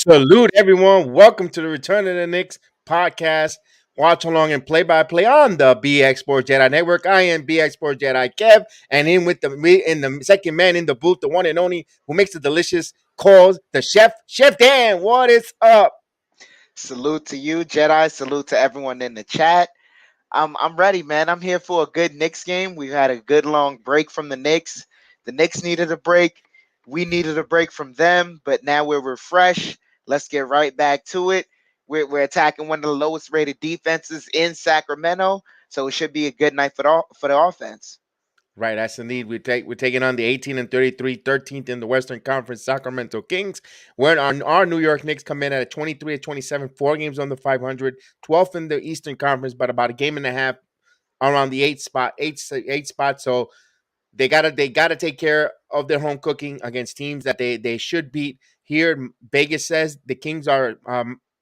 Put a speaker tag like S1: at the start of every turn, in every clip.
S1: Salute everyone. Welcome to the Return of the Knicks podcast. Watch along and play by play on the BX Sports Jedi Network. I am BX Sports Jedi Kev, and in the second man in the booth, the one and only who makes the delicious calls, the Chef Dan. What is up?
S2: Salute to you, Jedi. Salute to everyone in the chat. I'm ready, man. I'm here for a good Knicks game. We've had a good long break from the Knicks. The Knicks needed a break. We needed a break from them, but now we're refreshed. Let's get right back to it. We're attacking one of the lowest rated defenses in Sacramento, so it should be a good night for the offense.
S1: Right, that's indeed. We're taking on the 18 and 33, 13th in the Western Conference Sacramento Kings. When our New York Knicks come in at a 23 and 27, 4 games on the 500, 12th in the Eastern Conference, but about a game and a half around the eight spot. So they gotta take care of their home cooking against teams that they should beat. Here, Vegas says the Kings are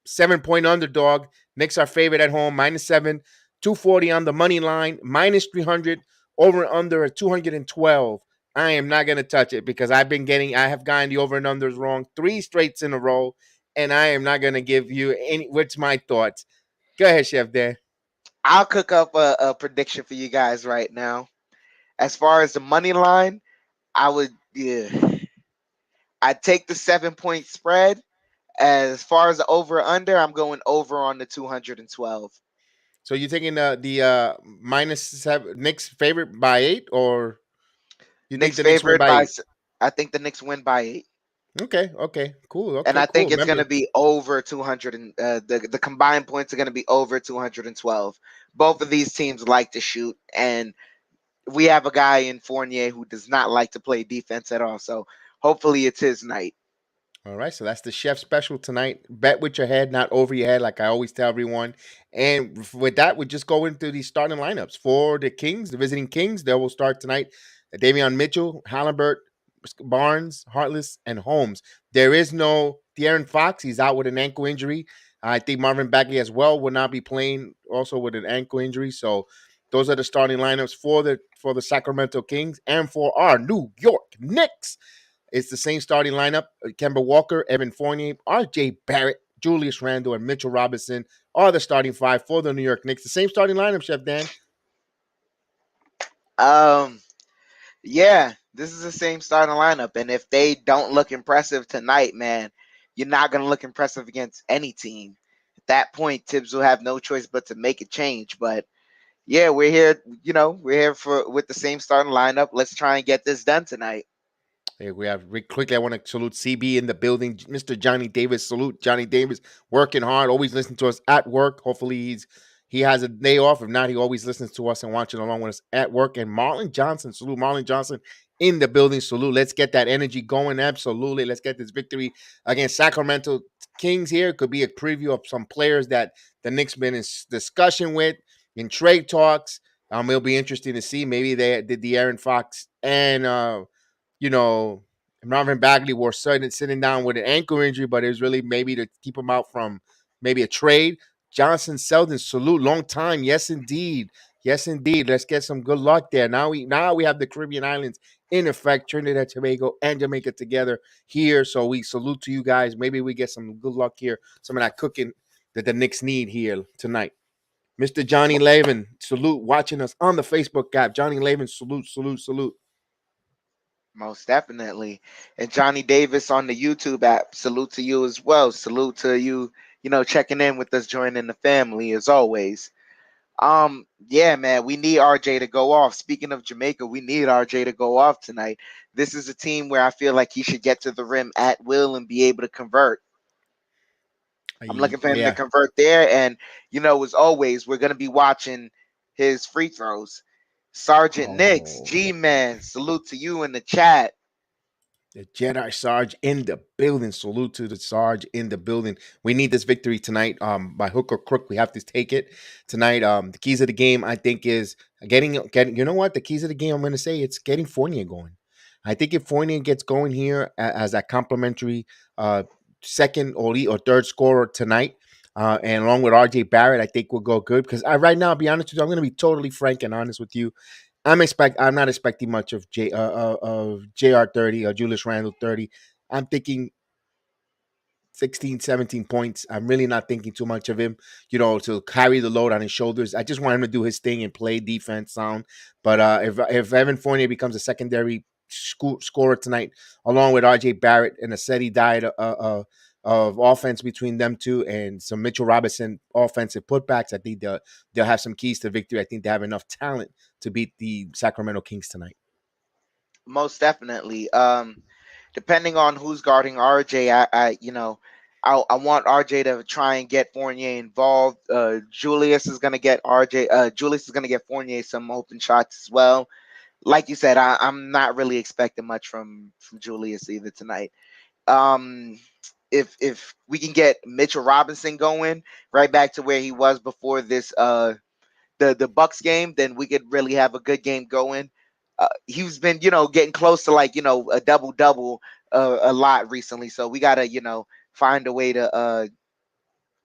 S1: 7 point underdog. Knicks are favorite at home, -7, 240 on the money line, -300 over and under at 212. I am not gonna touch it because I have gotten the over and unders wrong 3 straights in a row, and I am not gonna give you any. What's my thoughts? Go ahead, Chef Dan.
S2: I'll cook up a prediction for you guys right now. As far as the money line, I would yeah, I'd take the 7 point spread. As far as the over under, I'm going over on the 212.
S1: So you're taking -7 Knicks favorite by 8, or you think
S2: Knicks
S1: the Knicks win
S2: favored
S1: by
S2: by,
S1: 8?
S2: I think the Knicks win by 8.
S1: Okay, cool.
S2: And
S1: Okay,
S2: I
S1: cool.
S2: think it's going
S1: Remember,
S2: to be over 200. The combined points are going to be over 212. Both of these teams like to shoot. And we have a guy in Fournier who does not like to play defense at all. So hopefully it's his night.
S1: all right, so that's the chef special tonight. Bet with your head, not over your head, like I always tell everyone. And with that, we just go into the starting lineups for the Kings, the visiting Kings. They will start tonight. Davion Mitchell, Halliburton, Barnes, Hartless, and Holmes. There is no De'Aaron Fox. He's out with an ankle injury. I think Marvin Bagley as well will not be playing, also with an ankle injury. So those are the starting lineups for the Sacramento Kings and for our New York Knicks. It's the same starting lineup. Kemba Walker, Evan Fournier, RJ Barrett, Julius Randle, and Mitchell Robinson are the starting five for the New York Knicks. The same starting lineup, Chef Dan.
S2: Um, yeah, this is the same starting lineup. And if they don't look impressive tonight, man, you're not going to look impressive against any team. At that point, Tibbs will have no choice but to make a change. But yeah, we're here. We're here for with the same starting lineup. Let's try and get this done tonight.
S1: Hey, we have Rick quickly. I want to salute CB in the building. Mr. Johnny Davis. Salute Johnny Davis. Working hard. Always listen to us at work. Hopefully he has a day off. If not, he always listens to us and watching along with us at work. And Marlon Johnson. Salute Marlon Johnson in the building. Salute. Let's get that energy going. Absolutely. Let's get this victory against Sacramento Kings here. Could be a preview of some players that the Knicks been in discussion with in trade talks. It'll be interesting to see. Maybe they did the Aaron Fox and you know, Marvin Bagley were sitting down with an ankle injury, but it was really maybe to keep him out from maybe a trade. Johnson Selden, salute, long time. Yes, indeed. Yes, indeed. Let's get some good luck there. Now we have the Caribbean islands in effect, Trinidad, Tobago, and Jamaica together here. So we salute to you guys. Maybe we get some good luck here. Some of that cooking that the Knicks need here tonight. Mr. Johnny Lavin, salute, watching us on the Facebook app. Johnny Lavin, salute, salute, salute.
S2: Most definitely. And Johnny Davis on the YouTube app. Salute to you as well. Salute to you. Checking in with us, joining the family as always. Yeah, man, we need RJ to go off. Speaking of Jamaica, we need RJ to go off tonight. This is a team where I feel like he should get to the rim at will and be able to convert. I'm looking for him to
S1: Yeah.
S2: convert there. And, as always, we're going to be watching his free throws. Sergeant Nicks,
S1: Oh.
S2: G Man, salute to you in the chat.
S1: The Jedi Sarge in the building. Salute to the Sarge in the building. We need this victory tonight. By hook or crook, we have to take it tonight. The keys of the game, I think, is getting. You know what? The keys of the game, I'm going to say, it's getting Fournier going. I think if Fournier gets going here as that complimentary second or third scorer tonight, and along with RJ Barrett, I think we'll go good. Because right now, I'll be honest with you, I'm going to be totally frank and honest with you. I'm not expecting much of Jr. 30 or Julius Randle 30. I'm thinking 16, 17 points. I'm really not thinking too much of him, to carry the load on his shoulders. I just want him to do his thing and play defense sound. But if Evan Fournier becomes a secondary scorer tonight, along with RJ Barrett and a steady diet of offense between them two and some Mitchell Robinson offensive putbacks, I think they'll have some keys to victory. I think they have enough talent to beat the Sacramento Kings tonight.
S2: Most definitely. Depending on who's guarding RJ, I want RJ to try and get Fournier involved. Julius is gonna get RJ. Julius is gonna get Fournier some open shots as well. Like you said, I'm not really expecting much from Julius either tonight. Um, if we can get Mitchell Robinson going right back to where he was before this the Bucks game, then we could really have a good game going. He's been getting close to like a double double a lot recently, so we gotta find a way to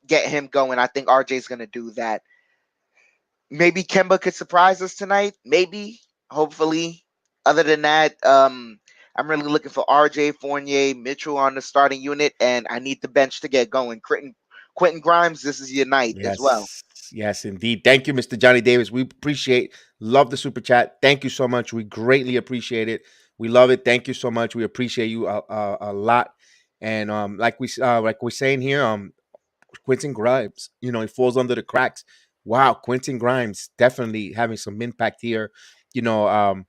S2: get him going. I think RJ's gonna do that. Maybe Kemba could surprise us tonight. Maybe, hopefully. Other than that, I'm really looking for RJ, Fournier, Mitchell on the starting unit, and I need the bench to get going. Quentin Grimes, this is your night as well.
S1: Yes, yes, indeed. Thank you, Mr. Johnny Davis. We appreciate, love the super chat. Thank you so much. We greatly appreciate it. We love it. Thank you so much. We appreciate you a lot. And like we're saying here, Quentin Grimes, he falls under the cracks. Wow, Quentin Grimes definitely having some impact here. He's on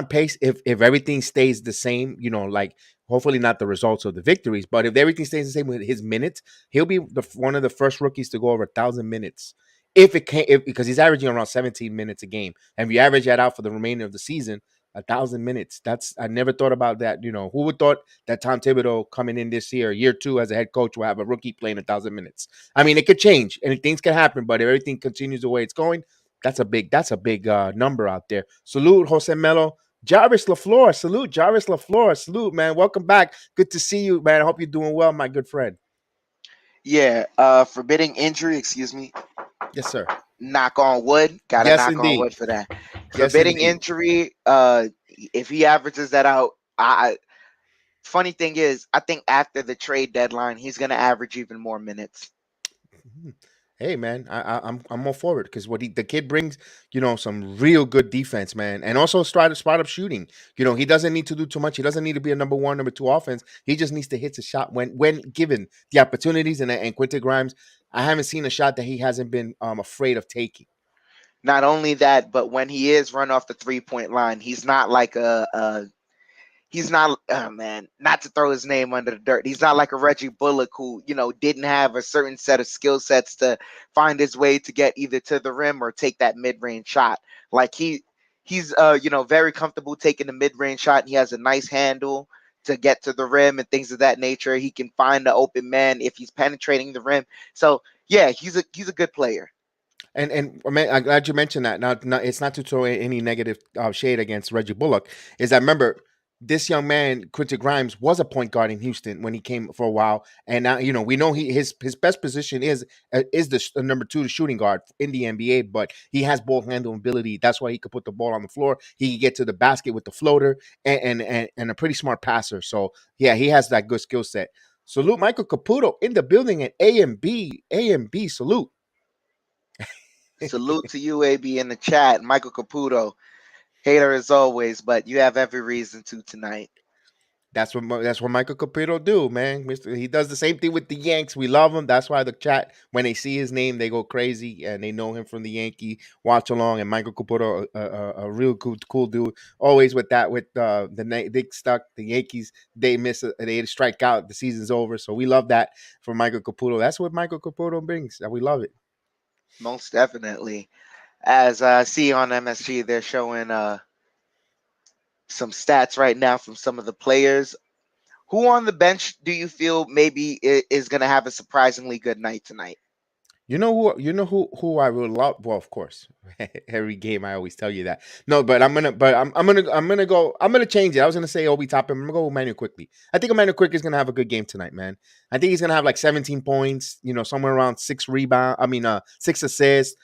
S1: pace if everything stays the same, like hopefully not the results of the victories, but if everything stays the same with his minutes, he'll be one of the first rookies to go over 1,000 minutes. Because he's averaging around 17 minutes a game. And if you average that out for the remainder of the season, 1,000 minutes. I never thought about that. Who would thought that Tom Thibodeau coming in this year 2 as a head coach, will have a rookie playing 1,000 minutes? I mean, it could change and things can happen, but if everything continues the way it's going, that's a big number out there. Salute, Jose Melo. Jarvis LaFleur. Salute, Jarvis LaFleur. Salute, man. Welcome back. Good to see you, man. I hope you're doing well, my good friend.
S2: Yeah, forbidding injury, excuse me.
S1: Yes, sir.
S2: Knock on wood. Gotta
S1: Yes,
S2: knock on
S1: indeed.
S2: wood for that.
S1: Yes,
S2: Forbidding
S1: indeed.
S2: injury, if he averages that out, funny thing is, I think after the trade deadline, he's gonna average even more minutes.
S1: Mhm. Hey man, I'm all for it because the kid brings, some real good defense, man, and also spot up shooting. He doesn't need to do too much. He doesn't need to be a number one, number two offense. He just needs to hit the shot when given the opportunities. And Quentin Grimes, I haven't seen a shot that he hasn't been afraid of taking.
S2: Not only that, but when he is run off the 3 point line, he's not like he's not oh man, not to throw his name under the dirt. He's not like a Reggie Bullock who, didn't have a certain set of skill sets to find his way to get either to the rim or take that mid-range shot. Like he's very comfortable taking the mid-range shot, and he has a nice handle to get to the rim and things of that nature. He can find the open man if he's penetrating the rim. So yeah, he's a good player.
S1: And man, I'm glad you mentioned that. Now, it's not to throw any negative shade against Reggie Bullock. Is that remember this young man, Quentin Grimes, was a point guard in Houston when he came for a while, and now we know his best position is the number two, the shooting guard in the NBA. But he has ball handling ability. That's why he could put the ball on the floor. He can get to the basket with the floater, and a pretty smart passer. So yeah, he has that good skill set. Salute Michael Caputo in the building at A and B. Salute.
S2: Salute to you, AB, in the chat. Michael Caputo, hater as always, but you have every reason to tonight.
S1: That's what Michael Capito do, man. He does the same thing with the Yanks. We love him. That's why the chat, when they see his name, they go crazy and they know him from the Yankee watch along. And Michael Capito, a real cool dude. Always with they stuck the Yankees. They strike out. The season's over. So we love that for Michael Caputo. That's what Michael Caputo brings. And we love it.
S2: Most definitely. As I see on MSG, they're showing some stats right now from some of the players. Who on the bench do you feel maybe is going to have a surprisingly good night tonight?
S1: You know who I would love. Well, of course, every game I always tell you that. No, but I'm gonna change it. I was gonna say Obi Toppin. I'm gonna go with Emmanuel Quickly. I think Emmanuel Quick is gonna have a good game tonight, man. I think he's gonna have like 17 points. Somewhere around 6 assists,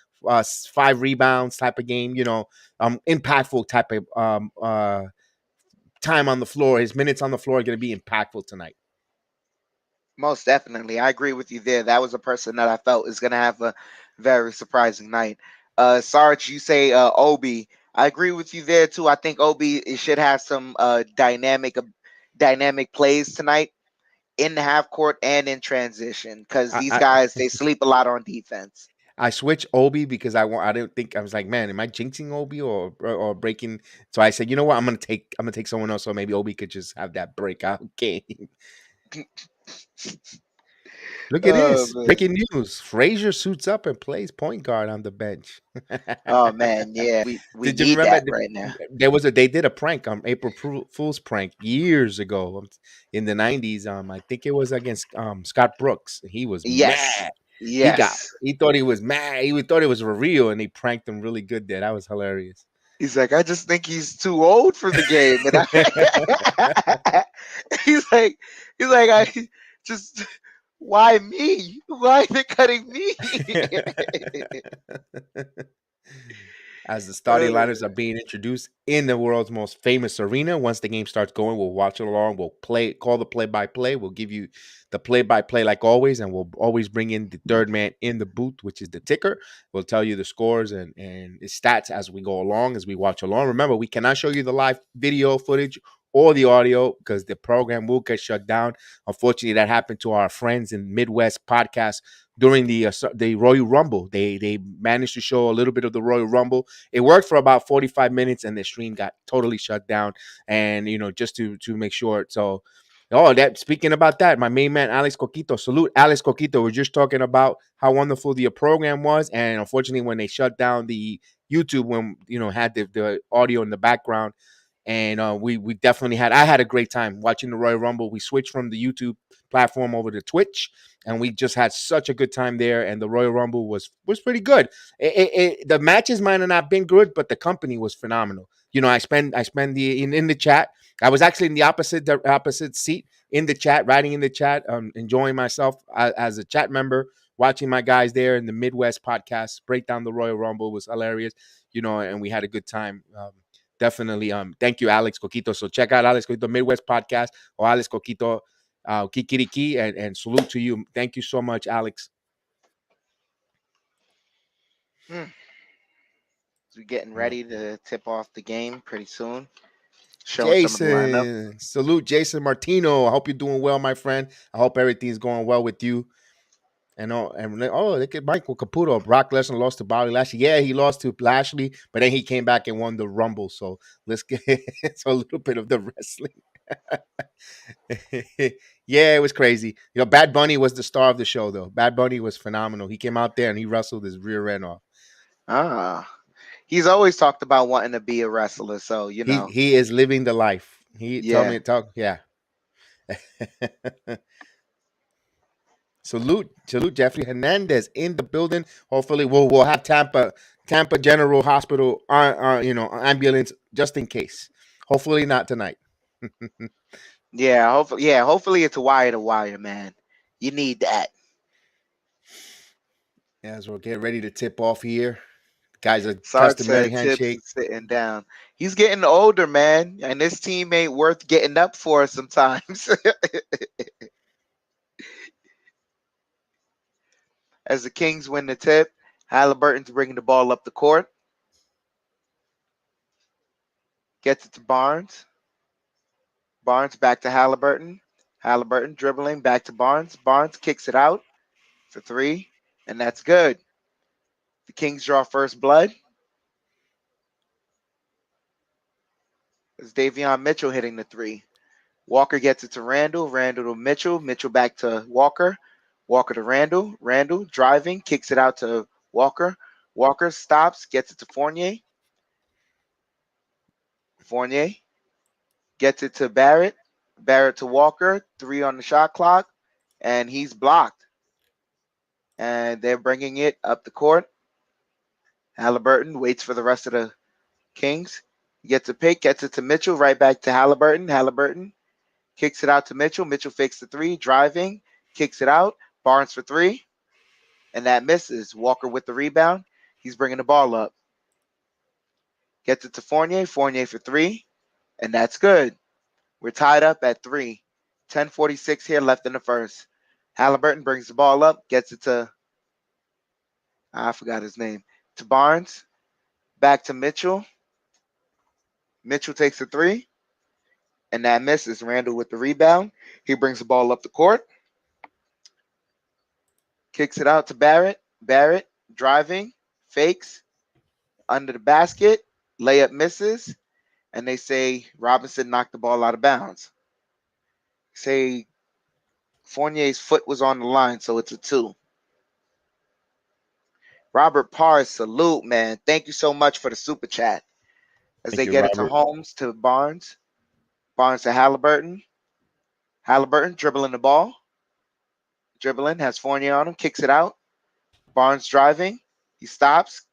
S1: 5 rebounds type of game. Impactful type of time on the floor. His minutes on the floor are gonna be impactful tonight.
S2: Most definitely. I agree with you there. That was a person that I felt is going to have a very surprising night. Sarge, you say Obi. I agree with you there too. I think Obi should have some dynamic plays tonight in the half court and in transition because
S1: I,
S2: these
S1: I
S2: guys they sleep a lot on defense.
S1: I switched Obi because I didn't think I was like, man, am I jinxing Obi or breaking? So I said, you know what, I'm gonna take someone else, so maybe Obi could just have that breakout game. Look at
S2: Oh
S1: this
S2: man.
S1: breaking news: Frazier suits up and plays point guard on the bench.
S2: Oh man, yeah. We
S1: Did you
S2: need
S1: remember
S2: that right now.
S1: they did a prank April Fool's prank years ago in the '90s. I think it was against Scott Brooks. He was
S2: Yes.
S1: mad.
S2: Yes.
S1: He thought he was mad. He thought it was for real, and they pranked him really good there. That was hilarious.
S2: He's like, I just think he's too old for the game. And I, he's like, I just, why me? Why are they cutting me?
S1: As the starting
S2: Uh,
S1: lineups are being introduced in the world's most famous arena. Once the game starts going, we'll watch it along. We'll call the play by play. We'll give you the play by play like always, and we'll always bring in the third man in the booth, which is the ticker. We'll tell you the scores and the stats as we go along, as we watch along. Remember, we cannot show you the live video footage or the audio because the program will get shut down. Unfortunately, that happened to our friends in Midwest podcast during the Royal Rumble. They managed to show a little bit of the Royal Rumble. It worked for about 45 minutes, and the stream got totally shut down. And just to make sure. So, that speaking about that, my main man Alex Coquito, salute Alex Coquito. We're just talking about how wonderful the program was, and unfortunately, when they shut down the YouTube, when had the audio in the background, and we definitely I had a great time watching the Royal Rumble. We switched from the YouTube platform over to Twitch, and we just had such a good time there. And the Royal Rumble was pretty good. The matches might have not been good, but the company was phenomenal. I spend in the chat. I was actually in the opposite seat in the chat, writing in the chat, enjoying myself as a chat member, watching my guys there in the Midwest podcast break down the Royal Rumble. Was hilarious, and we had a good time. Definitely. Thank you, Alex Coquito. So check out Alex Coquito Midwest podcast or Alex Coquito Kikiriki, and salute to you. Thank you so much, Alex.
S2: hmm. We're getting
S1: Uh,
S2: ready to tip off the game pretty soon. Showing some of the lineup.
S1: Jason, salute Jason Martino. I hope you're doing well, my friend. I hope everything's going well with you. Look at Michael Caputo. Brock Lesnar lost to Bobby Lashley. Yeah, he lost to Lashley, but then he came back and won the Rumble. So let's get so a little bit of the wrestling. Yeah, it was crazy. Bad Bunny was the star of the show, though. Bad Bunny was phenomenal. He came out there and he wrestled his rear end off.
S2: Ah, he's always talked about wanting to be a wrestler. So
S1: He is living the life. He tell
S2: yeah.
S1: me talk. Yeah. Salute Jeffrey Hernandez in the building. Hopefully we'll have Tampa General Hospital ambulance just in case. Hopefully not tonight.
S2: Hopefully it's wire to wire, man. You need that.
S1: As we're getting ready to tip off here, guys, a
S2: Sarge
S1: customary
S2: said Tips
S1: handshake.
S2: is sitting down. He's getting older, man, and this team ain't worth getting up for sometimes. As the Kings win the tip, Halliburton's bringing the ball up the court, gets it to Barnes. Barnes back to Halliburton. Halliburton dribbling back to Barnes. Barnes kicks it out for three, and that's good. The Kings draw first blood. It's Davion Mitchell hitting the three. Walker gets it to Randall. Randall to Mitchell. Mitchell back to Walker. Walker to Randall. Randall driving, kicks it out to Walker. Walker stops, gets it to Fournier. Fournier gets it to Barrett. Barrett to Walker. Three on the shot clock, and he's blocked. And they're bringing it up the court. Halliburton waits for the rest of the Kings. Gets a pick, gets it to Mitchell, right back to Halliburton. Halliburton kicks it out to Mitchell. Mitchell fakes the three, driving, kicks it out. Barnes for three, and that misses. Walker with the rebound. He's bringing the ball up. Gets it to Fournier. Fournier for three, and that's good. We're tied up at three. 10:46 here left in the first. Halliburton brings the ball up, gets it to, I forgot his name, to Barnes. Back to Mitchell. Mitchell takes a three, and that misses. Randall with the rebound. He brings the ball up the court, kicks it out to Barrett. Barrett driving, fakes, under the basket, layup misses, and they say Robinson knocked the ball out of bounds. Say Fournier's foot was on the line, so it's a two. Robert Parr, salute, man. Thank you so much for the super chat. As
S1: Thank
S2: they
S1: you,
S2: get it to
S1: Robert.
S2: Holmes, to Barnes. Barnes to Halliburton. Halliburton dribbling the ball. Dribbling, has Fournier on him, kicks it out. Barnes driving. He stops.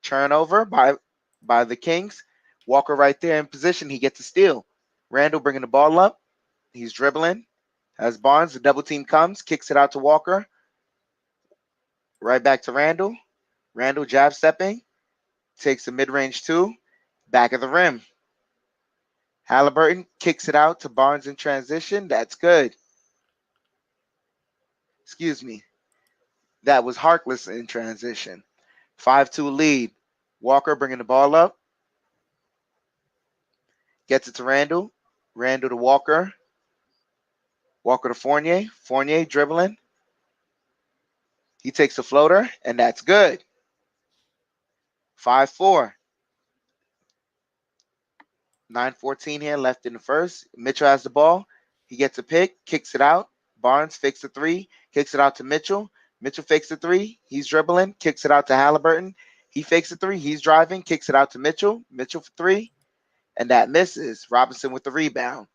S2: Turnover by the Kings. Walker right there in position. He gets a steal. Randall bringing the ball up. He's dribbling. Has Barnes. The double team comes. Kicks it out to Walker. Right back to Randall. Randall jab stepping. Takes the mid-range two. Back of the rim. Halliburton kicks it out to Barnes in transition. That's good. Excuse me. That was Harkless in transition. 5-2 lead. Walker bringing the ball up. Gets it to Randall. Randall to Walker. Walker to Fournier. Fournier dribbling. He takes a floater, and that's good. 5-4. 9:14 here left in the first. Mitchell has the ball. He gets a pick, kicks it out. Barnes fakes the three, kicks it out to Mitchell. Mitchell fakes the three. He's dribbling, kicks it out to Halliburton. He fakes the three. He's driving, kicks it out to Mitchell. Mitchell for three, and that misses. Robinson with the rebound.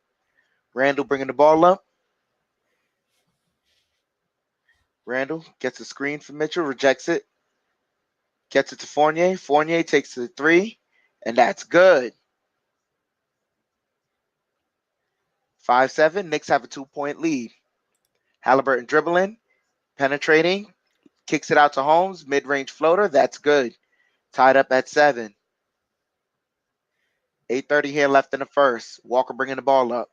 S2: Randall bringing the ball up. Randall gets a screen for Mitchell, rejects it. Gets it to Fournier. Fournier takes the three, and that's good. 5-7. Knicks have a 2-point lead. Halliburton dribbling, penetrating, kicks it out to Holmes, mid-range floater. That's good. Tied up at 7. 8:30 here left in the first. Walker bringing the ball up.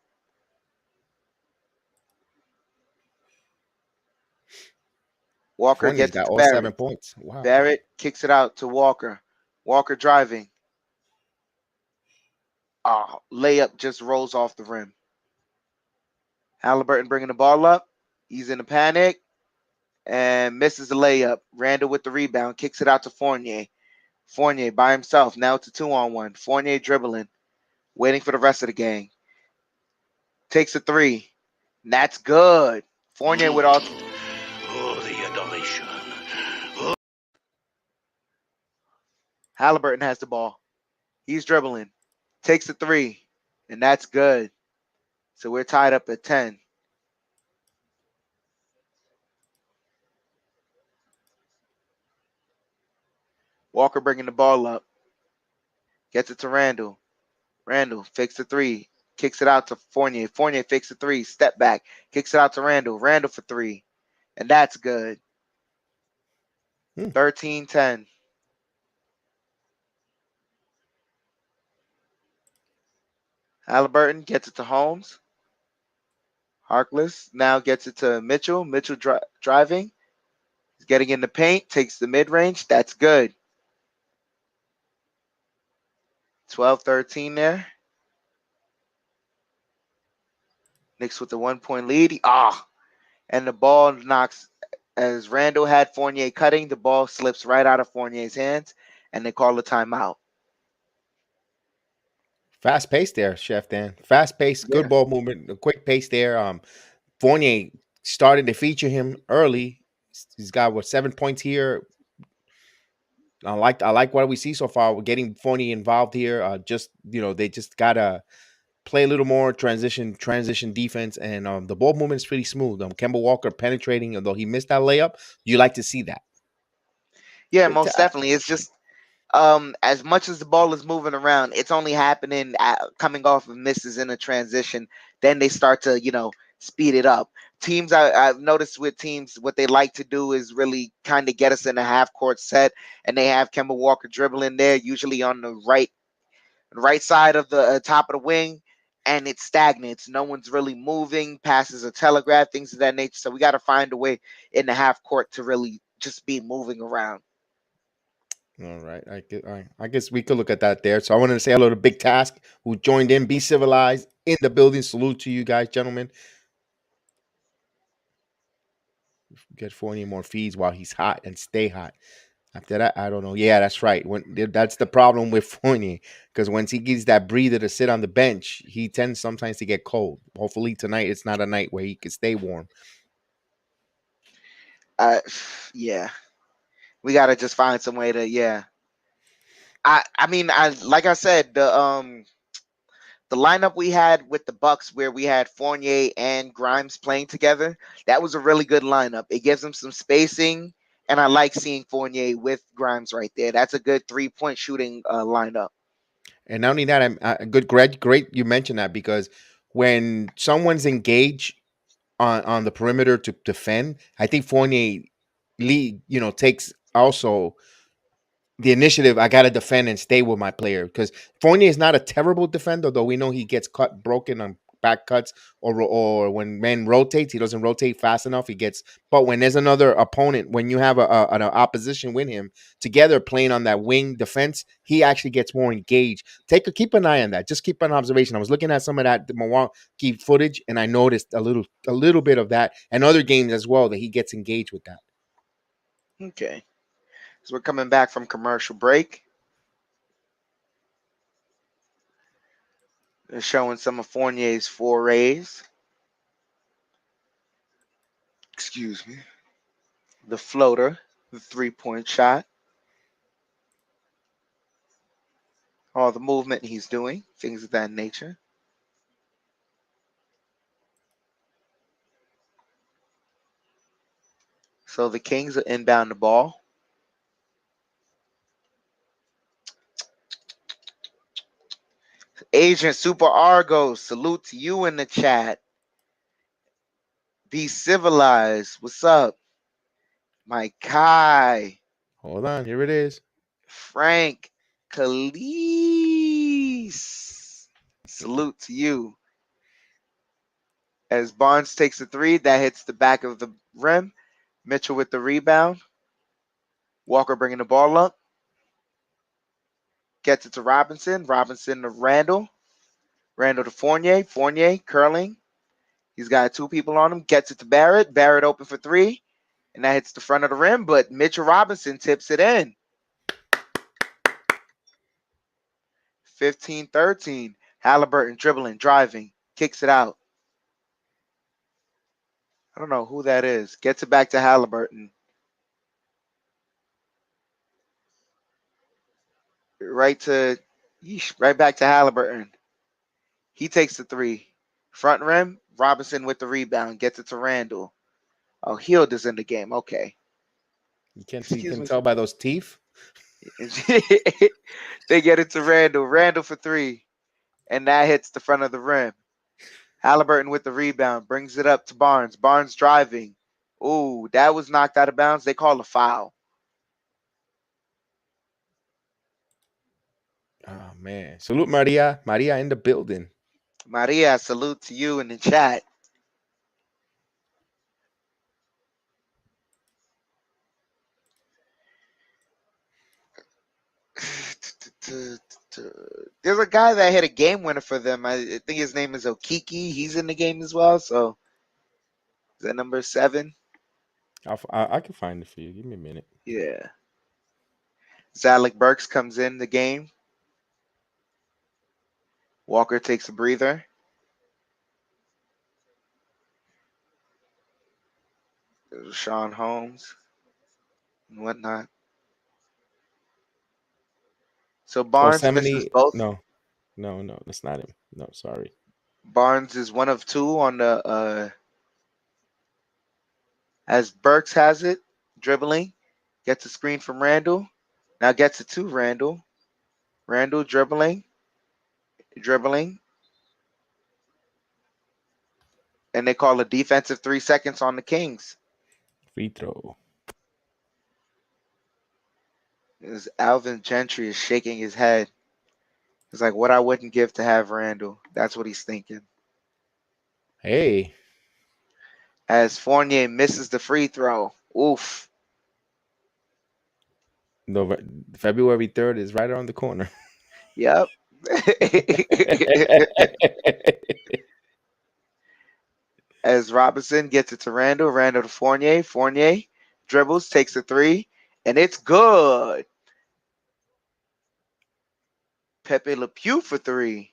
S2: Walker
S1: Fournier's
S2: gets it
S1: got
S2: to
S1: all 7
S2: Barrett.
S1: points. Wow.
S2: Barrett kicks it out to Walker. Walker driving. Oh, layup just rolls off the rim. Halliburton bringing the ball up. He's in a panic and misses the layup. Randall with the rebound, kicks it out to Fournier. Fournier by himself. Now it's a 2-on-1. Fournier dribbling, waiting for the rest of the gang. Takes a three. That's good. Fournier with all.
S3: Oh, the adoration.
S2: Halliburton has the ball. He's dribbling. Takes a three. And that's good. So we're tied up at 10. Walker bringing the ball up. Gets it to Randall. Randall fakes the three. Kicks it out to Fournier. Fournier fakes the three. Step back. Kicks it out to Randall. Randall for three. And that's good. 13-10. Halliburton gets it to Holmes. Harkless now gets it to Mitchell. Mitchell driving. He's getting in the paint. Takes the mid-range. That's good. 12-13 there. Knicks with the 1-point lead. And the ball knocks, as Randall had Fournier cutting, the ball slips right out of Fournier's hands, and they call a timeout.
S1: Fast pace there, Chef Dan. Fast pace, good
S2: Yeah.
S1: ball movement, a quick pace there. Fournier started to feature him early. He's got 7 points here. I like what we see so far. We're getting Fournier involved here. They just gotta play a little more transition defense, and the ball movement is pretty smooth. Kemba Walker penetrating, although he missed that layup. You like to see that.
S2: Yeah, most definitely. It's just as much as the ball is moving around, it's only happening coming off of misses in a transition. Then they start to, speed it up. Teams, I've noticed with teams, what they like to do is really kind of get us in a half court set, and they have Kemba Walker dribbling there, usually on the right side of the top of the wing, and it stagnates. No one's really moving, passes are telegraphed, things of that nature. So we got to find a way in the half court to really just be moving around.
S1: All right. I guess we could look at that there. So I wanted to say hello to Big Task who joined in. Be civilized in the building. Salute to you guys, gentlemen. Get Fournier more feeds while he's hot and stay hot. After that, I don't know. Yeah, that's right. That's the problem with Fournier, because once he gets that breather to sit on the bench, he tends sometimes to get cold. Hopefully tonight it's not a night where he can stay warm.
S2: Yeah, we got to just find some way to I mean, I like I said, the lineup we had with the Bucks, where we had Fournier and Grimes playing together, that was a really good lineup. It gives them some spacing, and I like seeing Fournier with Grimes right there. That's a good 3-point shooting lineup.
S1: And not only that, great you mentioned that, because when someone's engaged on the perimeter to defend, I think Fournier takes also the initiative. I got to defend and stay with my player, because Fournier is not a terrible defender, though we know he gets broken on back cuts, or when men rotates, he doesn't rotate fast enough. He gets, but when there's another opponent, when you have an opposition with him together playing on that wing defense, he actually gets more engaged. Keep an eye on that. Just keep an observation. I was looking at some of that Milwaukee footage, and I noticed a little bit of that, and other games as well, that he gets engaged with that.
S2: Okay. So we're coming back from commercial break. They're showing some of Fournier's forays. Excuse me. The floater, the 3-point shot, all the movement he's doing, things of that nature. So the Kings are inbound the ball. Agent Super Argos, salute to you in the chat. Be civilized. What's up? My Kai.
S1: Hold on, here it is.
S2: Frank Khalees. Salute to you. As Barnes takes a three, that hits the back of the rim. Mitchell with the rebound. Walker bringing the ball up. Gets it to Robinson. Robinson to Randall. Randall to Fournier. Fournier curling. He's got 2 people on him. Gets it to Barrett. Barrett open for 3. And that hits the front of the rim, but Mitchell Robinson tips it in. 15-13. Halliburton dribbling, driving, kicks it out. I don't know who that is. Gets it back to Halliburton. Right back to Halliburton. He takes the 3. Front rim, Robinson with the rebound. Gets it to Randall. Oh, Hield is in the game. Okay.
S1: You
S2: Excuse
S1: can
S2: me.
S1: tell by those teeth.
S2: They get it to Randall. Randall for 3. And that hits the front of the rim. Halliburton with the rebound. Brings it up to Barnes. Barnes driving. Ooh, that was knocked out of bounds. They call a foul.
S1: Oh man. Salute Maria. Maria in the building.
S2: Maria, salute to you in the chat. There's a guy that hit a game winner for them. I think his name is Okiki. He's in the game as well. So is that number 7?
S1: I can find it for you. Give me a minute.
S2: Yeah. Zalek Burks comes in the game. Walker takes a breather. There's Sean Holmes and whatnot. So Barnes misses
S1: 470.
S2: both.
S1: No, that's not him. No, sorry.
S2: Barnes is 1 of 2 on the as Burks has it, dribbling, gets a screen from Randall. Now gets it to Randall. Randall dribbling. And they call a defensive 3 seconds on the Kings.
S1: Free throw.
S2: As Alvin Gentry is shaking his head. It's like what I wouldn't give to have Randall. That's what he's thinking.
S1: Hey,
S2: As Fournier misses the free throw. Oof.
S1: Nove- February 3rd is right around the corner.
S2: Yep. As Robinson gets it to Randall. Randall to Fournier. Fournier dribbles, takes a three, and it's good. Pepe Le Pew for three.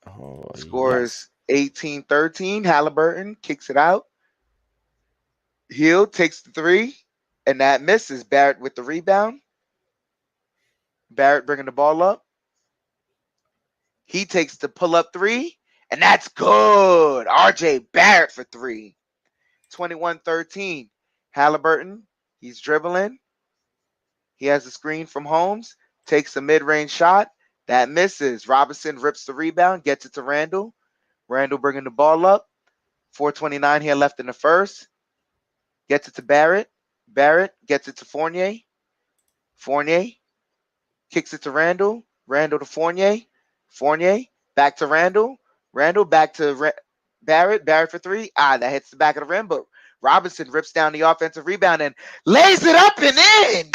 S1: Oh, yes.
S2: Scores 18-13. Halliburton kicks it out. Hill takes the three, and that misses. Barrett with the rebound. Barrett bringing the ball up. He takes the pull up three, and that's good. RJ Barrett for three. 21-13. Halliburton, he's dribbling. He has a screen from Holmes, takes a mid range shot. That misses. Robinson rips the rebound, gets it to Randall. Randall bringing the ball up. 4:29 here left in the first. Gets it to Barrett. Barrett gets it to Fournier. Fournier kicks it to Randall. Randall to Fournier. Fournier back to Randall. Randall back to Barrett. Barrett for three. That hits the back of the rim, but Robinson rips down the offensive rebound and lays it up and in.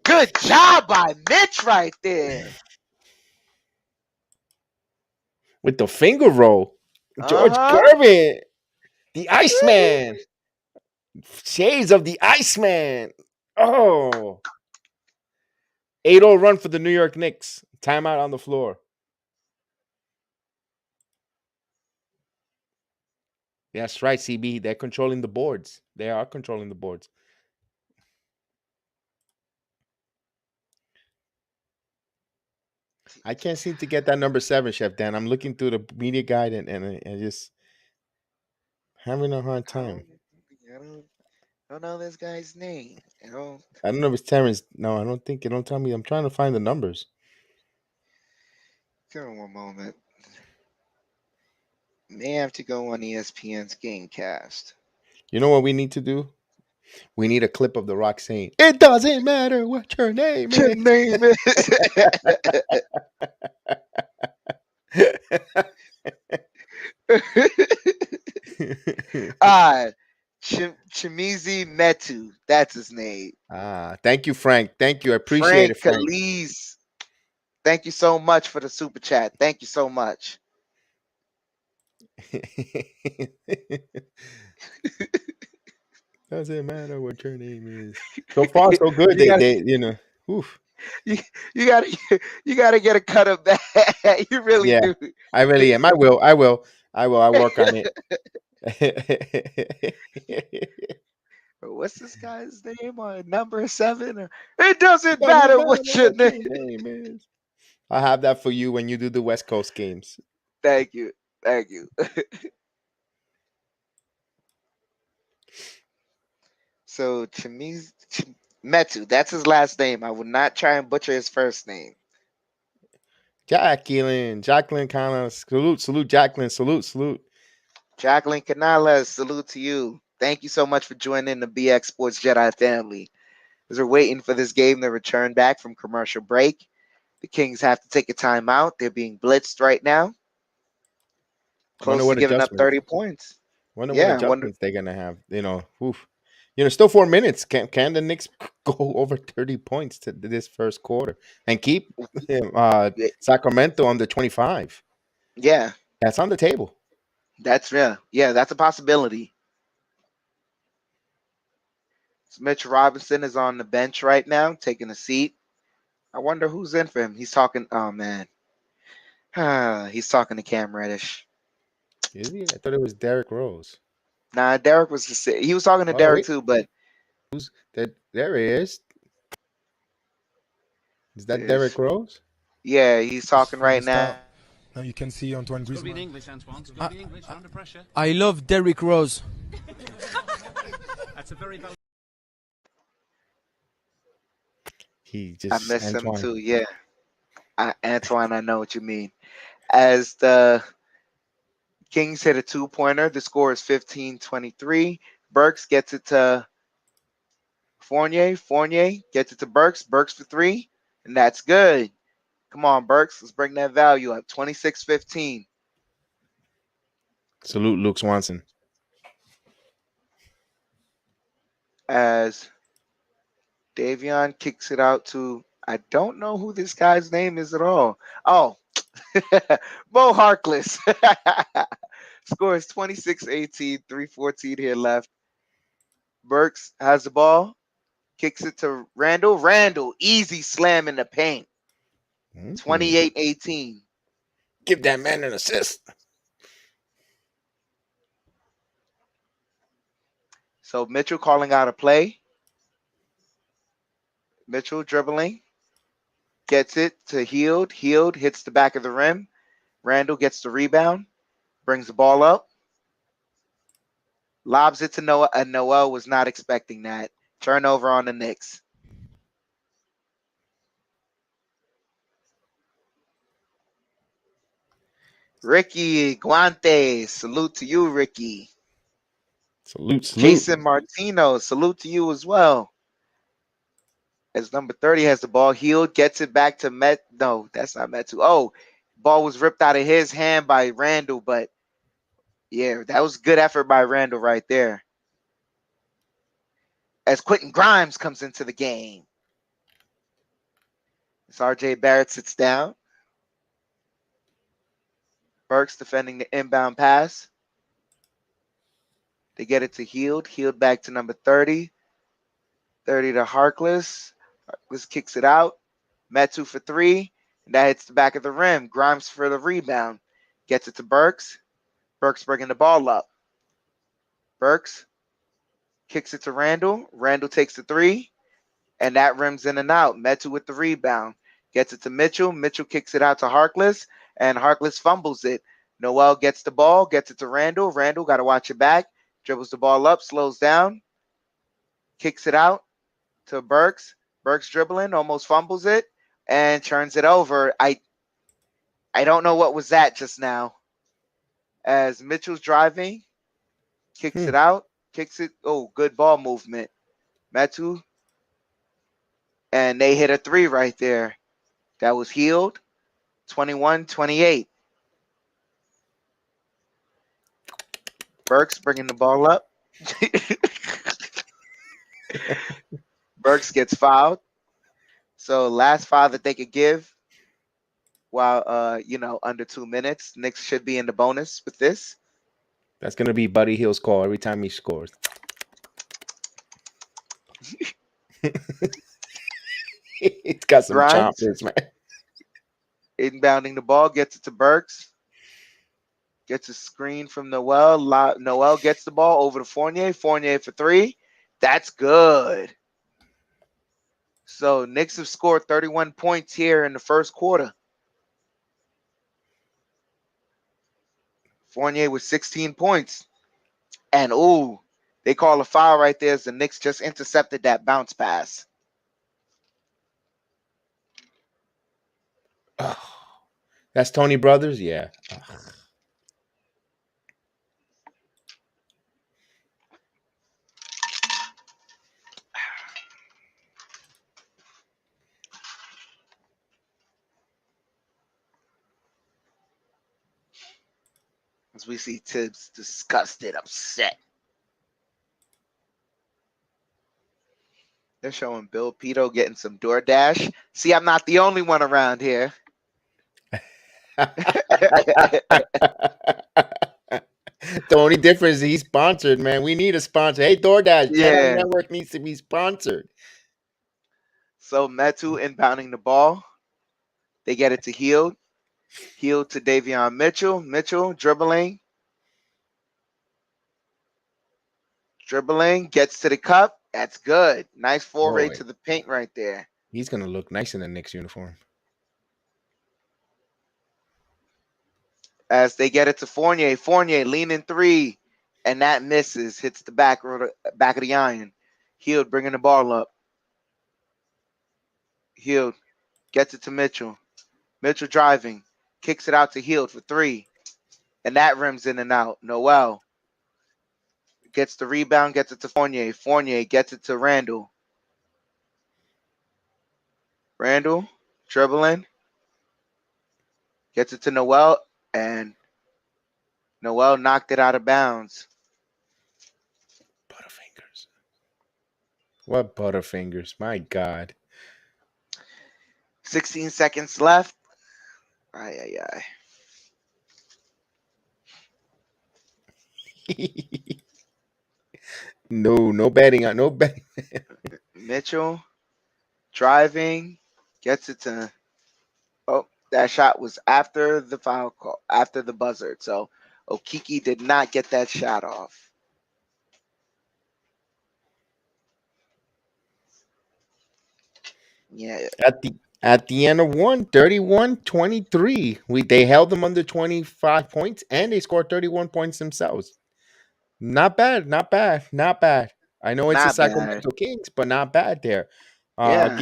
S2: Good job by Mitch right there.
S1: With the finger roll. George
S2: Uh-huh.
S1: Gervin, the Iceman. Shades of the Iceman. Oh. 8-0 run for the New York Knicks. Timeout on the floor. That's right, CB. They're controlling the boards. They are controlling the boards. I can't seem to get that number 7, Chef Dan. I'm looking through the media guide and just having a hard time.
S2: I don't know this guy's name.
S1: I don't know if it's Terrence. No, I don't think. It don't tell me. I'm trying to find the numbers.
S2: Give me one moment. May have to go on ESPN's Gamecast.
S1: You know what we need to do? We need a clip of The Rock saying, "It doesn't matter what your name
S2: Your
S1: is."
S2: name is Chimizi Metu. That's his name.
S1: Thank you, Frank. Thank you. I appreciate
S2: Frank
S1: it, Frank.
S2: Calise. Thank you so much for the super chat. Thank you so much.
S1: Doesn't matter what your name is. So far, so good. They oof.
S2: You, you gotta get a cut of that. You really
S1: Yeah,
S2: do.
S1: I really am. I will. I'll work on it.
S2: What's this guy's name on number 7? It doesn't
S1: Doesn't
S2: matter
S1: matter
S2: what your
S1: what
S2: name.
S1: your name is. I'll have that for you when you do the West Coast games.
S2: Thank you. Thank you. So Metu, that's his last name. I would not try and butcher his first name.
S1: Jacqueline Connors. Salute, Jacqueline. Salute.
S2: Jacqueline Canales, salute to you. Thank you so much for joining the BX Sports Jedi family. As we're waiting for this game to return back from commercial break, the Kings have to take a timeout. They're being blitzed right now.
S1: Wonder
S2: Close to
S1: what
S2: giving up
S1: adjustments.
S2: 30 points.
S1: Wonder what
S2: Yeah, I wonder.
S1: adjustments they're gonna have. Oof. Still 4 minutes. Can the Knicks go over 30 points to this first quarter and keep Sacramento under 25?
S2: Yeah,
S1: That's on the table.
S2: that's that's a possibility. So Mitch Robinson is on the bench right now, taking a seat. I wonder who's in for him. He's talking. Oh man, he's talking to Cam Reddish.
S1: Is he? I thought it was Derrick Rose.
S2: Nah, Derek was he was talking to
S1: Oh
S2: Derek
S1: wait,
S2: too, but
S1: there he is. Is that Derrick Rose?
S2: yeah, he's talking
S4: For the
S2: right
S4: start.
S2: now.
S4: Now you can see Antoine
S3: It's got to be in
S4: Griezmann.
S3: English, Antoine. It's got to be in English. Under pressure.
S5: I love Derrick Rose.
S3: That's a very valid.
S1: He
S2: I
S1: just
S2: miss him
S1: Antoine.
S2: too. Yeah, Antoine, I know what you mean. As the Kings hit a 2-pointer, the score is 15-23. Burks gets it to Fournier. Fournier gets it to Burks. Burks for 3, and that's good. Come on, Burks. Let's bring that value up. 26-15.
S1: Salute Luke Swanson.
S2: As Davion kicks it out to, I don't know who this guy's name is at all. Oh, Bo Harkless. Scores 26-18, 3:14 here left. Burks has the ball, kicks it to Randall. Randall, easy slam in the paint. 28-18.
S1: Give that man an assist.
S2: So Mitchell calling out a play. Mitchell dribbling. Gets it to Heald. Heald hits the back of the rim. Randall gets the rebound. Brings the ball up. Lobs it to Noah. And Noel was not expecting that. Turnover on the Knicks. Ricky Guante. Salute to you, Ricky.
S1: Salute.
S2: Jason Martino. Salute to you as well. As number 30 has the ball. Heald gets it back to Met. No, that's not Metu. Oh, ball was ripped out of his hand by Randall, but yeah, that was good effort by Randall right there. As Quentin Grimes comes into the game. As RJ Barrett sits down. Burks defending the inbound pass. They get it to Heald. Heald back to number 30. 30 to Harkless. Harkless kicks it out. Metu for three. And that hits the back of the rim. Grimes for the rebound. Gets it to Burks. Burks bringing the ball up. Burks kicks it to Randall. Randall takes the three. And that rims in and out. Metu with the rebound. Gets it to Mitchell. Mitchell kicks it out to Harkless. And Harkless fumbles it. Noel gets the ball. Gets it to Randall. Randall got to watch it back. Dribbles the ball up. Slows down. Kicks it out to Burks. Burks dribbling. Almost fumbles it. And turns it over. I don't know what was that just now. As Mitchell's driving. Kicks it out. Kicks it. Oh, good ball movement. Metu. And they hit a three right there. That was Heald. 21-28. Burks bringing the ball up. Burks gets fouled. So last foul that they could give while under 2 minutes. Knicks should be in the bonus with this.
S1: That's gonna be Buddy Hield's call every time he scores. It's got some
S2: Grimes
S1: choppers, man.
S2: inbounding the ball, gets it to Burks. Gets a screen from Noel. Noel gets the ball over to Fournier. Fournier for three. That's good. So Knicks have scored 31 points here in the first quarter. Fournier with 16 points. And they call a foul right there as the Knicks just intercepted that bounce pass.
S1: Oh, that's Tony Brothers? Yeah.
S2: As we see Tibbs disgusted, upset. They're showing Bill Pito getting some DoorDash. See, I'm not the only one around here.
S1: The only difference is he's sponsored, man. We need a sponsor. Hey, DoorDash,
S2: Yeah.
S1: Network needs to be sponsored.
S2: So Metu inbounding the ball. They get it to Heald. Heald to Davion Mitchell. Mitchell dribbling. Dribbling. Gets to the cup. That's good. Nice foray to the paint right there.
S1: He's going to look nice in the Knicks uniform.
S2: As they get it to Fournier. Fournier leaning three. And that misses. Hits the back of the iron. Heald bringing the ball up. Heald gets it to Mitchell. Mitchell driving. Kicks it out to Heald for three. And that rims in and out. Noel gets the rebound, gets it to Fournier. Fournier gets it to Randall. Randall dribbling. Gets it to Noel, and Noel knocked it out of bounds.
S1: Butterfingers. What Butterfingers? My God.
S2: 16 seconds left. Ay, ay, ay.
S1: No betting on no betting.
S2: Mitchell driving, gets it to. Oh, that shot was after the foul call, after the buzzer. So Okiki did not get that shot off. Yeah,
S1: At the end of one, 31-23. They held them under 25 points and they scored 31 points themselves. Not bad, not bad, not bad. I know it's the
S2: not bad.
S1: Sacramento Kings, but not bad there.
S2: Yeah,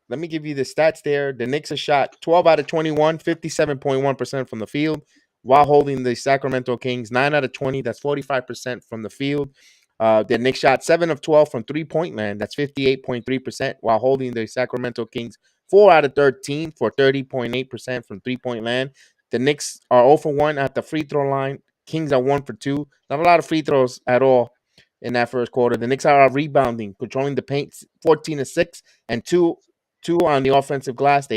S1: Let me give you the stats there. The Knicks have shot 12 out of 21, 57.1% from the field, while holding the Sacramento Kings 9 out of 20. That's 45% from the field. The Knicks shot 7 of 12 from 3-point land. That's 58.3%, while holding the Sacramento Kings 4 out of 13 for 30.8% from 3-point land. The Knicks are 0 for 1 at the free throw line. Kings are 1 for 2. Not a lot of free throws at all in that first quarter. The Knicks are rebounding, controlling the paint 14 to 6 and two on the offensive glass.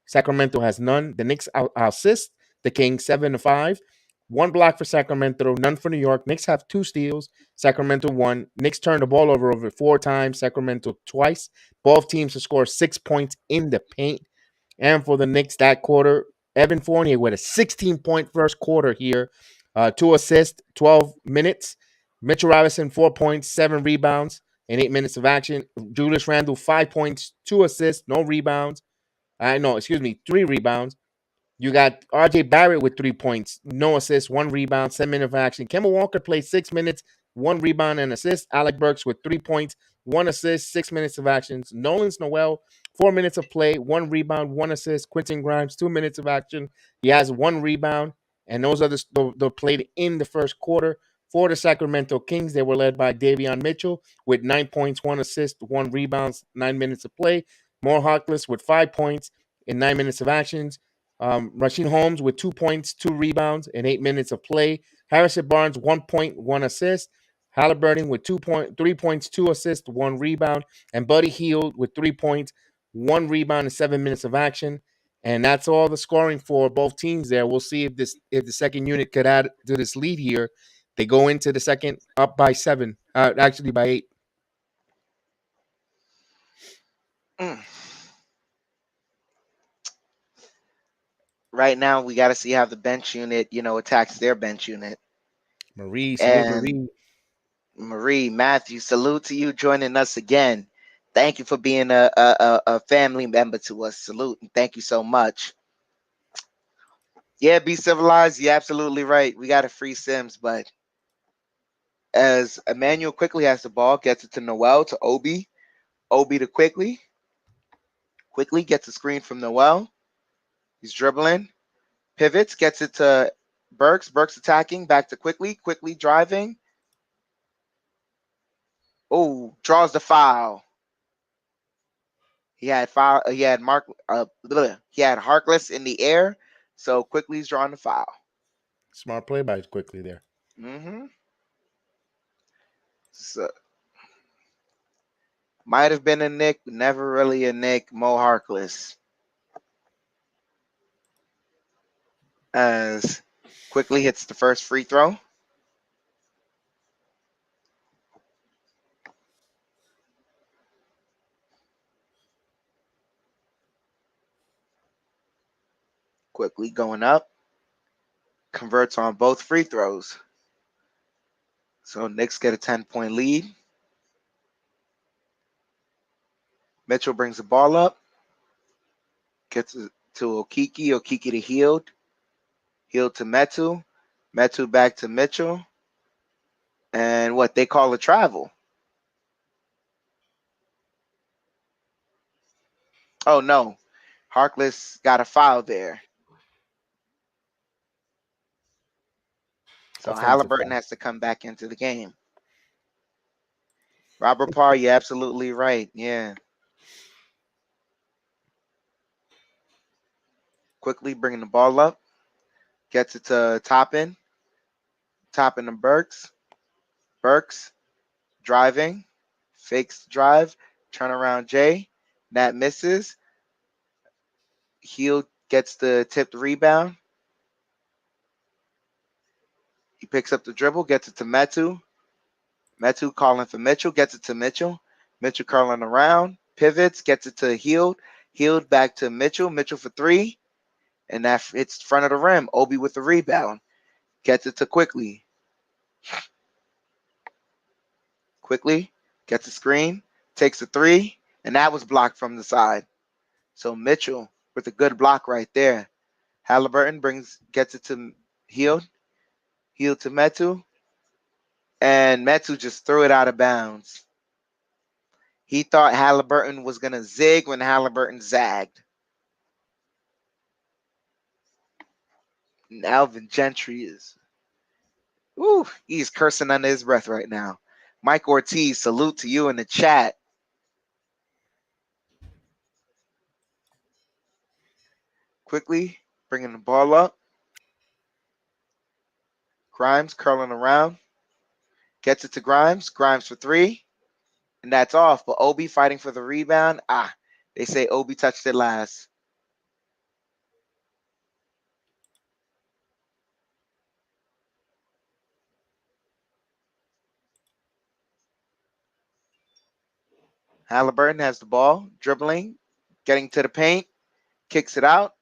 S1: Sacramento has none. The Knicks assist the Kings 7 to 5. One block for Sacramento, none for New York. Knicks have 2 steals. Sacramento 1. Knicks turned the ball over 4 times. Sacramento twice. Both teams to score 6 points in the paint. And for the Knicks that quarter, Evan Fournier with a 16-point first quarter here. 2 assists, 12 minutes. Mitchell Robinson, 4 points, 7 rebounds in 8 minutes of action. Julius Randle, 5 points, 2 assists, no rebounds. No, excuse me, 3 rebounds. You got RJ Barrett with 3 points, no assists, 1 rebound, 7 minutes of action. Kemba Walker played 6 minutes, 1 rebound and assist. Alec Burks with 3 points, 1 assist, 6 minutes of actions. Nolan Noel, 4 minutes of play, 1 rebound, 1 assist. Quentin Grimes, 2 minutes of action. He has 1 rebound, and those are the played in the first quarter. For the Sacramento Kings, they were led by Davion Mitchell with 9 points, 1 assist, 1 rebound, 9 minutes of play. More Harkless with 5 points in 9 minutes of actions. Rasheen Holmes with 2 points, 2 rebounds, and 8 minutes of play. Harrison Barnes, 1 point, 1 assist. Halliburton with 3 points, 2 assists, 1 rebound. And Buddy Hield with 3 points, 1 rebound, and 7 minutes of action. And that's all the scoring for both teams there. We'll see if the second unit could add to this lead here. They go into the second up by 7, actually by 8.
S2: Right now, we got to see how the bench unit, attacks their bench unit.
S1: Marie, salute
S2: And
S1: Marie.
S2: Matthew, salute to you joining us again. Thank you for being a family member to us. Salute and thank you so much. Yeah, be civilized. You're absolutely right. We got to free Sims, but as Emmanuel quickly has the ball, gets it to Noel, to Obi. Obi to Quickly. Quickly gets a screen from Noel. He's dribbling. Pivots, gets it to Burks. Burks attacking, back to Quickly. Quickly driving. Oh, draws the foul. He had foul. He had He had Harkless in the air, so Quickly's drawing the foul.
S1: Smart play by Quickly there.
S2: So might have been a Knick, never really a Knick. Mo Harkless as Quickly hits the first free throw. Quickly going up, converts on both free throws. So Knicks get a 10-point lead. Mitchell brings the ball up, gets it to Okiki. Okiki to Hield. Hield to Metu. Metu back to Mitchell. And what they call a travel. Oh, no. Harkless got a foul there. So Halliburton has to come back into the game. Robert Parr, you're absolutely right. Yeah. Quickly bringing the ball up. Gets it to Toppin. Toppin to Burks. Burks driving. Fakes the drive. Turn around Jay. That misses. Hield gets the tipped rebound. He picks up the dribble, gets it to Metu. Metu calling for Mitchell, gets it to Mitchell. Mitchell curling around, pivots, gets it to Hield. Hield back to Mitchell. Mitchell for three. And that hits front of the rim. Obi with the rebound. Gets it to Quickly. Quickly gets a screen, takes a three, and that was blocked from the side. So Mitchell with a good block right there. Halliburton gets it to Hield. Hield to Metu. And Metu just threw it out of bounds. He thought Halliburton was going to zig when Halliburton zagged. And Alvin Gentry he's cursing under his breath right now. Mike Ortiz, salute to you in the chat. Quickly bringing the ball up. Grimes curling around. Gets it to Grimes. Grimes for three. And that's off. But Obi fighting for the rebound. They say Obi touched it last. Halliburton has the ball, dribbling, getting to the paint, kicks it out.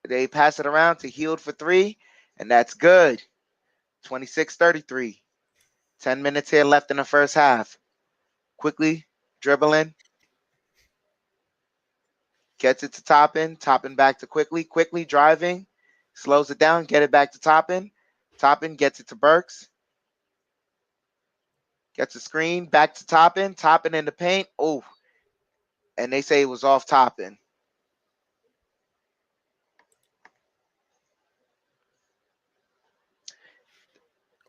S2: They pass it around to Hield for three, and that's good. 26-33. 10 minutes here left in the first half. Quickly dribbling. Gets it to Toppin. Toppin back to Quickly. Quickly driving. Slows it down. Get it back to Toppin. Toppin gets it to Burks. Gets a screen. Back to Toppin. Toppin in the paint. Oh. And they say it was off Toppin.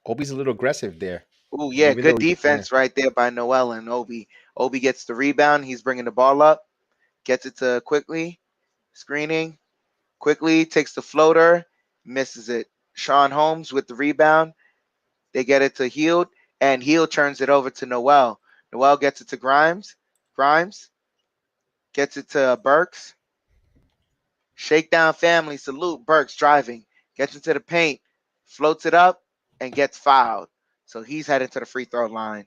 S1: Obi's a little aggressive there.
S2: Oh, yeah.
S1: Even
S2: Good
S1: though,
S2: defense right there by Noel and Obi. Obi gets the rebound. He's bringing the ball up. Gets it to Quickly. Screening. Quickly takes the floater. Misses it. Sean Holmes with the rebound. They get it to Hield. And Hield turns it over to Noel. Noel gets it to Grimes. Grimes gets it to Burks. Shakedown family. Salute. Burks driving. Gets into the paint. Floats it up and gets fouled. So he's heading to the free throw line.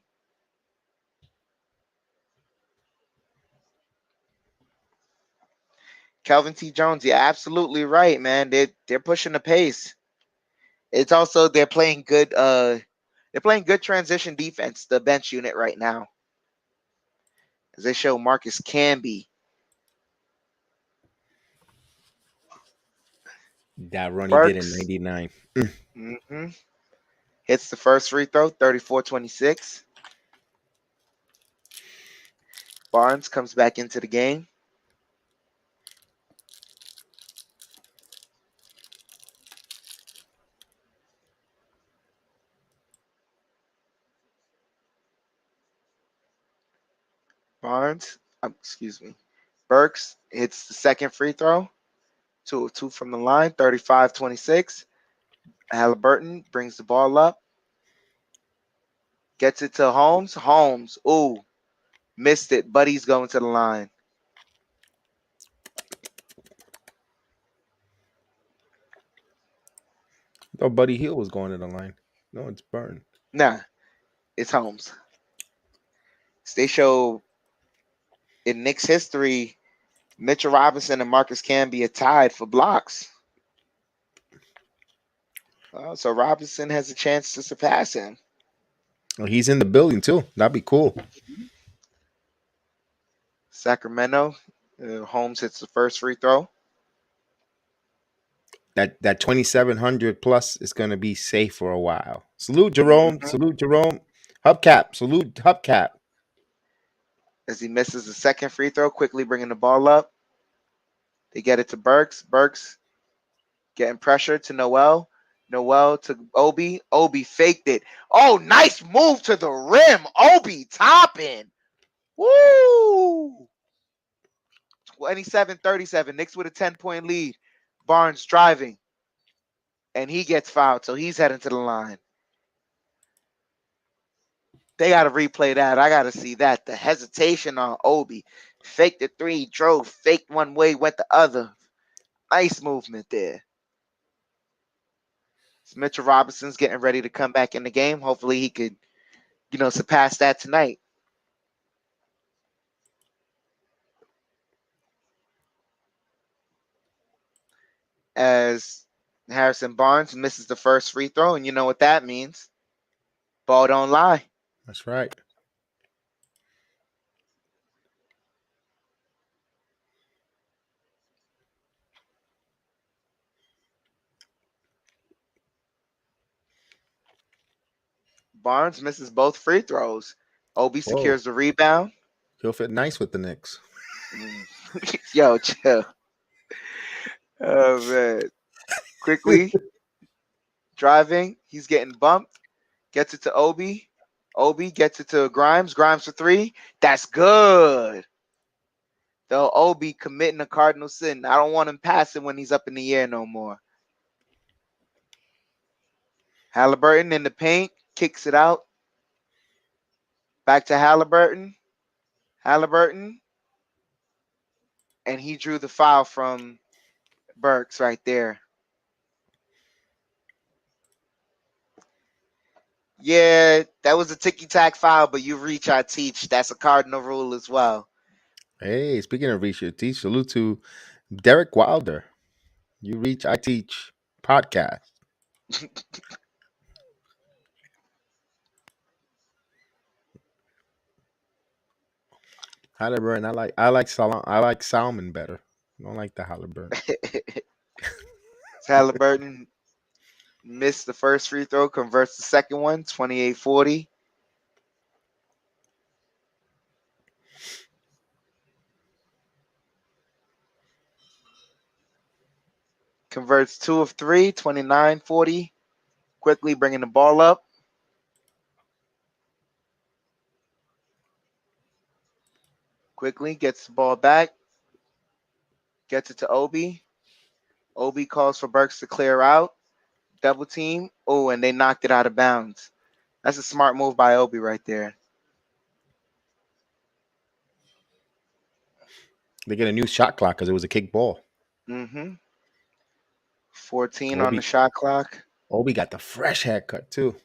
S2: Kelvin T. Jones, you're absolutely right, man. They're pushing the pace. It's also they're playing good transition defense, the bench unit right now. As they show Marcus Camby.
S1: that run he did in
S2: Burks.
S1: 99.
S2: Hits the first free throw, 34-26. Barnes comes back into the game. Burks hits the second free throw. 2 of 2 from the line, 35-26. Halliburton brings the ball up. Gets it to Holmes. Holmes, missed it. Buddy's going to the line.
S1: Oh, Buddy Hield was going to the line. No, it's Burton.
S2: Nah, it's Holmes. They show in Knicks history, Mitchell Robinson and Marcus Camby are tied for blocks. So Robinson has a chance to surpass him.
S1: Well, he's in the building too. That'd be cool.
S2: Sacramento, Holmes hits the first free throw.
S1: That 2700 plus is going to be safe for a while. Salute Jerome. Salute Jerome. Hubcap. Salute Hubcap.
S2: As he misses the second free throw, quickly bringing the ball up. They get it to Burks. Burks getting pressure to Noel. Noel to Obi. Obi faked it. Oh, nice move to the rim. Obi Toppin. Woo! 27-37. Knicks with a 10-point lead. Barnes driving. and he gets fouled, so he's heading to the line. They got to replay that. I got to see that. The hesitation on Obi. Faked the three, drove, faked one way, went the other. Nice movement there. So Mitchell Robinson's getting ready to come back in the game. Hopefully he could, surpass that tonight. As Harrison Barnes misses the first free throw, and you know what that means. Ball don't lie.
S1: That's right.
S2: Barnes misses both free throws. Obi
S1: Whoa.
S2: secures the rebound.
S1: He'll fit nice with the Knicks.
S2: Yo, chill. Oh, man. Quickly driving. He's getting bumped. Gets it to Obi. Obi gets it to Grimes. Grimes for three. That's good. Though Obi committing a cardinal sin. I don't want him passing when he's up in the air no more. Halliburton in the paint. Kicks it out. Back to Halliburton. Halliburton. And he drew the foul from Burks right there. Yeah, that was a ticky-tack foul, but you reach, I teach. That's a cardinal rule as well.
S1: Hey, speaking of reach, teach, salute to Derek Wilder. You reach, I teach podcast. Halliburton, I like salmon better. I don't like the Halliburton.
S2: Halliburton missed the first free throw, converts the second one, 28-40. Converts 2 of 3, 29-40. Quickly bringing the ball up. Quickly gets the ball back. Gets it to Obi. Obi calls for Burks to clear out. Double team. Oh, and they knocked it out of bounds. That's a smart move by Obi right there.
S1: They get a new shot clock because it was a kick ball.
S2: 14 on the shot clock.
S1: Obi got the fresh haircut too.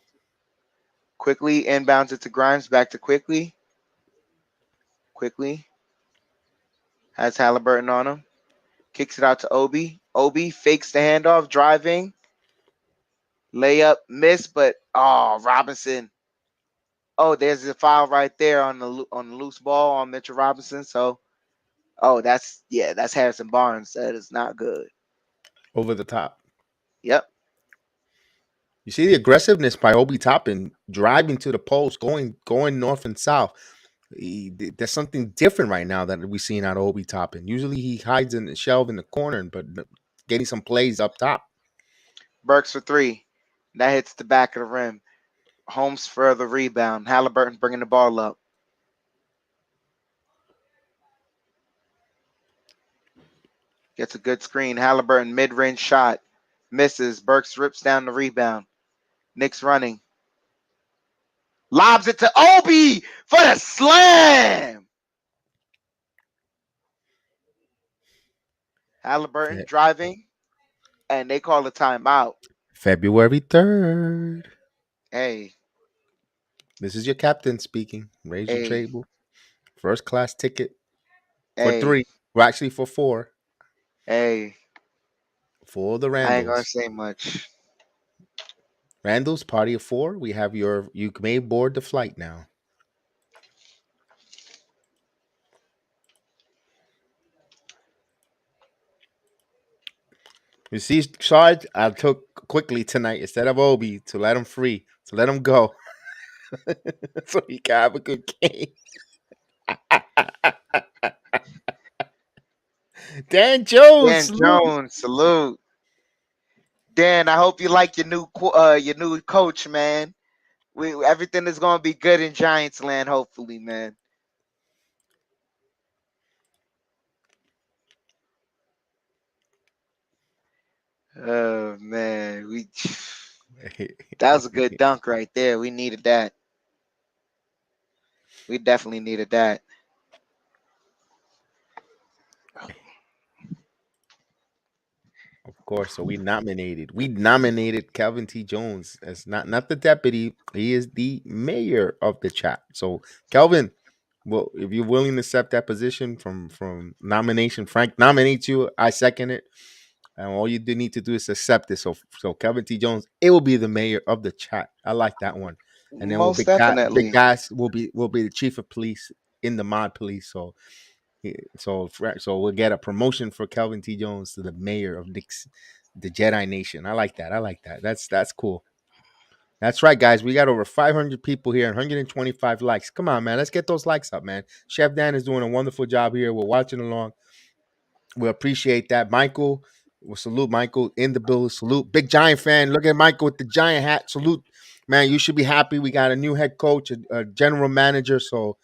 S2: Quickly inbounds it to Grimes. Back to Quickly. Quickly has Halliburton on him. Kicks it out to Obi. Obi fakes the handoff, driving. Layup, miss, but Robinson. Oh, there's a foul right there on the loose ball on Mitchell Robinson. So, that's Harrison Barnes. That is not good.
S1: Over the top.
S2: Yep.
S1: You see the aggressiveness by Obi Toppin driving to the post, going north and south. There's something different right now that we're seeing out of Obi Toppin. Usually he hides in the shelf in the corner, but getting some plays up top.
S2: Burks for three. That hits the back of the rim. Holmes for the rebound. Halliburton bringing the ball up. Gets a good screen. Halliburton mid-range shot. Misses. Burks rips down the rebound. Knicks running. Lobs it to Obi for the slam. Halliburton driving, and they call a timeout.
S1: February 3rd.
S2: Hey.
S1: This is your captain speaking. Raise your table. First class ticket for 3. Well, actually for 4.
S2: Hey.
S1: For the Randalls.
S2: I ain't gonna say much.
S1: Randall's party of 4. We have you may board the flight now. You see, Sarge, I took Quickly tonight instead of Obi to let him free, to let him go. So he can have a good game. Dan Jones.
S2: Salute. Dan, I hope you like your new coach, man. Everything is gonna be good in Giants land, hopefully, man. Oh man, that was a good dunk right there. We needed that. We definitely needed that.
S1: Of course. So we nominated Calvin T. Jones as not the deputy. He is the mayor of the chat. So Calvin, well, if you're willing to accept that position from nomination, Frank nominates you. I second it. And all you do need to do is accept it. So Calvin T. Jones, it will be the mayor of the chat. I like that one. And then
S2: Most
S1: Big
S2: definitely.
S1: Gas will be the chief of police in the mod police. So so we'll get a promotion for Calvin T. Jones to the mayor of Knicks, the Jedi Nation. I like that. I like that. That's cool. That's right, guys. We got over 500 people here and 125 likes. Come on, man. Let's get those likes up, man. Chef Dan is doing a wonderful job here. We're watching along. We appreciate that. Michael, we'll salute Michael in the building. Salute. Big Giant fan. Look at Michael with the Giant hat. Salute. Man, you should be happy. We got a new head coach, a general manager. So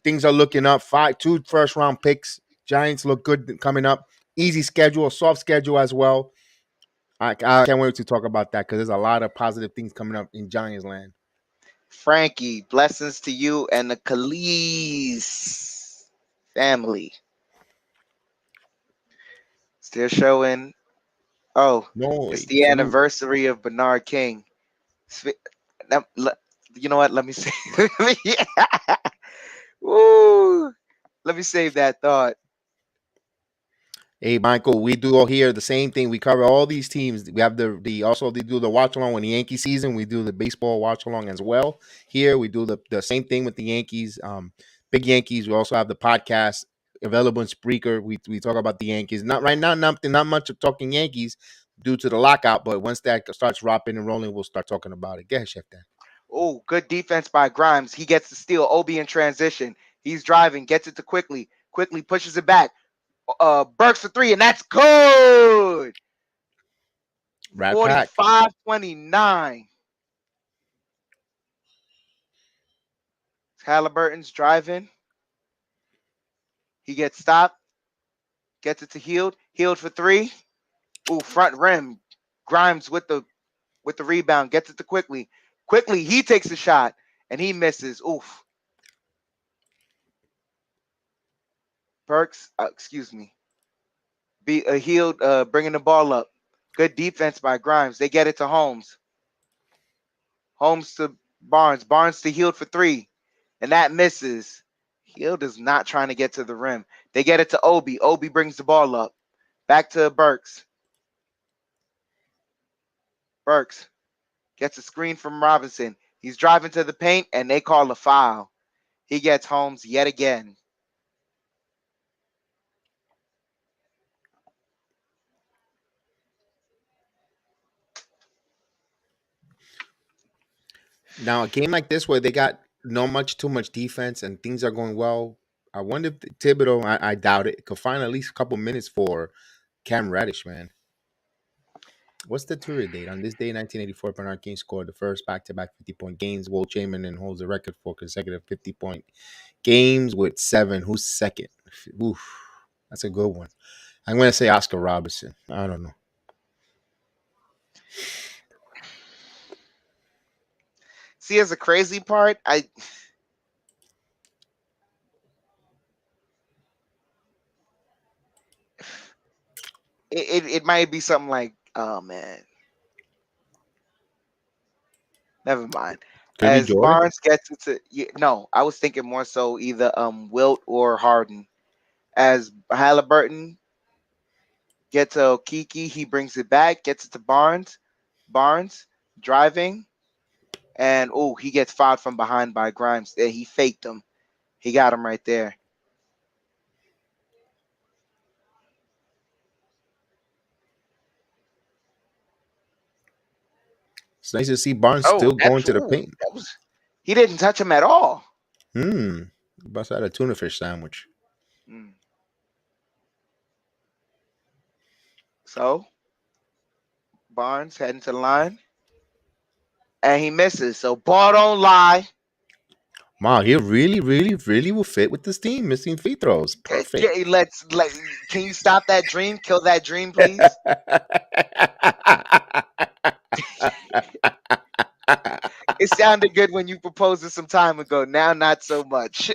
S1: things are looking up. Two first round picks. Giants look good coming up. Easy schedule, soft schedule as well. I can't wait to talk about that because there's a lot of positive things coming up in Giants land.
S2: Frankie, blessings to you and the Khalees family. Still showing. Oh,
S1: No,
S2: it's the
S1: salute.
S2: anniversary of Bernard King. You know what? Let me say. Woo! Let me save that thought.
S1: Hey, Michael, we do all here the same thing. We cover all these teams. We have also they do the watch along when the Yankee season. We do the baseball watch along as well. Here we do the same thing with the Yankees. Big Yankees. We also have the podcast available in Spreaker. We talk about the Yankees. Not right now, not much of talking Yankees due to the lockout. But once that starts dropping and rolling, we'll start talking about it. Go ahead, Chef Dan.
S2: Oh, good defense by Grimes. He gets the steal. Obi in transition. He's driving, gets it to quickly pushes it back. Burks for three, and that's good.
S1: Rat Pack.
S2: 45-29. Halliburton's driving. He gets stopped. Gets it to Heald. Heald for three. Ooh, front rim. Grimes with the rebound. Gets it to Quickly. Quickly, he takes a shot and he misses. Oof. Burks, excuse me. Heald bringing the ball up. Good defense by Grimes. They get it to Holmes. Holmes to Barnes. Barnes to Heald for three. And that misses. Heald is not trying to get to the rim. They get it to Obi. Obi brings the ball up. Back to Burks. Burks gets a screen from Robinson. He's driving to the paint, and they call a foul. He gets Holmes yet again.
S1: Now, a game like this where they got too much defense and things are going well, I wonder if Thibodeau, I doubt it, could find at least a couple minutes for Cam Reddish, man. What's the tour date? On this day, 1984, Bernard King scored the first back-to-back 50-point games. Will Chamberlain holds the record for consecutive 50-point games with 7. Who's second? Oof, that's a good one. I'm going to say Oscar Robertson. I don't know.
S2: See, as a crazy part, it might be something like, oh man, never mind.
S1: Could it be
S2: As
S1: Jordan?
S2: Barnes gets into no, I was thinking more so either Wilt or Harden. As Halliburton gets to Kiki, he brings it back, gets it to Barnes. Barnes driving, and he gets fouled from behind by Grimes. There, he faked him. He got him right there.
S1: It's nice to see Barnes
S2: Oh,
S1: still going to the paint.
S2: He didn't touch him at all.
S1: Bust out a tuna fish sandwich.
S2: So Barnes heading to the line, and he misses. So ball don't lie.
S1: Wow, he really, really, really will fit with this team. Missing free throws. Perfect.
S2: Can you stop that dream? Kill that dream, please. sounded good when you proposed it some time ago. Now, not so much.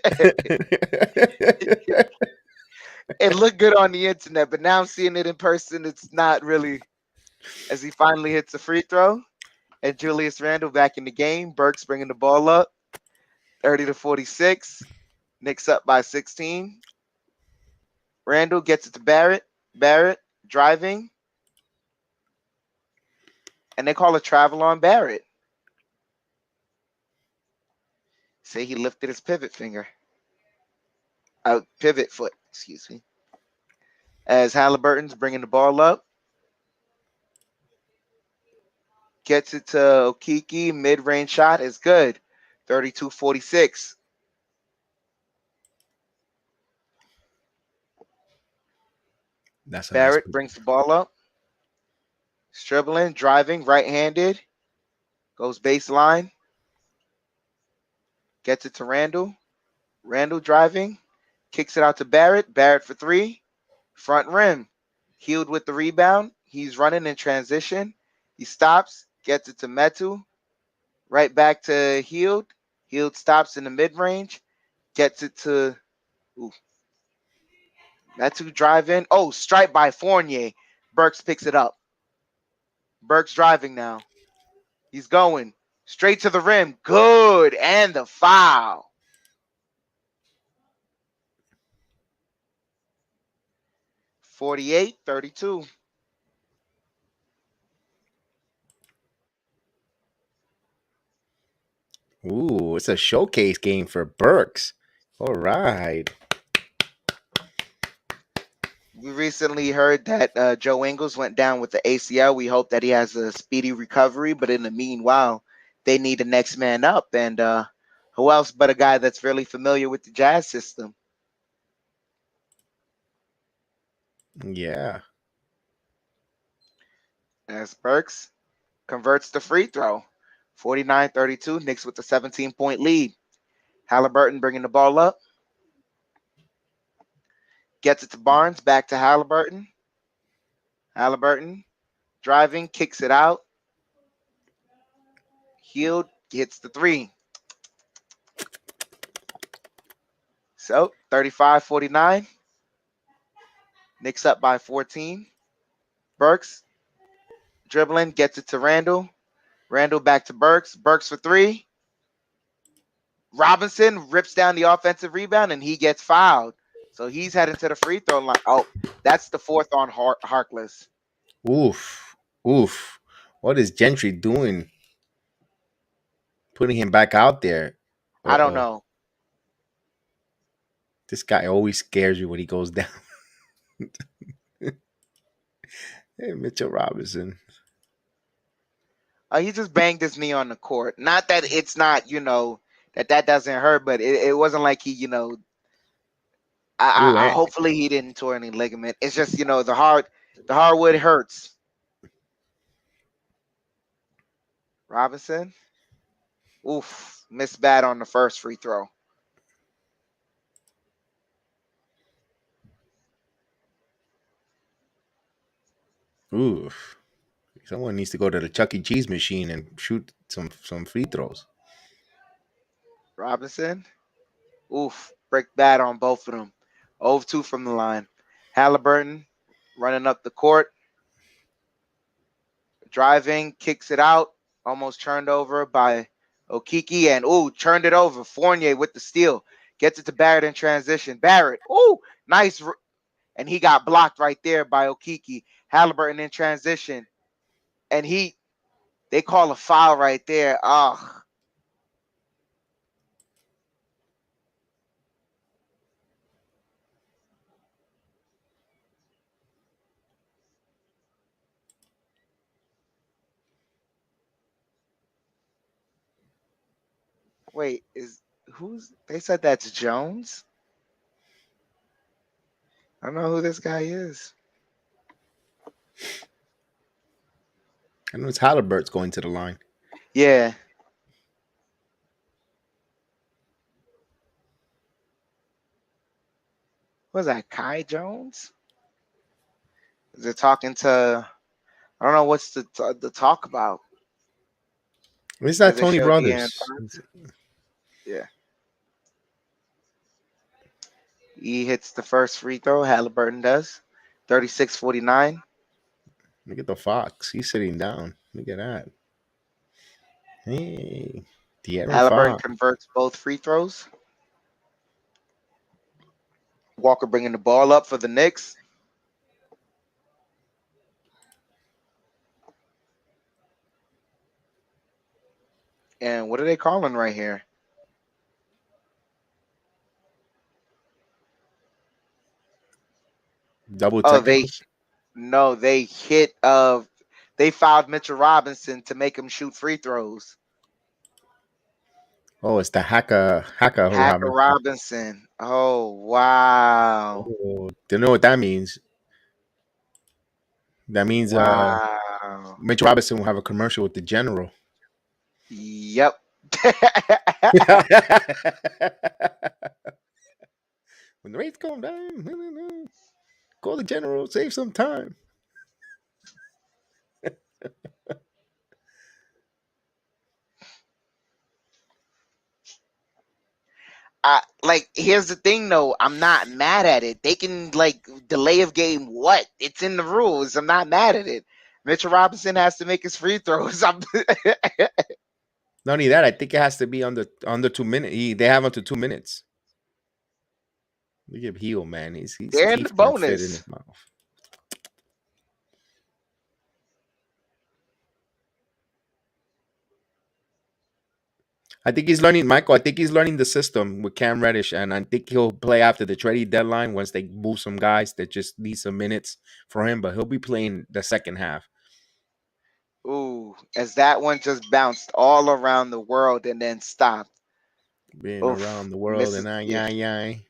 S2: It looked good on the internet, but now I'm seeing it in person. It's not really. As he finally hits a free throw, and Julius Randle back in the game. Burks bringing the ball up, 30-46. Knicks up by 16. Randle gets it to Barrett. Barrett driving, and they call a travel on Barrett. Say he lifted his pivot finger. Pivot foot, excuse me. As Halliburton's bringing the ball up. Gets it to Okiki. Mid-range shot is good. 32-46.
S1: That's a nice.
S2: Barrett brings the ball up. Dribbling, driving, right-handed. Goes baseline. Gets it to Randle. Randle driving. Kicks it out to Barrett. Barrett for three. Front rim. Healed with the rebound. He's running in transition. He stops. Gets it to Metu. Right back to Healed. Healed stops in the mid-range. Gets it to Metu driving. Oh, stripe by Fournier. Burks picks it up. Burks driving now. He's going straight to the rim. Good. And the foul. 48-32.
S1: Ooh, it's a showcase game for Burks. All right.
S2: We recently heard that Joe Ingles went down with the ACL. We hope that he has a speedy recovery. But in the meanwhile, they need the next man up. And who else but a guy that's really familiar with the Jazz system?
S1: Yeah.
S2: As Burks converts the free throw. 49-32. Knicks with the 17-point lead. Halliburton bringing the ball up. Gets it to Barnes. Back to Halliburton. Halliburton driving. Kicks it out. Healed. Hits the three. So 35-49. Knicks up by 14. Burks dribbling. Gets it to Randle. Randle back to Burks. Burks for three. Robinson rips down the offensive rebound, and he gets fouled. So he's heading to the free throw line. Oh, that's the fourth on Harkless.
S1: Oof. Oof. What is Gentry doing? Putting him back out there.
S2: I don't know.
S1: This guy always scares you when he goes down. Hey, Mitchell Robinson.
S2: He just banged his knee on the court. Not that it's not, that doesn't hurt, but it wasn't like he, hopefully he didn't tear any ligament. It's just, the hardwood hurts. Robinson. Oof. Missed bad on the first free throw.
S1: Oof. Someone needs to go to the Chuck E. Cheese machine and shoot some free throws.
S2: Robinson. Oof. Break bad on both of them. 0-2 from the line. Halliburton running up the court. Driving. Kicks it out. Almost turned over by Okiki. And, turned it over. Fournier with the steal. Gets it to Barrett in transition. Barrett. Nice. And he got blocked right there by Okiki. Halliburton in transition. And they call a foul right there. Wait, they said that's Jones? I don't know who this guy is.
S1: I know it's Halliburton's going to the line.
S2: Yeah. Was that Kai Jones? They're talking to, I don't know what's the talk about.
S1: It's
S2: Does
S1: not
S2: it
S1: Tony
S2: show the
S1: Brothers.
S2: times? Yeah. He hits the first free throw. Halliburton does. 36-49.
S1: Look at the Fox. He's sitting down. Look at that. Hey, De'Aaron
S2: Halliburton
S1: Fox.
S2: converts both free throws. Walker bringing the ball up for the Knicks. And what are they calling right here?
S1: Double
S2: Oh,
S1: technical.
S2: they hit they fouled Mitchell Robinson to make him shoot free throws.
S1: Oh, it's the Hacker
S2: Hacker
S1: Robinson.
S2: Robinson. Oh wow.
S1: Oh, do you know what that means? That means
S2: Wow.
S1: Mitch Robinson will have a commercial with the General.
S2: Yep.
S1: When the rates come down, call the General, save some time.
S2: Like here's the thing though, I'm not mad at it. They can like delay of game what? It's in the rules. I'm not mad at it. Mitchell Robinson has to make his free throws.
S1: Not only that, I think it has to be under 2 minutes. They have up to 2 minutes. Look at Heel, man. His
S2: They're in the
S1: teeth can't fit in
S2: bonus.
S1: his mouth. I think he's learning, Michael. I think he's learning the system with Cam Reddish, and I think he'll play after the trade deadline once they move some guys that just need some minutes for him. But he'll be playing the second half.
S2: Ooh, as that one just bounced all around the world and then stopped.
S1: Being
S2: Oof,
S1: around the world, and
S2: misses.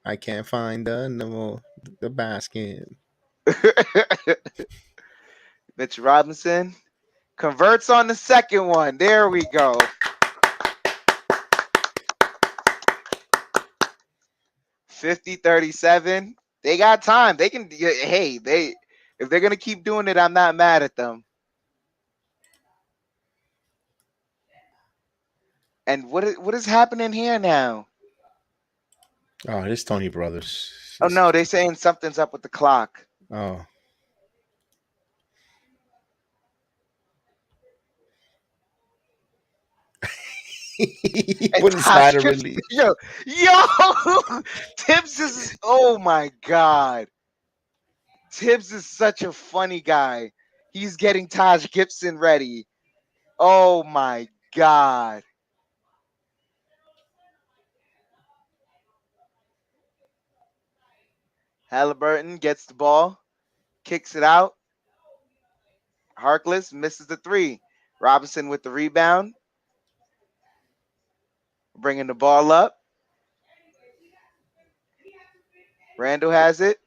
S1: I can't find the basket.
S2: Mitch Robinson converts on the second one. There we go. $50-37. They got time. They can. Hey, if they're gonna keep doing it, I'm not mad at them. And what is happening here now?
S1: Oh, this Tony Brothers.
S2: Oh no, they're saying something's up with the clock.
S1: Oh. He
S2: And
S1: put his
S2: Tosh
S1: slider
S2: Gibson,
S1: release.
S2: yo, Tibbs is. Oh my god, Tibbs is such a funny guy. He's getting Taj Gibson ready. Oh my god. Halliburton gets the ball, kicks it out. Harkless misses the three. Robinson with the rebound, bringing the ball up. Randall has it,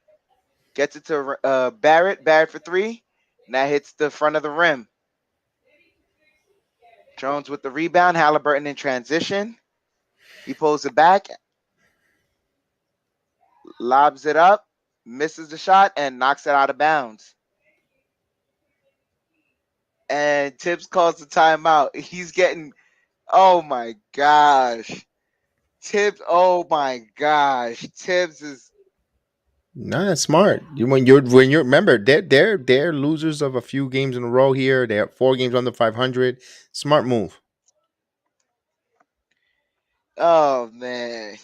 S2: gets it to Barrett. Barrett for three, and that hits the front of the rim. Jones with the rebound. Halliburton in transition. He pulls it back, lobs it up, misses the shot, and knocks it out of bounds. And Tibbs calls the timeout. He's getting, oh my gosh. Tibbs, oh my gosh. Tibbs is.
S1: Nah, that's smart. When you're remember they're losers of a few games in a row here. They have 4 games under 500. Smart move.
S2: Oh man.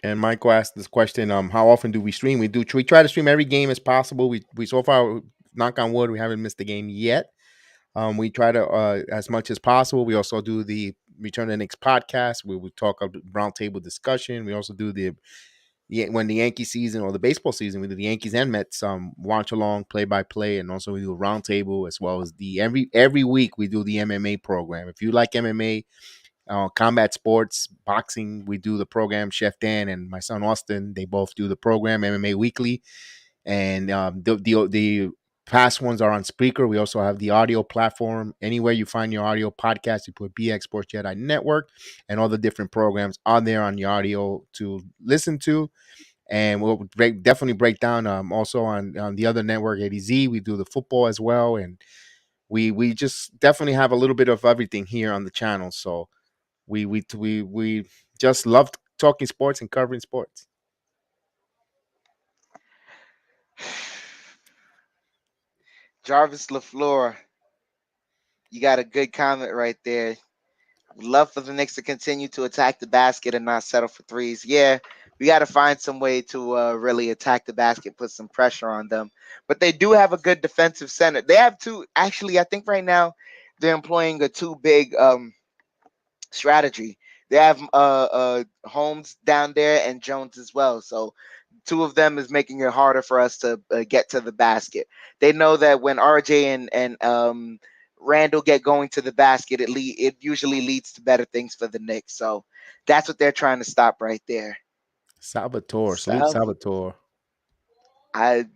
S1: And Michael asked this question: how often do we stream? We try to stream every game as possible. We so far, knock on wood, we haven't missed a game yet. We try to as much as possible. We also do the Return to the Knicks podcast where we talk a roundtable discussion. We also do when the Yankee season or the baseball season, we do the Yankees and Mets watch along, play by play, and also we do a roundtable as well as the every week we do the MMA program. If you like MMA, combat sports, boxing, we do the program. Chef Dan and my son Austin, they both do the program MMA Weekly, and the past ones are on Spreaker. We also have the audio platform. Anywhere you find your audio podcast, you put BX Sports Jedi Network, and all the different programs are there on the audio to listen to. and we'll definitely break down also on the other network, ADZ. We do the football as well, and we just definitely have a little bit of everything here on the channel. So we just love talking sports and covering sports.
S2: Jarvis LaFleur, you got a good comment right there. Would love for the Knicks to continue to attack the basket and not settle for threes. Yeah, we got to find some way to really attack the basket, put some pressure on them. But they do have a good defensive center. They have two. Actually, I think right now they're employing a too big strategy. They have Holmes down there and Jones as well. So two of them is making it harder for us to get to the basket. They know that when RJ and Randall get going to the basket, it usually leads to better things for the Knicks. So that's what they're trying to stop right there.
S1: Salvatore, salute
S2: So
S1: Salvatore.
S2: I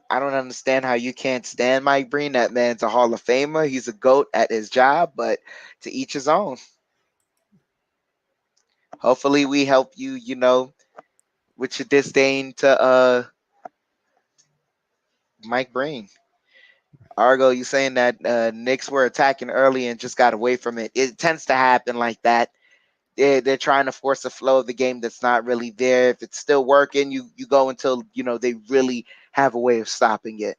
S2: I don't understand how you can't stand Mike Breen. That man's a Hall of Famer. He's a GOAT at his job, but to each his own. Hopefully we help you, with your disdain to Mike Breen. Argo, you saying that Knicks were attacking early and just got away from it. It tends to happen like that. They're trying to force a flow of the game that's not really there. If it's still working, you go until they really have a way of stopping it.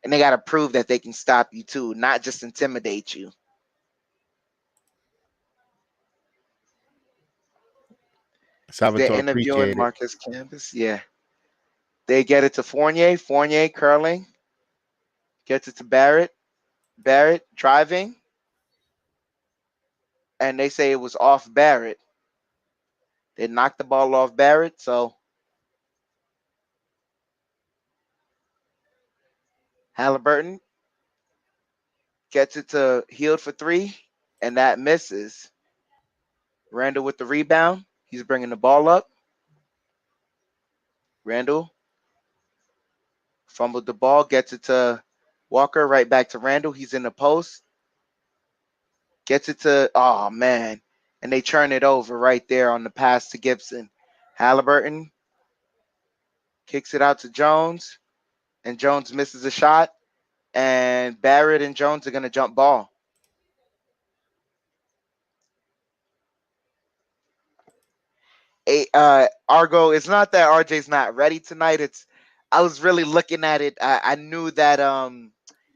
S2: And they got to prove that they can stop you too, not just intimidate you. They're
S1: Salvatore,
S2: interviewing
S1: appreciate it.
S2: Marcus Campus. Yeah. They get it to Fournier. Fournier curling. Gets it to Barrett. Barrett driving. And they say it was off Barrett. They knocked the ball off Barrett. So Halliburton gets it to Hield for three. And that misses. Randall with the rebound. He's bringing the ball up. Randall fumbled the ball. Gets it to Walker. Right back to Randall. He's in the post. Gets it to, oh man. And they turn it over right there on the pass to Gibson. Halliburton kicks it out to Jones. And Jones misses a shot. And Barrett and Jones are going to jump ball. Argo, it's not that RJ's not ready tonight. I was really looking at it. I knew that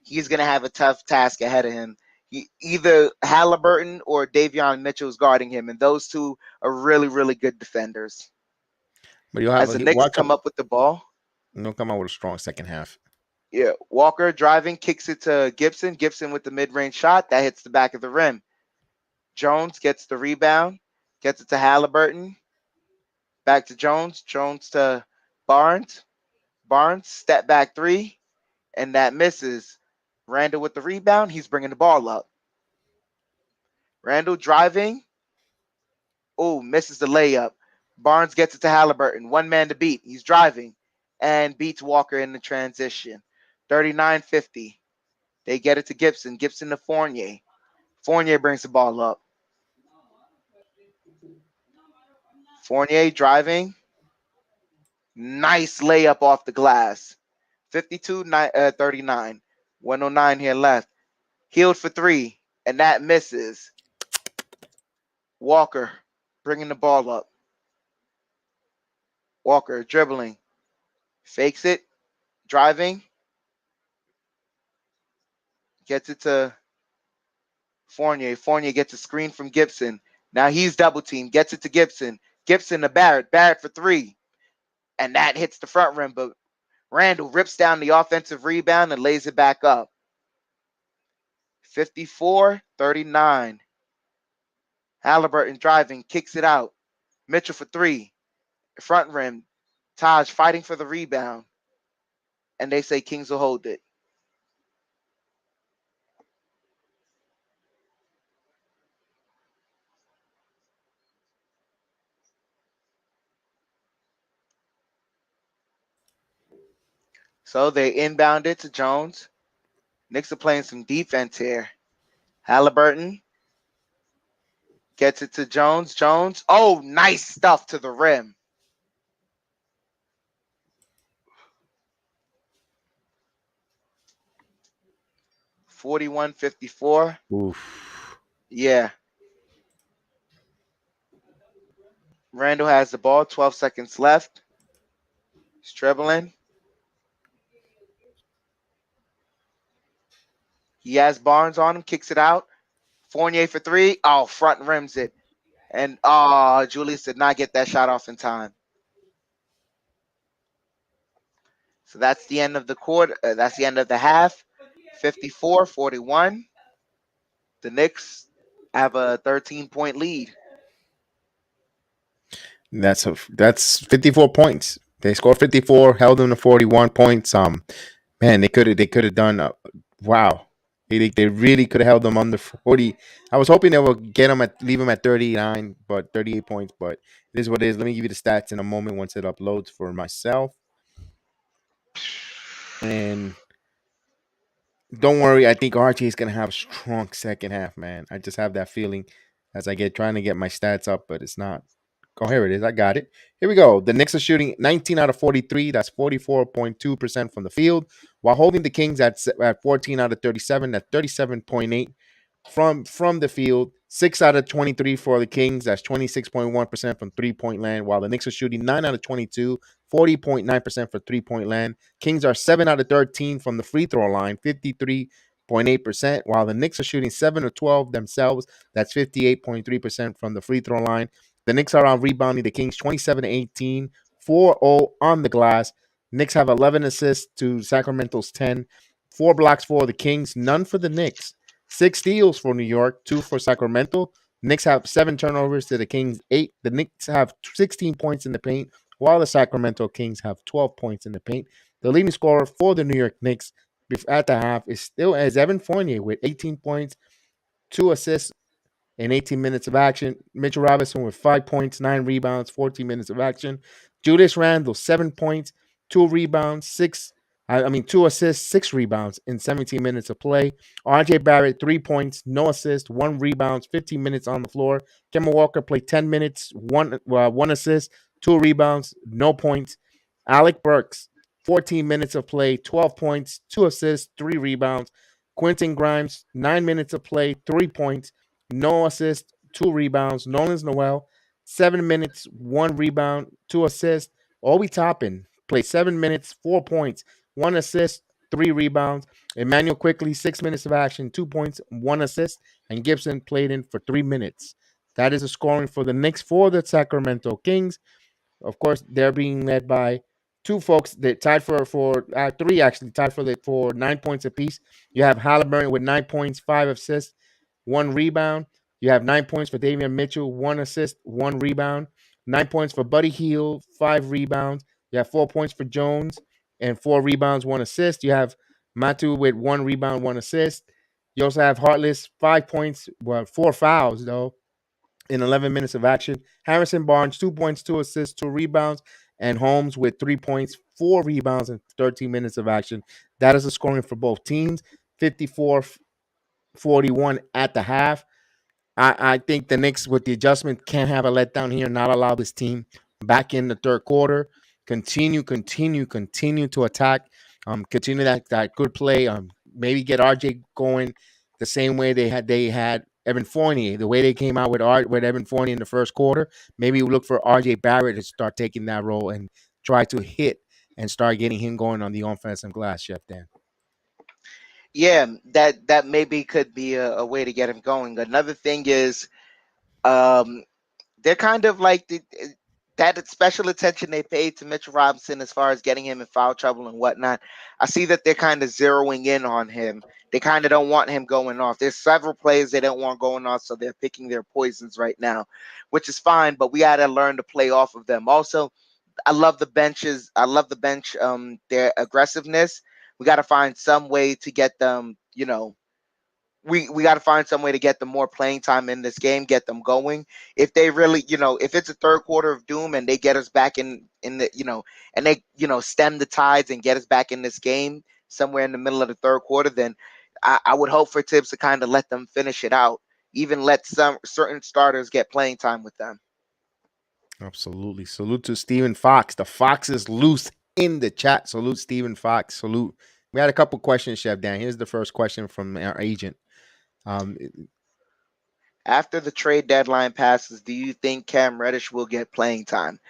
S2: he's gonna have a tough task ahead of him. Either Halliburton or Davion Mitchell is guarding him, and those two are really, really good defenders.
S1: But you'll have
S2: As the Knicks
S1: watch
S2: come
S1: him.
S2: up with the ball,
S1: They'll come out with a strong second half.
S2: yeah, Walker driving, kicks it to Gibson. Gibson with the mid-range shot that hits the back of the rim. Jones gets the rebound, gets it to Halliburton. Back to Jones. Jones to Barnes. Barnes, step back three, and that misses. Randall with the rebound. He's bringing the ball up. Randall driving. Oh, misses the layup. Barnes gets it to Halliburton. One man to beat. He's driving and beats Walker in the transition. 39-50. They get it to Gibson. Gibson to Fournier. Fournier brings the ball up. Fournier driving. Nice layup off the glass. 52-39. 109 here left. Hield for three, and that misses. Walker bringing the ball up. Walker dribbling. Fakes it. Driving. Gets it to Fournier. Fournier gets a screen from Gibson. Now he's double teamed. Gets it to Gibson. Gibson to Barrett. Barrett for three. And that hits the front rim, but Randall rips down the offensive rebound and lays it back up. 54-39. Halliburton driving, kicks it out. Mitchell for three. Front rim. Taj fighting for the rebound. And they say Kings will hold it. So they inbound it to Jones. Knicks are playing some defense here. Halliburton Gets it to Jones. Jones. Oh, nice stuff to the rim. (41-54).
S1: Oof.
S2: Yeah. Randall has the ball. 12 seconds left. He's dribbling. He has Barnes on him. Kicks it out. Fournier for three. Oh, front rims it. And Julius did not get that shot off in time. So that's the end of the quarter. That's the end of the half. 54-41. The Knicks have a 13-point lead.
S1: That's 54 points. They scored 54, held them to 41 points. Man, they could have done. Wow, they really could have held them under 40. I was hoping they would leave them at 39, but 38 points. But it is what it is. Let me give you the stats in a moment once it uploads for myself. And don't worry, I think RJ is gonna have a strong second half, man. I just have that feeling as I get trying to get my stats up, but it's not. Oh, here it is. I got it. Here we go. The Knicks are shooting 19 out of 43. That's 44.2% from the field, while holding the Kings at 14 out of 37. That's 37.8 from the field. 6 out of 23 for the Kings. That's 26.1% from 3-point land, while the Knicks are shooting 9 out of 22, 40.9% for 3-point land. Kings are 7 out of 13 from the free throw line, 53.8%, while the Knicks are shooting 7 of 12 themselves. That's 58.3% from the free throw line. The Knicks are on rebounding the Kings 27-18, 4-0 on the glass. Knicks have 11 assists to Sacramento's 10, 4 blocks for the Kings, none for the Knicks. 6 steals for New York, 2 for Sacramento. Knicks have 7 turnovers to the Kings, 8. The Knicks have 16 points in the paint, while the Sacramento Kings have 12 points in the paint. The leading scorer for the New York Knicks at the half is still as Evan Fournier with 18 points, 2 assists in 18 minutes of action. Mitchell Robinson with 5 points, 9 rebounds, 14 minutes of action. Julius Randle, 7 points, 2 rebounds, 2 assists, 6 rebounds in 17 minutes of play. RJ Barrett, 3 points, no assists, 1 rebound, 15 minutes on the floor. Kemba Walker played 10 minutes, 1 assist, 2 rebounds, no points. Alec Burks, 14 minutes of play, 12 points, 2 assists, 3 rebounds. Quentin Grimes, 9 minutes of play, 3 points, no assists, 2 rebounds. Nolan's Noel, 7 minutes, 1 rebound, 2 assists. Obi Toppin played 7 minutes, 4 points, 1 assist, 3 rebounds. Emmanuel Quickly, 6 minutes of action, 2 points, 1 assist. And Gibson played in for 3 minutes. That is the scoring for the Knicks for the Sacramento Kings. Of course, they're being led by 2 folks that tied for 3 actually tied for 9 points apiece. You have Halliburton with 9 points, 5 assists, 1 rebound. You have 9 points for Davion Mitchell, 1 assist, 1 rebound. 9 points for Buddy Hield, 5 rebounds. You have 4 points for Jones and 4 rebounds, 1 assist. You have Matu with 1 rebound, 1 assist. You also have Hartless, 5 points, 4 fouls though, in 11 minutes of action. Harrison Barnes, 2 points, 2 assists, 2 rebounds. And Holmes with 3 points, 4 rebounds, and 13 minutes of action. That is the scoring for both teams. 54-41 at the half. I think the Knicks, with the adjustment, can't have a letdown here, not allow this team back in the third quarter. Continue to attack. Continue that good play. Maybe get RJ going the same way they had Evan Fournier, the way they came out with Evan Fournier in the first quarter. Maybe we look for RJ Barrett to start taking that role and try to hit and start getting him going on the offensive glass, Chef Dan.
S2: Yeah, that maybe could be a way to get him going. Another thing is, um, they're kind of like that special attention they paid to Mitchell Robinson as far as getting him in foul trouble and whatnot. I see that they're kind of zeroing in on him. They kind of don't want him going off. There's several players they don't want going off, so they're picking their poisons right now, which is fine. But we got to learn to play off of them. Also, I love the benches. I love the bench. Their aggressiveness. We got to find some way to get them. We got to find some way to get them more playing time in this game, get them going. If they really, if it's a third quarter of doom and they get us back in the, and they, stem the tides and get us back in this game somewhere in the middle of the third quarter, then I would hope for Tibbs to kind of let them finish it out. even let some certain starters get playing time with them.
S1: Absolutely. Salute to Stephen Fox. The Fox is loose in the chat. Salute Stephen Fox. Salute. We had a couple questions, Chef Dan. Here's the first question from our agent. Um,
S2: After the trade deadline passes, do you think Cam Reddish will get playing time?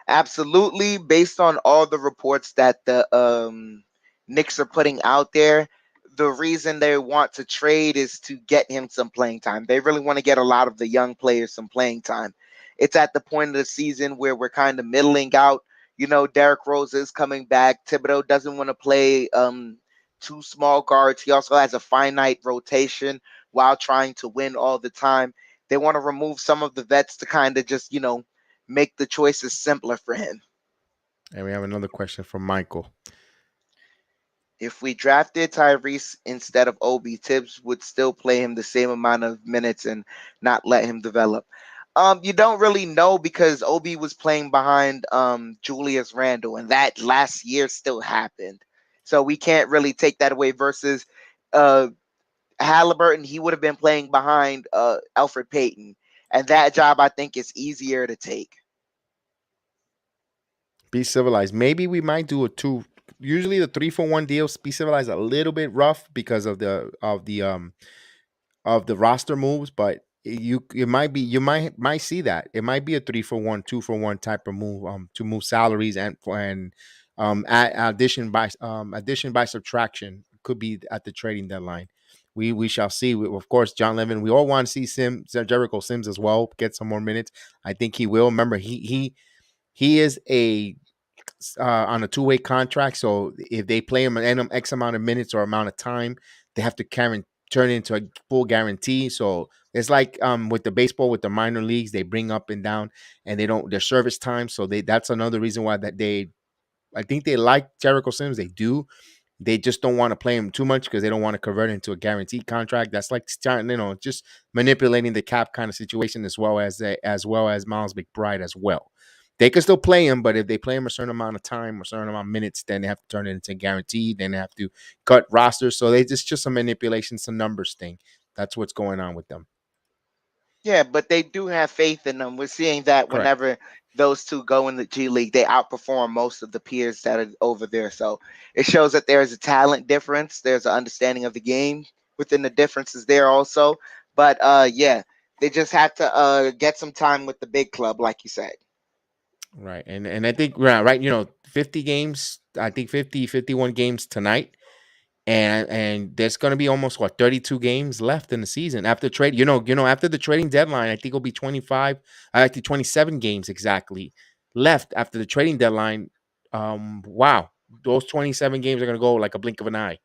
S2: Absolutely, based on all the reports that the Knicks are putting out there, the reason they want to trade is to get him some playing time. They really want to get a lot of the young players some playing time. It's at the point of the season where we're kind of middling out. You know, Derrick Rose is coming back. Thibodeau doesn't want to play two small guards. He also has a finite rotation while trying to win all the time. They want to remove some of the vets to kind of just, make the choices simpler for him.
S1: and we have another question from Michael.
S2: If we drafted Tyrese instead of Obi, Tibbs would still play him the same amount of minutes and not let him develop. You don't really know because Obi was playing behind Julius Randle, and that last year still happened. So we can't really take that away versus uh Halliburton, he would have been playing behind Alfred Payton. And that job I think is easier to take.
S1: Be civilized. Maybe we might do a two. Usually the 3-for-1 deals. Be civilized a little bit rough because of the roster moves, but you might see that it might be a 3-for-1, 2-for-1 type of move to move salaries and addition by subtraction could be at the trading deadline. We shall see. Of course, John Levin. We all want to see Jericho Sims as well get some more minutes. I think he will. Remember, he is on a two-way contract. So if they play him an X amount of minutes or amount of time, they have to turn it into a full guarantee. So it's like with the baseball, with the minor leagues, they bring up and down, and they don't their service time. So that's another reason why I think they like Jericho Sims. They do. They just don't want to play him too much because they don't want to convert it into a guaranteed contract. That's like starting, just manipulating the cap kind of situation as Miles McBride as well. They can still play him, but if they play him a certain amount of time or certain amount of minutes, then they have to turn it into guaranteed. Then they have to cut rosters. So they just some manipulation, some numbers thing. That's what's going on with them.
S2: Yeah, but they do have faith in them. We're seeing that
S1: Correct.
S2: whenever those two go in the G League, they outperform most of the peers that are over there. So it shows that there is a talent difference. There's an understanding of the game within the differences there also. But yeah, they just have to get some time with the big club, like you said.
S1: Right. And I think right, 50 games, I think 51 games tonight. And there's going to be almost 32 games left in the season after trade. After the trading deadline, I think it'll be 25, actually 27 games exactly left after the trading deadline. Wow, those 27 games are going to go like a blink of an eye.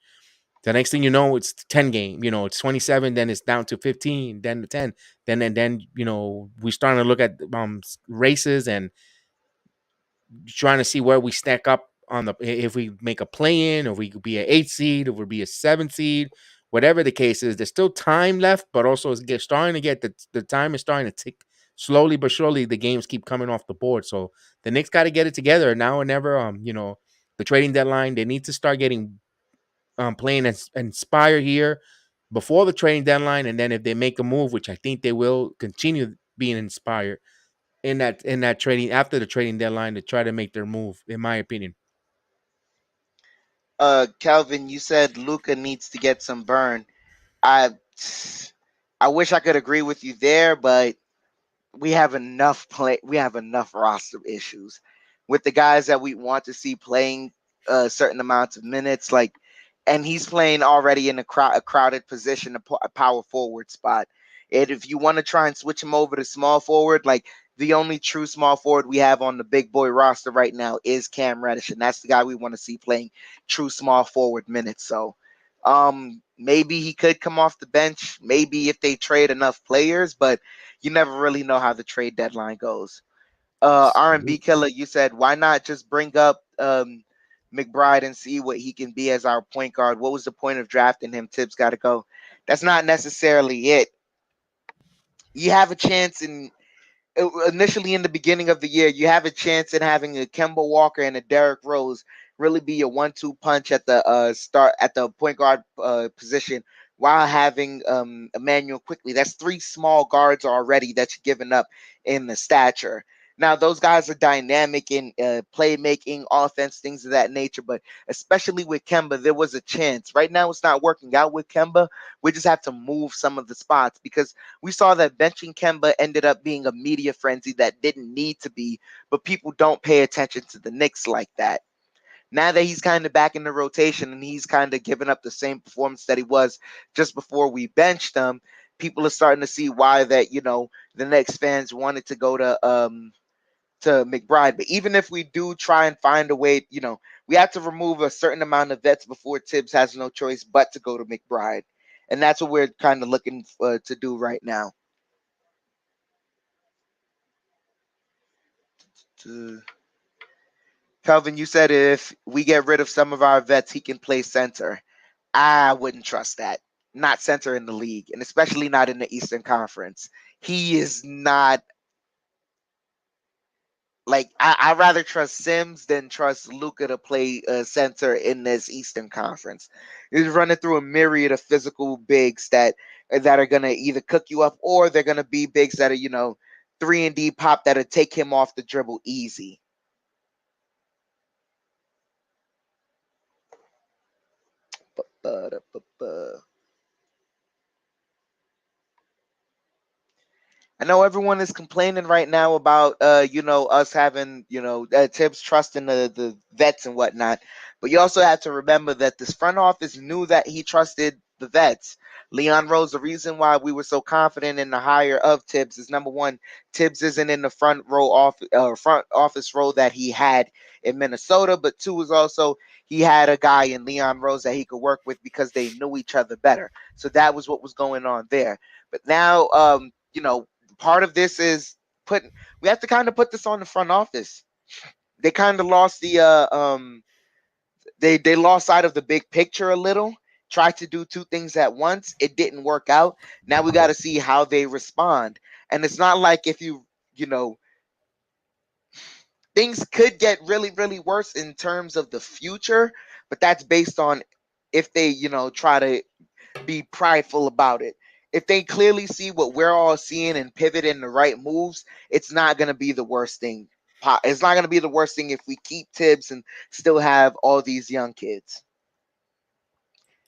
S1: The next thing you know, it's 10 game. It's 27, then it's down to 15, then to 10, then we're starting to look at races and trying to see where we stack up on if we make a play in, or we could be an 8 seed, or we be a 7 seed, whatever the case is. There's still time left, but also it's starting to get the time is starting to tick slowly but surely. The games keep coming off the board, so the Knicks got to get it together now or never. The trading deadline, they need to start getting playing as Inspire here before the trading deadline, and then if they make a move, which I think they will, continue being inspired in that trading after the trading deadline to try to make their move, in my opinion.
S2: Calvin, you said Luca needs to get some burn. I I wish I could agree with you there, but we have enough roster issues with the guys that we want to see playing certain amounts of minutes, like, and he's playing already in a crowded position, a power forward spot. And if you want to try and switch him over to small forward, like, the only true small forward we have on the big boy roster right now is Cam Reddish, and that's the guy we want to see playing true small forward minutes. So maybe he could come off the bench, maybe if they trade enough players, but you never really know how the trade deadline goes. R&B Killer, you said, why not just bring up McBride and see what he can be as our point guard? What was the point of drafting him? Tibbs got to go. That's not necessarily it. You have a chance initially in the beginning of the year, you have a chance in having a Kemba Walker and a Derrick Rose really be a 1-2 punch at the start at the point guard position while having Emmanuel Quickly. That's three small guards already that you're giving up in the stature. Now, those guys are dynamic in playmaking, offense, things of that nature, but especially with Kemba, there was a chance. Right now, it's not working out with Kemba. We just have to move some of the spots because we saw that benching Kemba ended up being a media frenzy that didn't need to be, but people don't pay attention to the Knicks like that. Now that he's kind of back in the rotation and he's kind of given up the same performance that he was just before we benched him, people are starting to see why that, the Knicks fans wanted to go to McBride. But even if we do try and find a way, we have to remove a certain amount of vets before Tibbs has no choice but to go to McBride. And that's what we're kind of looking to do right now. Kelvin, you said if we get rid of some of our vets, he can play center. I wouldn't trust that. Not center in the league, and especially not in the Eastern Conference. He is not like I rather trust Sims than trust Luka to play center in this Eastern Conference. He's running through a myriad of physical bigs that are gonna either cook you up or they're gonna be bigs that are 3-and-D pop that'll take him off the dribble easy. I know everyone is complaining right now about us having Tibbs trusting the vets and whatnot, but you also have to remember that this front office knew that he trusted the vets. Leon Rose, the reason why we were so confident in the hire of Tibbs is number one, Tibbs isn't in the front office role that he had in Minnesota, but two is also he had a guy in Leon Rose that he could work with because they knew each other better. So that was what was going on there. But now, part of this is we have to kind of put this on the front office. They kind of lost they lost sight of the big picture a little. Tried to do two things at once. It didn't work out. Now we got to see how they respond. And it's not like if things could get really, really worse in terms of the future, but that's based on if they, try to be prideful about it. If they clearly see what we're all seeing and pivot in the right moves, it's not going to be the worst thing. It's not going to be the worst thing if we keep Tibbs and still have all these young kids.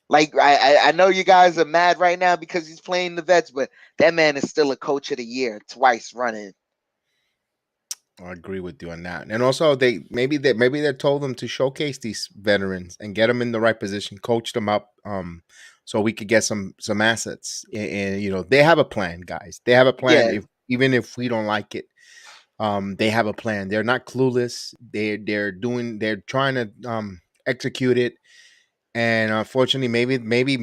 S2: Like I know you guys are mad right now because he's playing the vets, but that man is still a coach of the year twice running.
S1: I agree with you on that. And also, they told them to showcase these veterans and get them in the right position, coach them up, so we could get some assets. And they have a plan, guys. They have a plan.
S2: Yeah,
S1: If even if we don't like it, they have a plan. They're not clueless. They're trying to execute it. And unfortunately, maybe we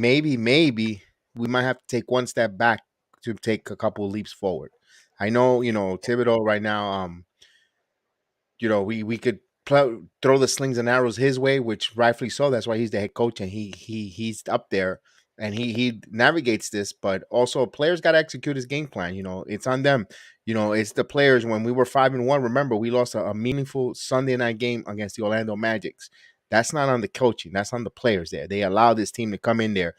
S1: might have to take one step back to take a couple of leaps forward. I know, Thibodeau right now. We could throw the slings and arrows his way, which rightfully so. That's why he's the head coach and he's up there and he navigates this. But also, players got to execute his game plan. It's on them. It's the players. When we were 5-1, remember we lost a meaningful Sunday night game against the Orlando Magics. That's not on the coaching. That's on the players there. They allowed this team to come in there.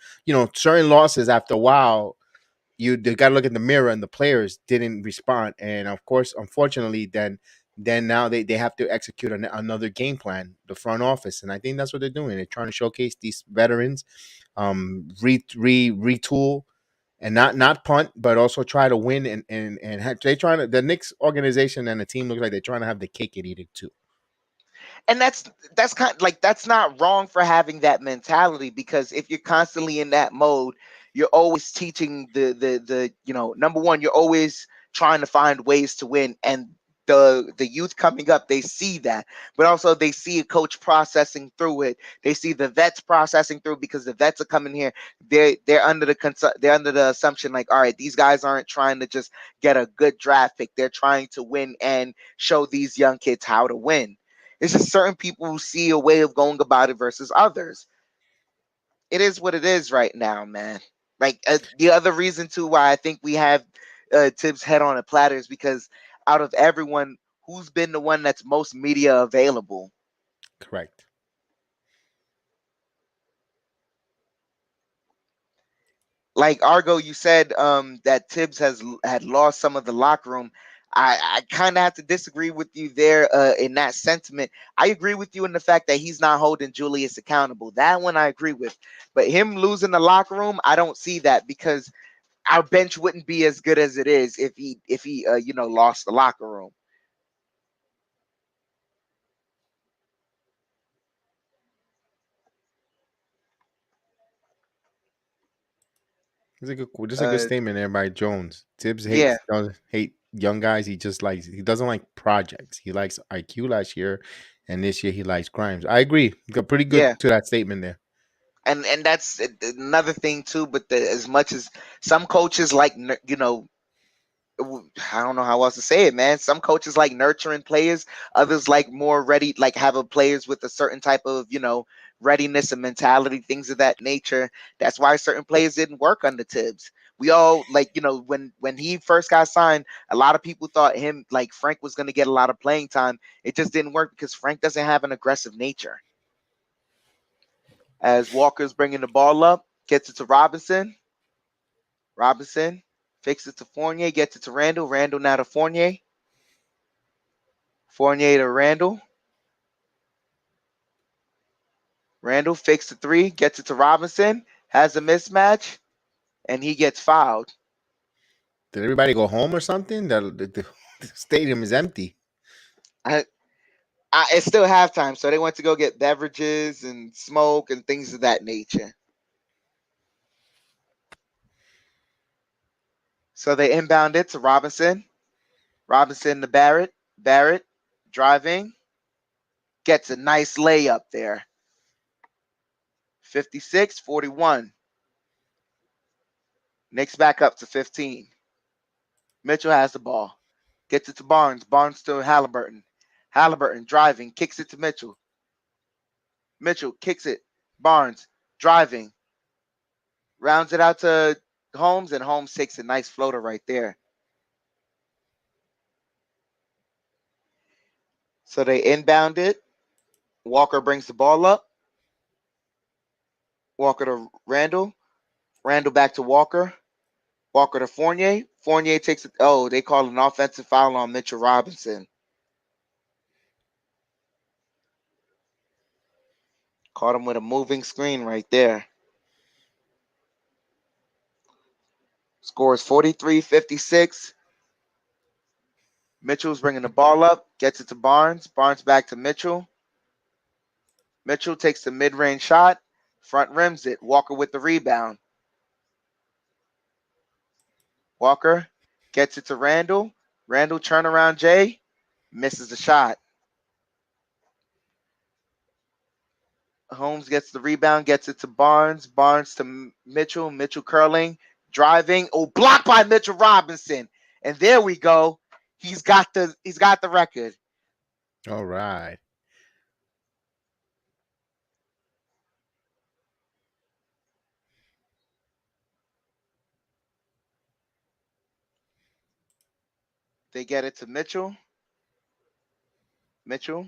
S1: Certain losses after a while they got to look in the mirror and the players didn't respond, and of course unfortunately then now they have to execute another game plan, the front office, and I think that's what they're doing. They're trying to showcase these veterans, retool, and not punt, but also try to win, and they trying to, the Knicks organization and the team looks like they're trying to have the cake and eat it too.
S2: and that's kind of like that's not wrong for having that mentality because if you're constantly in that mode, you're always teaching the number one, you're always trying to find ways to win, and the youth coming up, they see that, but also they see a coach processing through it. They see the vets processing through because the vets are coming here. They're under they're under the assumption like, all right, these guys aren't trying to just get a good draft pick. They're trying to win and show these young kids how to win. It's just certain people who see a way of going about it versus others. It is what it is right now, man. Like the other reason too why I think we have Tibbs head on a platter is because out of everyone, who's been the one that's most media available?
S1: Correct.
S2: like Argo, you said that Tibbs had lost some of the locker room. I kind of have to disagree with you there in that sentiment. I agree with you in the fact that he's not holding Julius accountable. That one I agree with. But him losing the locker room, I don't see that because our bench wouldn't be as good as it is if he lost the locker room.
S1: Just a good
S2: Uh,
S1: statement there by Jones. Tibbs
S2: yeah,
S1: doesn't hate young guys. He doesn't like projects. He likes IQ last year, and this year he likes Grimes. I agree. Got pretty
S2: yeah.
S1: good to that statement there.
S2: And that's another thing too. But as much as some coaches like I don't know how else to say it, man. Some coaches like nurturing players, others like more ready, like have a players with a certain type of, readiness and mentality, things of that nature. That's why certain players didn't work under Tibbs. We all like, when he first got signed, a lot of people thought him like Frank was going to get a lot of playing time. It just didn't work because Frank doesn't have an aggressive nature. As Walker's bringing the ball up, gets it to Robinson. Robinson fixes it to Fournier, gets it to Randall. Randall now to Fournier. Fournier to Randall. Randall fakes the three, gets it to Robinson, has a mismatch, and he gets fouled.
S1: Did everybody go home or something? The stadium is empty.
S2: I, it's still halftime, so they went to go get beverages and smoke and things of that nature. So they inbound it to Robinson. Robinson to Barrett. Barrett driving, gets a nice layup there. 56-41. Knicks back up to 15. Mitchell has the ball. Gets it to Barnes. Barnes to Halliburton. Halliburton driving. Kicks it to Mitchell. Mitchell kicks it. Barnes driving. Rounds it out to Holmes, and Holmes takes a nice floater right there. So they inbound it. Walker brings the ball up. Walker to Randall. Randall back to Walker. Walker to Fournier. Fournier takes it. Oh, they call an offensive foul on Mitchell Robinson. Caught him with a moving screen right there. Scores 43-56. Mitchell's bringing the ball up. Gets it to Barnes. Barnes back to Mitchell. Mitchell takes the mid-range shot. Front rims it. Walker with the rebound. Walker gets it to Randall. Randall turnaround Jay. Misses the shot. Holmes gets the rebound, gets it to Barnes. Barnes to Mitchell. Mitchell curling, driving. Oh, blocked by Mitchell Robinson. And there we go. He's got the record.
S1: All right.
S2: They get it to Mitchell. Mitchell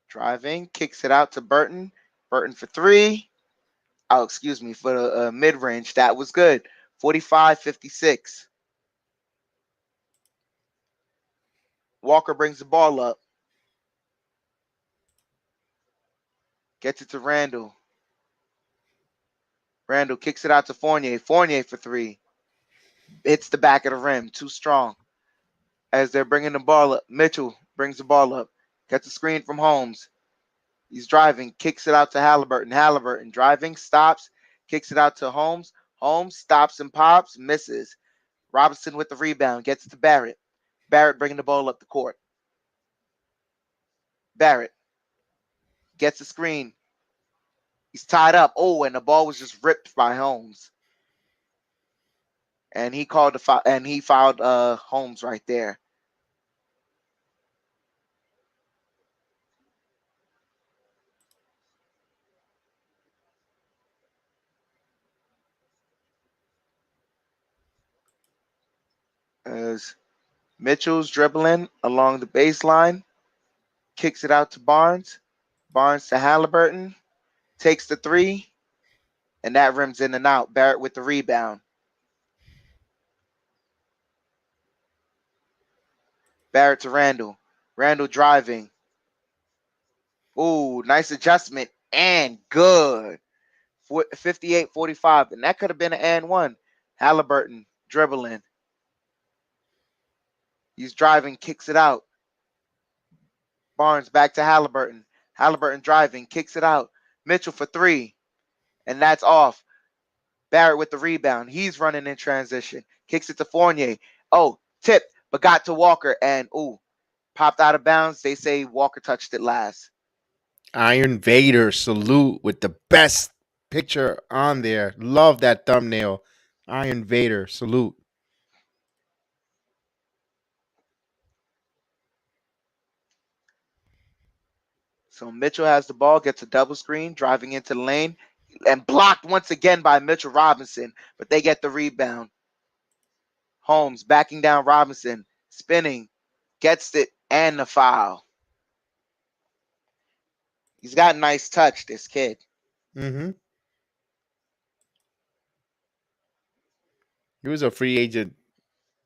S2: driving, kicks it out to Burton. Burton for three. Oh, excuse me, for the mid-range. That was good. 45-56. Walker brings the ball up. Gets it to Randall. Randall kicks it out to Fournier. Fournier for three. Hits the back of the rim. Too strong. As they're bringing the ball up, Mitchell brings the ball up. Gets a screen from Holmes. He's driving. Kicks it out to Halliburton. Halliburton driving. Stops. Kicks it out to Holmes. Holmes stops and pops. Misses. Robinson with the rebound. Gets it to Barrett. Barrett bringing the ball up the court. Barrett gets a screen. He's tied up. Oh, and the ball was just ripped by Holmes. And he called the foul, and he fouled Holmes right there. As Mitchell's dribbling along the baseline, kicks it out to Barnes. Barnes to Halliburton, takes the three. And that rims in and out. Barrett with the rebound. Barrett to Randall. Randall driving. Ooh, nice adjustment and good. 58-45. And that could have been an and one. Halliburton dribbling. He's driving, kicks it out. Barnes back to Halliburton. Halliburton driving, kicks it out. Mitchell for three. And that's off. Barrett with the rebound. He's running in transition. Kicks it to Fournier. Oh, tipped, but got to Walker. And, ooh, popped out of bounds. They say Walker touched it last.
S1: Iron Vader salute with the best picture on there. Love that thumbnail. Iron Vader salute.
S2: So Mitchell has the ball, gets a double screen, driving into the lane, and blocked once again by Mitchell Robinson, but they get the rebound. Holmes backing down Robinson, spinning, gets it, and the foul. He's got a nice touch, this kid.
S1: Mm-hmm. He was a free agent,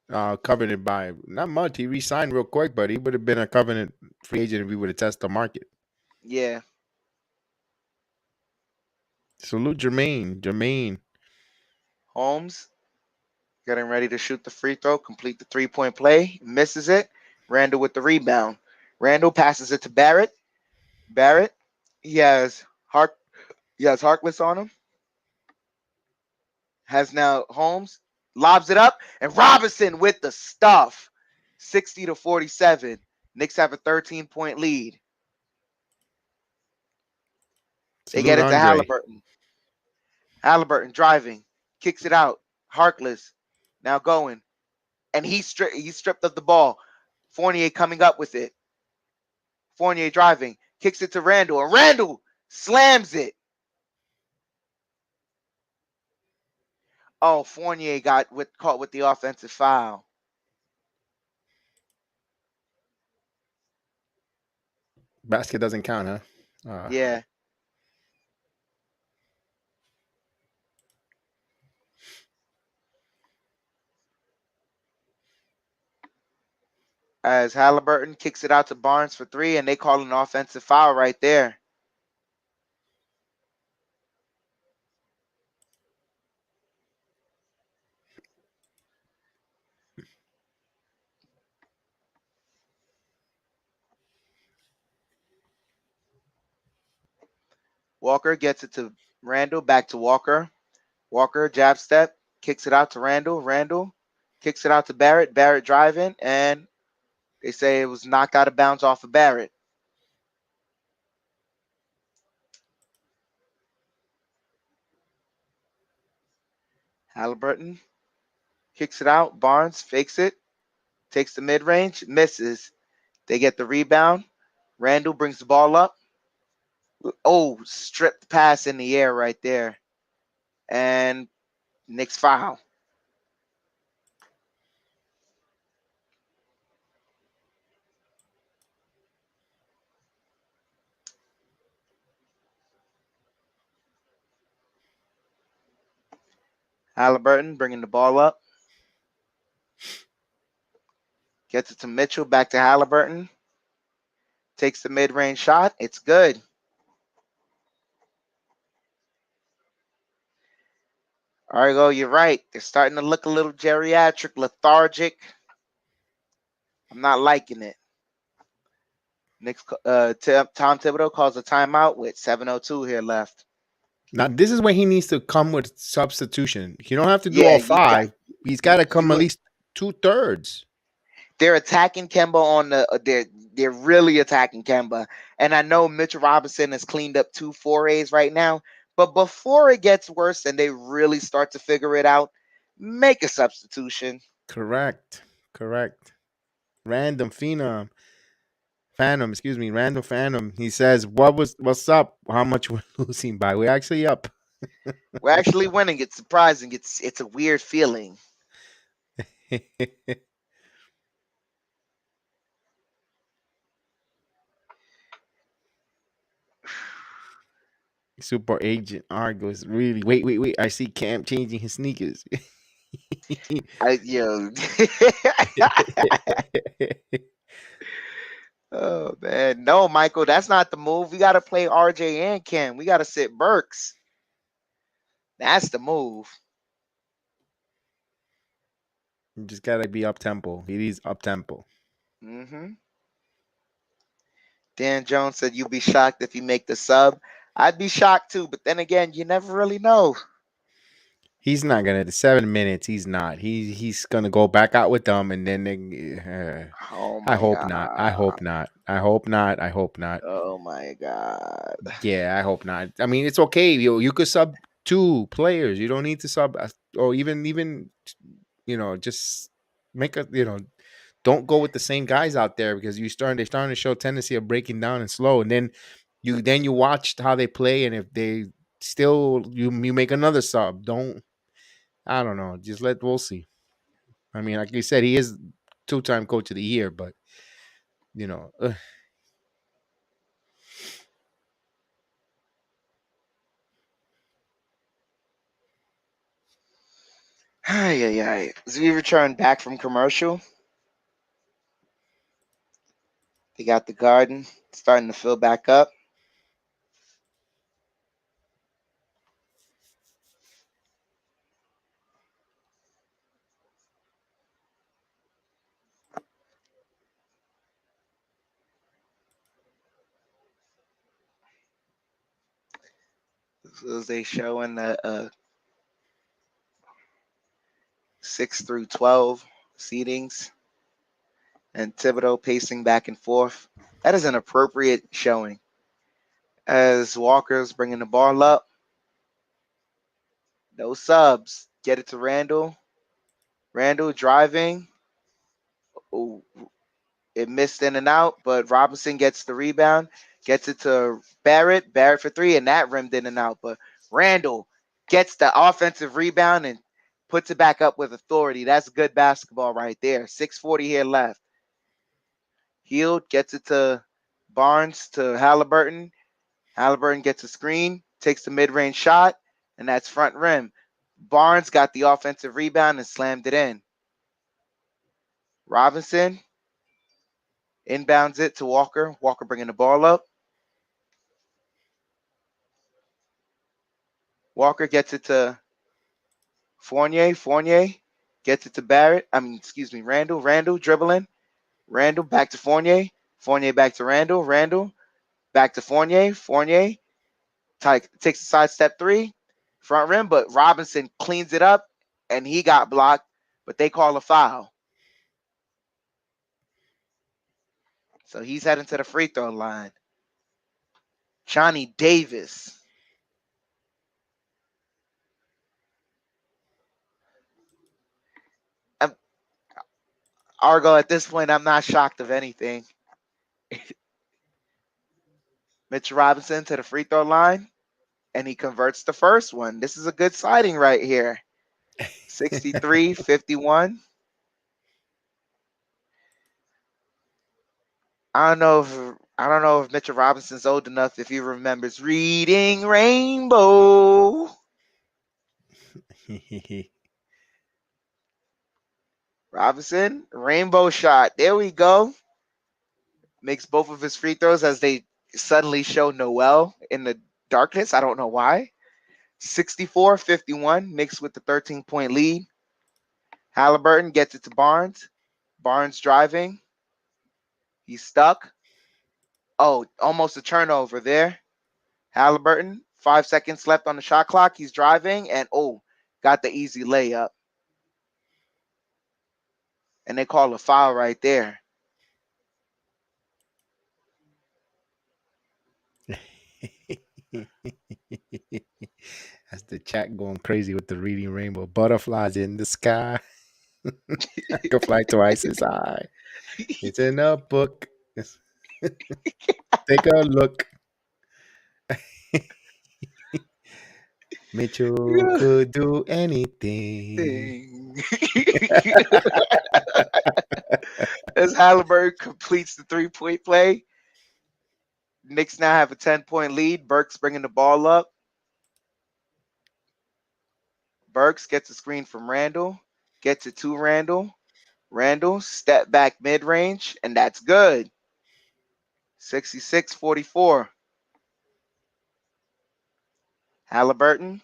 S1: covenant by not much. He re-signed real quick, but he would have been a covenant free agent if we would have tested the market.
S2: Yeah.
S1: Salute Jermaine.
S2: Holmes getting ready to shoot the free throw, complete the three-point play, misses it. Randall with the rebound. Randall passes it to Barrett. Barrett, he has Harkless on him. Has now Holmes, lobs it up, and Robinson with the stuff. 60-47. Knicks have a 13-point lead. They
S1: Salute
S2: get it to
S1: Andre.
S2: Halliburton. Halliburton driving, kicks it out. Harkless now going, and he's stripped of the ball. Fournier coming up with it. Fournier driving, kicks it to Randall, and Randall slams it. Oh, Fournier got caught with the offensive foul.
S1: Basket doesn't count, huh?
S2: Yeah. As Halliburton kicks it out to Barnes for three, and they call an offensive foul right there. Walker gets it to Randall, back to Walker. Walker, jab step, kicks it out to Randall. Randall kicks it out to Barrett. Barrett driving, and they say it was knocked out of bounds off of Barrett. Halliburton kicks it out. Barnes fakes it, takes the mid range, misses. They get the rebound. Randall brings the ball up. Oh, stripped pass in the air right there. And Knicks foul. Halliburton bringing the ball up. Gets it to Mitchell, back to Halliburton. Takes the mid-range shot. It's good. Argo, you're right. They're starting to look a little geriatric, lethargic. I'm not liking it. Tom Thibodeau calls a timeout with 7:02 here left.
S1: Now this is when he needs to come with substitution. You don't have to do
S2: Yeah,
S1: all five. He's got to come at least 2/3.
S2: They're attacking Kemba on the. They're really attacking Kemba, and I know Mitchell Robinson has cleaned up 2 4As right now. But before it gets worse and they really start to figure it out, make a substitution.
S1: Correct. Random Phenom. Phantom, excuse me, Randall Phantom. He says, what's up? How much we're losing by? We're actually up.
S2: We're actually winning. It's surprising. It's a weird feeling.
S1: Super Agent Argos. Really? Wait. I see Cam changing his sneakers.
S2: Yo. Oh man, no, Michael, that's not the move. We got to play RJ and Cam. We got to sit Burks. That's the move.
S1: You just gotta be up tempo. He is up tempo.
S2: hmm Dan Jones said you'd be shocked if you make the sub. I'd be shocked too, but then again, you never really know.
S1: He's not gonna the 7 minutes. He's not. He's gonna go back out with them, and then
S2: Oh
S1: I
S2: my
S1: hope not. I
S2: god.
S1: hope not. I hope not. I hope not.
S2: Oh my god.
S1: Yeah, I hope not. I mean, it's okay. You could sub 2 players. You don't need to sub, or even just make a don't go with the same guys out there because they're starting to show tendency of breaking down and slow, and then you watch how they play, and if they still you make another sub. I don't know. We'll see. I mean, like you said, he is 2-time coach of the year, but you know,
S2: Ay. As we return back from commercial, they got the garden starting to fill back up. So as they showing the 6 through 12 seedings and Thibodeau pacing back and forth. That is an appropriate showing. As Walker's bringing the ball up, no subs. Get it to Randall. Randall driving. Ooh, it missed in and out, but Robinson gets the rebound, gets it to Barrett. Barrett for 3, and that rimmed in and out. But Randall gets the offensive rebound and puts it back up with authority. That's good basketball right there. 6:40 here left. Hield gets it to Barnes to Halliburton. Halliburton gets a screen, takes the mid-range shot, and that's front rim. Barnes got the offensive rebound and slammed it in. Robinson inbounds it to Walker. Walker bringing the ball up. Walker gets it to Fournier. Fournier gets it to Barrett. Randall. Randall dribbling. Randall back to Fournier. Fournier back to Randall. Randall back to Fournier. Fournier takes a side step 3. Front rim, but Robinson cleans it up, and he got blocked, but they call a foul. So he's heading to the free throw line. Johnny Davis. Argo, at this point, I'm not shocked of anything. Mitch Robinson to the free throw line, and he converts the first one. This is a good sighting right here. 63-51. I don't know if Mitchell Robinson's old enough if he remembers Reading Rainbow. Robinson, rainbow shot. There we go. Makes both of his free throws as they suddenly show Noel in the darkness. I don't know why. 64-51, mixed with the 13-point lead. Halliburton gets it to Barnes. Barnes driving. He's stuck. Oh, almost a turnover there. Halliburton, 5 seconds left on the shot clock. He's driving and got the easy layup. And they call a foul right there.
S1: That's the chat going crazy with the reading rainbow. Butterflies in the sky. I could fly twice as high. It's in a book. Take a look. Mitchell could do anything.
S2: As Halliburton completes the 3-point play, Knicks now have a 10-point lead. Burks bringing the ball up. Burks gets a screen from Randall. Gets it to Randall. Randall, step back mid-range, and that's good. 66-44. Halliburton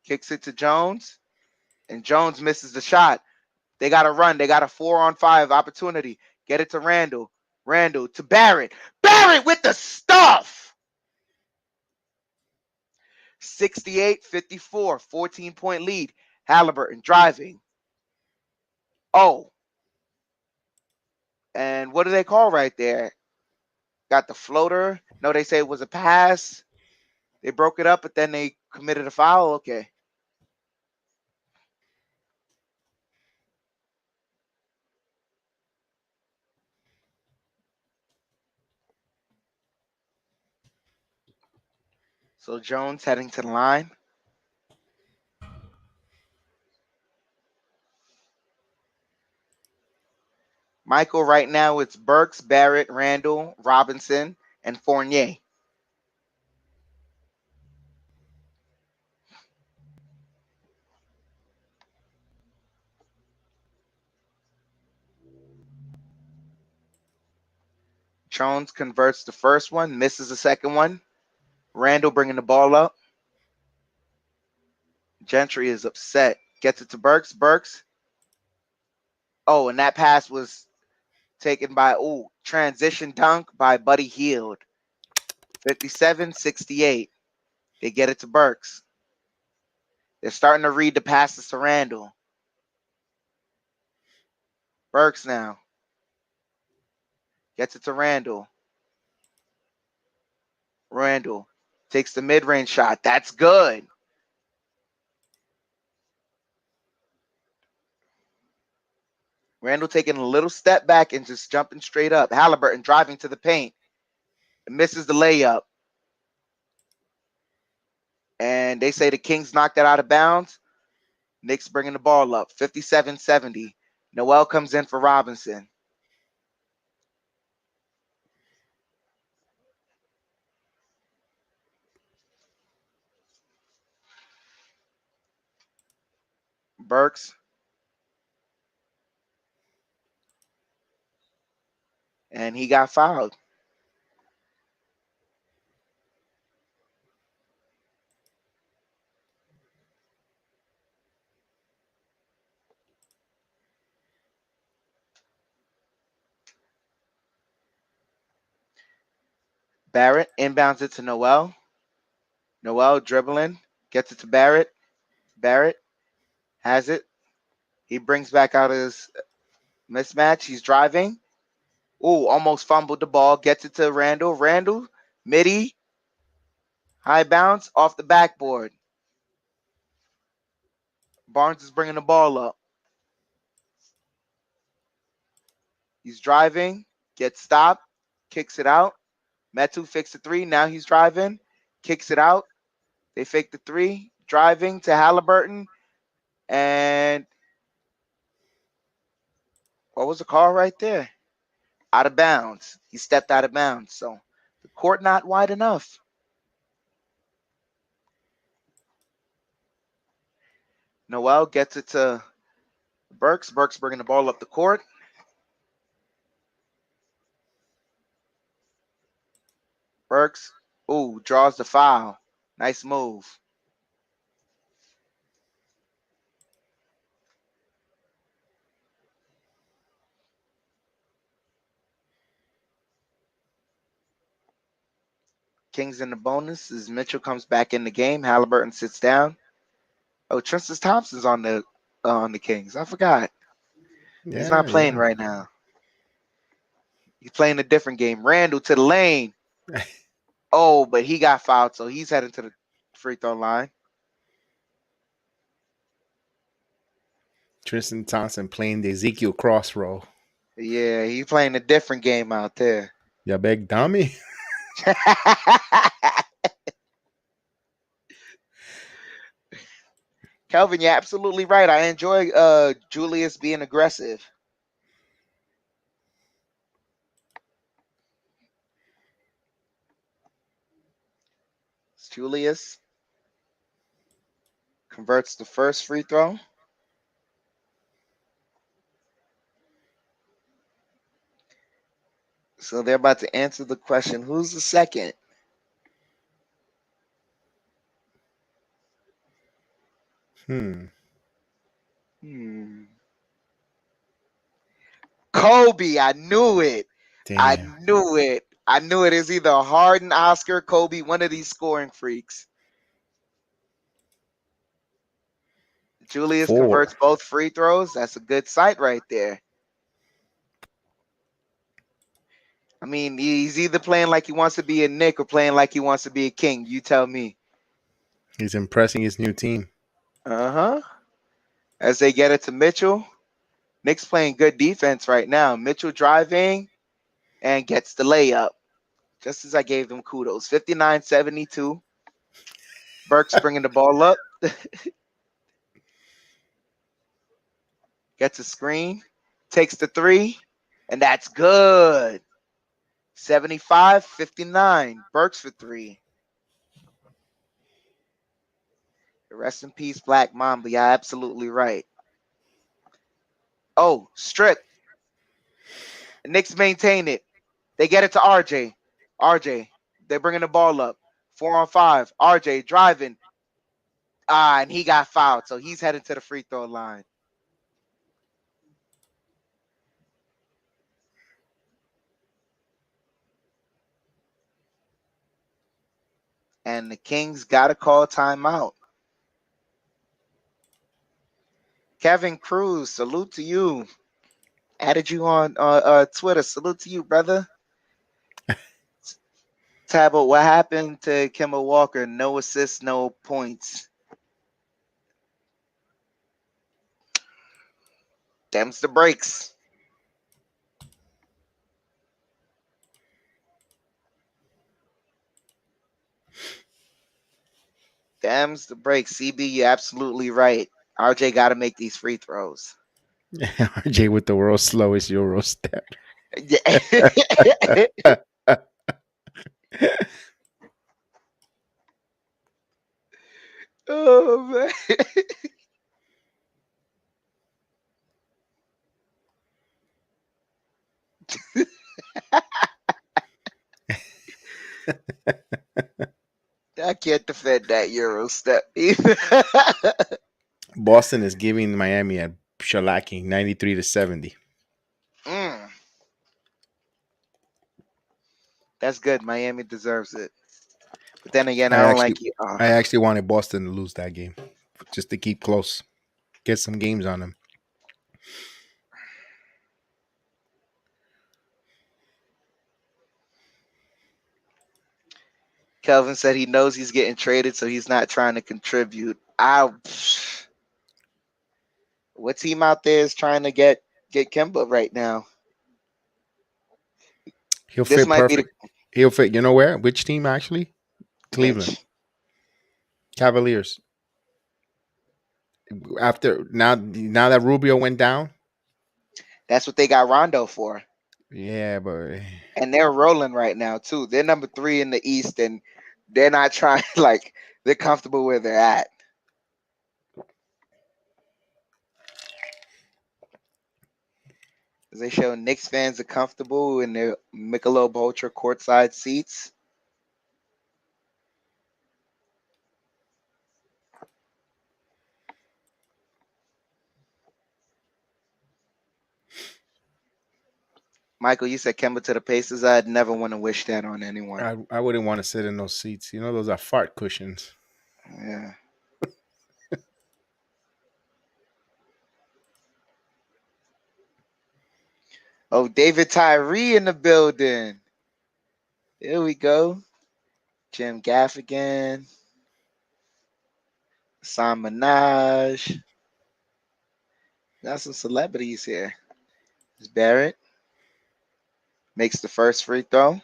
S2: kicks it to Jones, and Jones misses the shot. They got to run. They got a 4-on-5 opportunity. Get it to Randall. Randall to Barrett. Barrett with the stuff! 68-54, 14-point lead. Halliburton driving. Oh. And what do they call right there? Got the floater. No, they say it was a pass. They broke it up, but then they committed a foul. Okay. So Jones heading to the line. Michael, right now it's Burks, Barrett, Randall, Robinson, and Fournier. Jones converts the first one, misses the second one. Randall bringing the ball up. Gentry is upset. Gets it to Burks. Burks. Oh, and that pass was taken by, transition dunk by Buddy Hield. 57-68. They get it to Burks. They're starting to read the passes to Randall. Burks now. Gets it to Randall. Randall takes the mid-range shot. That's good. Randall taking a little step back and just jumping straight up. Halliburton driving to the paint. Misses the layup. And they say the Kings knocked that out of bounds. Knicks bringing the ball up. 57-70. Noel comes in for Robinson. Burks. And he got fouled. Barrett inbounds it to Noel. Noel dribbling. Gets it to Barrett. Barrett has it. He brings back out his mismatch. He's driving. Ooh, almost fumbled the ball. Gets it to Randall. Randall, midi, high bounce, off the backboard. Barnes is bringing the ball up. He's driving, gets stopped, kicks it out. Metu fakes the three. Now he's driving, kicks it out. They fake the three, driving to Halliburton. And what was the call right there? Out of bounds. He stepped out of bounds. So the court not wide enough. Noel gets it to Burks. Burks bringing the ball up the court. Burks, draws the foul. Nice move. Kings in the bonus as Mitchell comes back in the game. Halliburton sits down. Oh, Tristan Thompson's on the Kings. I forgot. He's not playing right now. He's playing a different game. Randall to the lane. But he got fouled, so he's heading to the free throw line.
S1: Tristan Thompson playing the Ezekiel cross roll.
S2: Yeah, he's playing a different game out there.
S1: Ya beg dummy.
S2: Kelvin, you're absolutely right. I enjoy Julius being aggressive. Julius converts the first free throw. So they're about to answer the question, who's the second? Kobe, I knew it. I
S1: Damn.
S2: knew it. I knew it. It's either Harden, Oscar, Kobe, one of these scoring freaks. Julius
S1: 4.
S2: converts both free throws. That's a good sight right there. I mean, he's either playing like he wants to be a Knick or playing like he wants to be a King. You tell me.
S1: He's impressing his new team.
S2: Uh-huh. As they get it to Mitchell. Knicks playing good defense right now. Mitchell driving and gets the layup. Just as I gave them kudos. 59-72. Burks bringing the ball up. Gets a screen. Takes the three. And that's good. 75-59. Burks for three. Rest in peace, Black Mamba. Yeah, absolutely right. Oh, strip. The Knicks maintain it. They get it to RJ. RJ, they're bringing the ball up. 4-on-5. RJ driving. And he got fouled, so he's headed to the free throw line. And the Kings got to call timeout. Kevin Cruz, salute to you. Added you on Twitter. Salute to you, brother. Tabo, what happened to Kemba Walker? No assists, no points. Them's the breaks. Them's the breaks. CB, you're absolutely right. RJ got to make these free throws.
S1: RJ with the world's slowest Euro step.
S2: Oh, man. I can't defend that Euro step either.
S1: Boston is giving Miami a shellacking, 93-70.
S2: That's good. Miami deserves it. But then again,
S1: I
S2: I don't
S1: actually,
S2: like you.
S1: I actually wanted Boston to lose that game, just to keep close, get some games on them.
S2: Kelvin said he knows he's getting traded, so he's not trying to contribute. What team out there is trying to get Kemba right now?
S1: He'll
S2: This
S1: fit
S2: might be
S1: perfect. He'll fit. You know where? Which team actually? Cleveland
S2: Which?
S1: Cavaliers. After now that Rubio went down.
S2: That's what they got Rondo for.
S1: Yeah, but
S2: And they're rolling right now too. They're number 3 in the East, and they're not trying like they're comfortable where they're at. As they show Knicks fans are comfortable in their Michelob Ultra courtside seats. Michael, you said Kemba to the Pacers. I'd never want to wish that on anyone.
S1: I wouldn't want to sit in those seats. You know, those are fart cushions.
S2: Yeah. Oh, David Tyree in the building. Here we go. Jim Gaffigan. Sam Minaj. Got some celebrities here. It's Barrett. Makes the first free throw.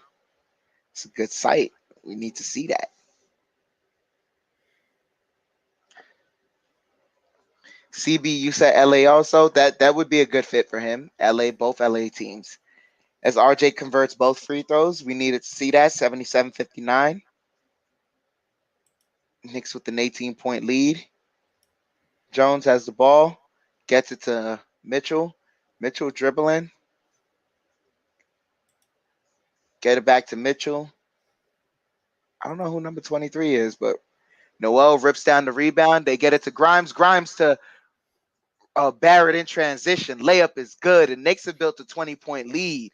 S2: It's a good sight. We need to see that. CB, you said LA also. That would be a good fit for him. Both LA teams. As RJ converts both free throws, we needed to see that. 77-59. Knicks with an 18-point lead. Jones has the ball, gets it to Mitchell. Mitchell dribbling. Get it back to Mitchell. I don't know who number 23 is, but Noel rips down the rebound. They get it to Grimes. Grimes to Barrett in transition. Layup is good, and Knicks have built a 20-point lead.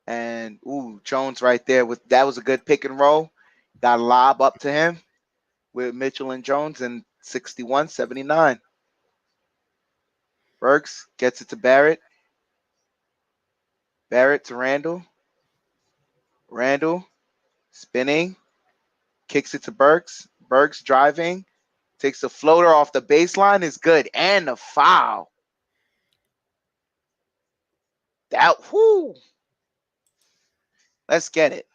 S2: And Jones right there with that was a good pick and roll. Got a lob up to him with Mitchell and Jones and 61-79. Burks gets it to Barrett. Barrett to Randall. Randall spinning. Kicks it to Burks. Burks driving. Takes a floater off the baseline. Is good. And a foul. Let's get it.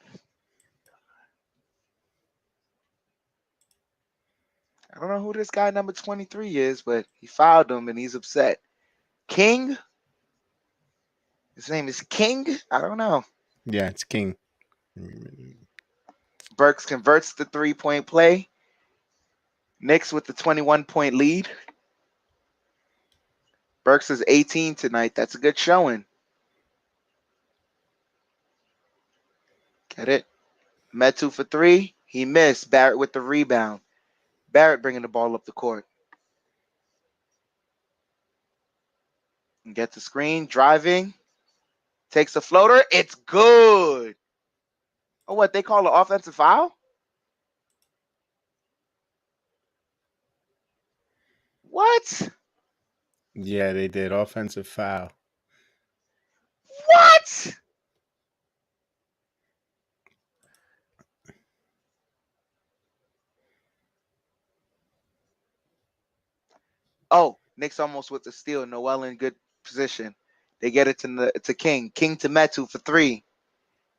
S2: I don't know who this guy number 23 is, but he fouled him and he's upset. King? His name is King? I don't know.
S1: Yeah, it's King.
S2: Burks converts the 3-point play. Knicks with the 21-point lead. Burks is 18 tonight. That's a good showing. Get it? Metu for 3. He missed. Barrett with the rebound. Barrett bringing the ball up the court. And gets the screen. Driving. Takes a floater. It's good. Oh, what? They call an offensive foul? What?
S1: Yeah, they did. Offensive foul.
S2: What? Oh, Knicks almost with the steal. Noel in good position. They get it to King. King to Metu for 3.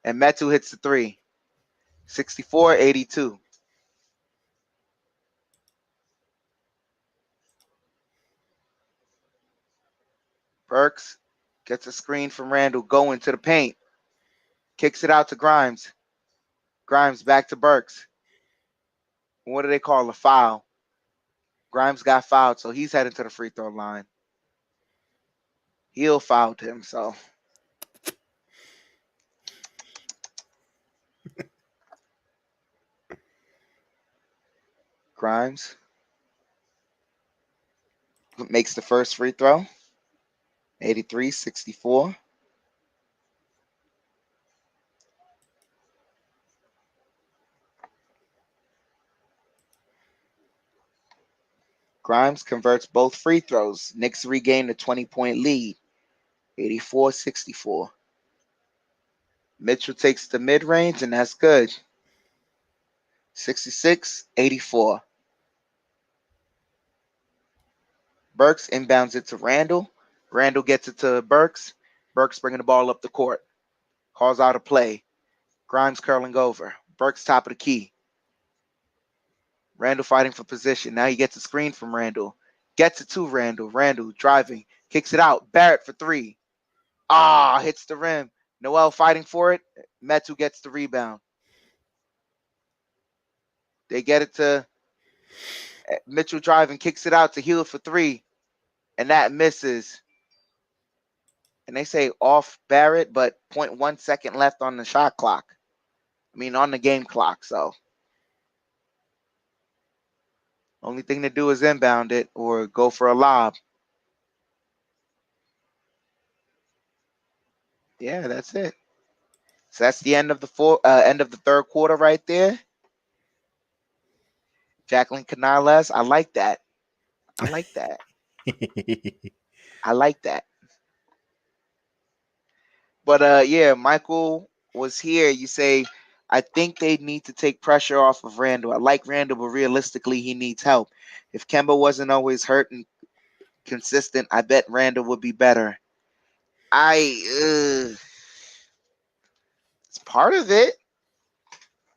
S2: And Metu hits the 3. 64-82. Burks gets a screen from Randall going to the paint. Kicks it out to Grimes. Grimes back to Burks. What do they call a foul? Grimes got fouled, so he's heading to the free throw line. Hill fouled him, so. Grimes makes the first free throw. 83-64. Grimes converts both free throws. Knicks regain the 20-point lead. 84-64. Mitchell takes the mid-range, and that's good. 66-84. Burks inbounds it to Randall. Randall gets it to Burks. Burks bringing the ball up the court. Calls out a play. Grimes curling over. Burks top of the key. Randall fighting for position. Now he gets a screen from Randall. Gets it to Randall. Randall driving. Kicks it out. Barrett for 3. Hits the rim. Noel fighting for it. Metu gets the rebound. They get it to Mitchell driving. Kicks it out to Hill for 3. And that misses. And they say off Barrett, but 0.1 second left on the shot clock. On the game clock. So only thing to do is inbound it or go for a lob. Yeah, that's it. So that's the end of the end of the third quarter right there. Jacqueline Canales, I like that. I like that. I like that. But yeah, Michael was here. You say, I think they need to take pressure off of Randall. I like Randall, but realistically, he needs help. If Kemba wasn't always hurt and consistent, I bet Randall would be better. It's part of it.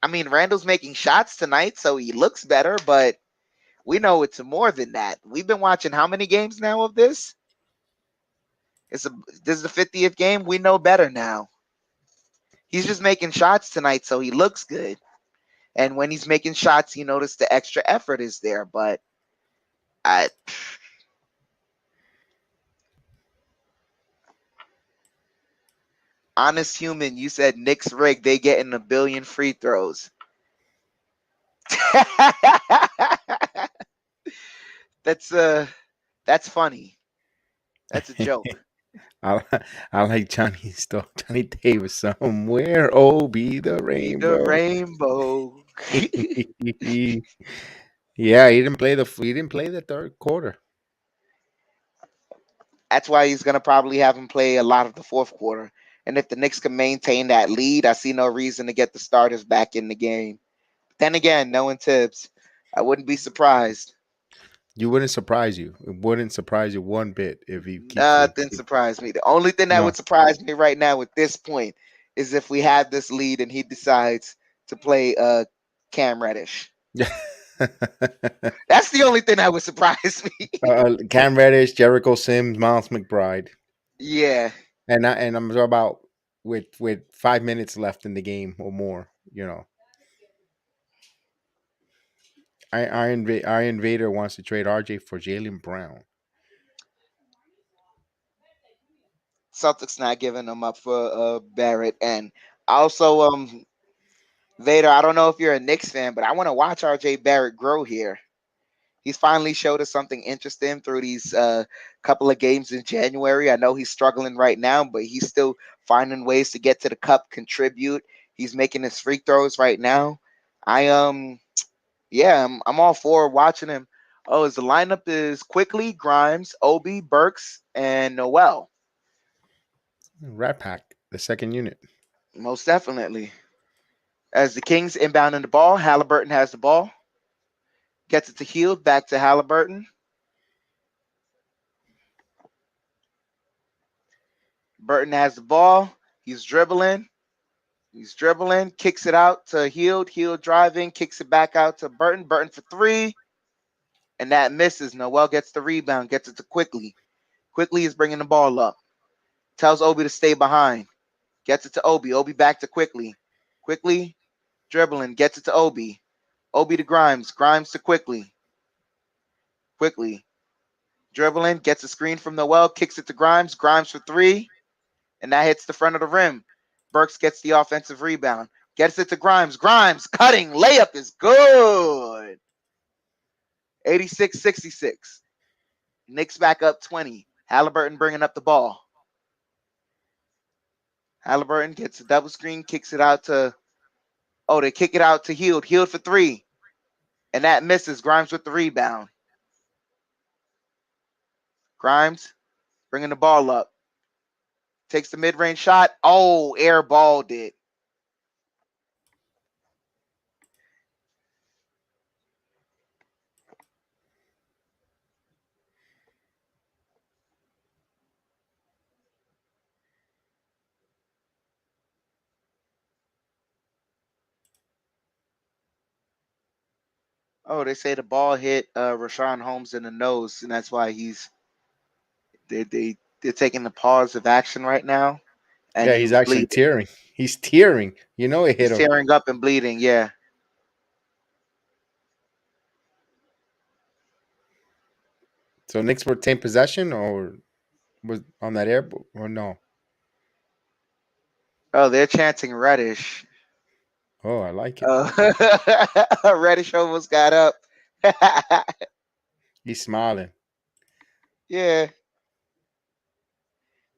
S2: Randall's making shots tonight, so he looks better, but we know it's more than that. We've been watching how many games now of this? This is the 50th game. We know better now. He's just making shots tonight, so he looks good. And when he's making shots, you notice the extra effort is there. But I, honest human, you said Knicks rig, they getting a billion free throws. that's that's funny. That's a joke.
S1: I, I like Johnny's though. Johnny Davis somewhere. Oh, be the
S2: Be the
S1: rainbow.
S2: rainbow.
S1: Yeah, he didn't play the third quarter.
S2: That's why he's gonna probably have him play a lot of the fourth quarter. And if the Knicks can maintain that lead, I see no reason to get the starters back in the game. Then again, knowing Tibbs, I wouldn't be surprised.
S1: You wouldn't surprise you. It wouldn't surprise you one bit if he keeps it.
S2: Nothing surprised me. The only thing that
S1: No.
S2: would surprise me right now at this point is if we have this lead and he decides to play Cam Reddish. That's the only thing that would surprise me.
S1: Cam Reddish, Jericho Sims, Miles McBride,
S2: Yeah.
S1: and I'm talking about with 5 minutes left in the game or more. Iron Vader wants to trade RJ for Jalen Brown.
S2: Celtics not giving them up for Barrett. And also, Vader, I don't know if you're a Knicks fan, but I want to watch RJ Barrett grow here. He's finally showed us something interesting through these couple of games in January. I know he's struggling right now, but he's still finding ways to get to the cup, contribute. He's making his free throws right now. I'm all for watching him. Oh, his lineup is Quickly, Grimes, Obi, Burks, and Noel.
S1: Rat Pack, the second unit.
S2: Most definitely. As the Kings inbounding the ball, Halliburton has the ball. Gets it to Hield, back to Halliburton. Burton has the ball. He's dribbling. Kicks it out to Hield. Hield driving, kicks it back out to Burton. Burton for three, and that misses. Noel gets the rebound, gets it to Quickly. Quickly is bringing the ball up. Tells Obi to stay behind. Gets it to Obi. Obi back to Quickly. Quickly dribbling, gets it to Obi. Obi to Grimes. Grimes to Quickly. Quickly dribbling, gets a screen from Noel, kicks it to Grimes. Grimes for three, and that hits the front of the rim. Burks gets the offensive rebound, gets it to Grimes. Grimes cutting, layup is good. 86-66. Knicks back up 20. Halliburton bringing up the ball. Halliburton gets a double screen, kicks it out to, they kick it out to Hield. Hield for three, and that misses. Grimes with the rebound. Grimes bringing the ball up. Takes the mid-range shot. Oh, air balled it. Oh, they say the ball hit Rashawn Holmes in the nose, and that's why they're taking the pause of action right now, and
S1: Yeah,
S2: he
S1: he's
S2: was
S1: actually
S2: bleeding.
S1: tearing. He's tearing. It hit
S2: He's
S1: him.
S2: tearing up and bleeding. Yeah.
S1: So Knicks retain possession, or was on that air, or no?
S2: Oh, they're chanting Reddish.
S1: Oh, I like it.
S2: Reddish almost got up.
S1: He's smiling.
S2: Yeah.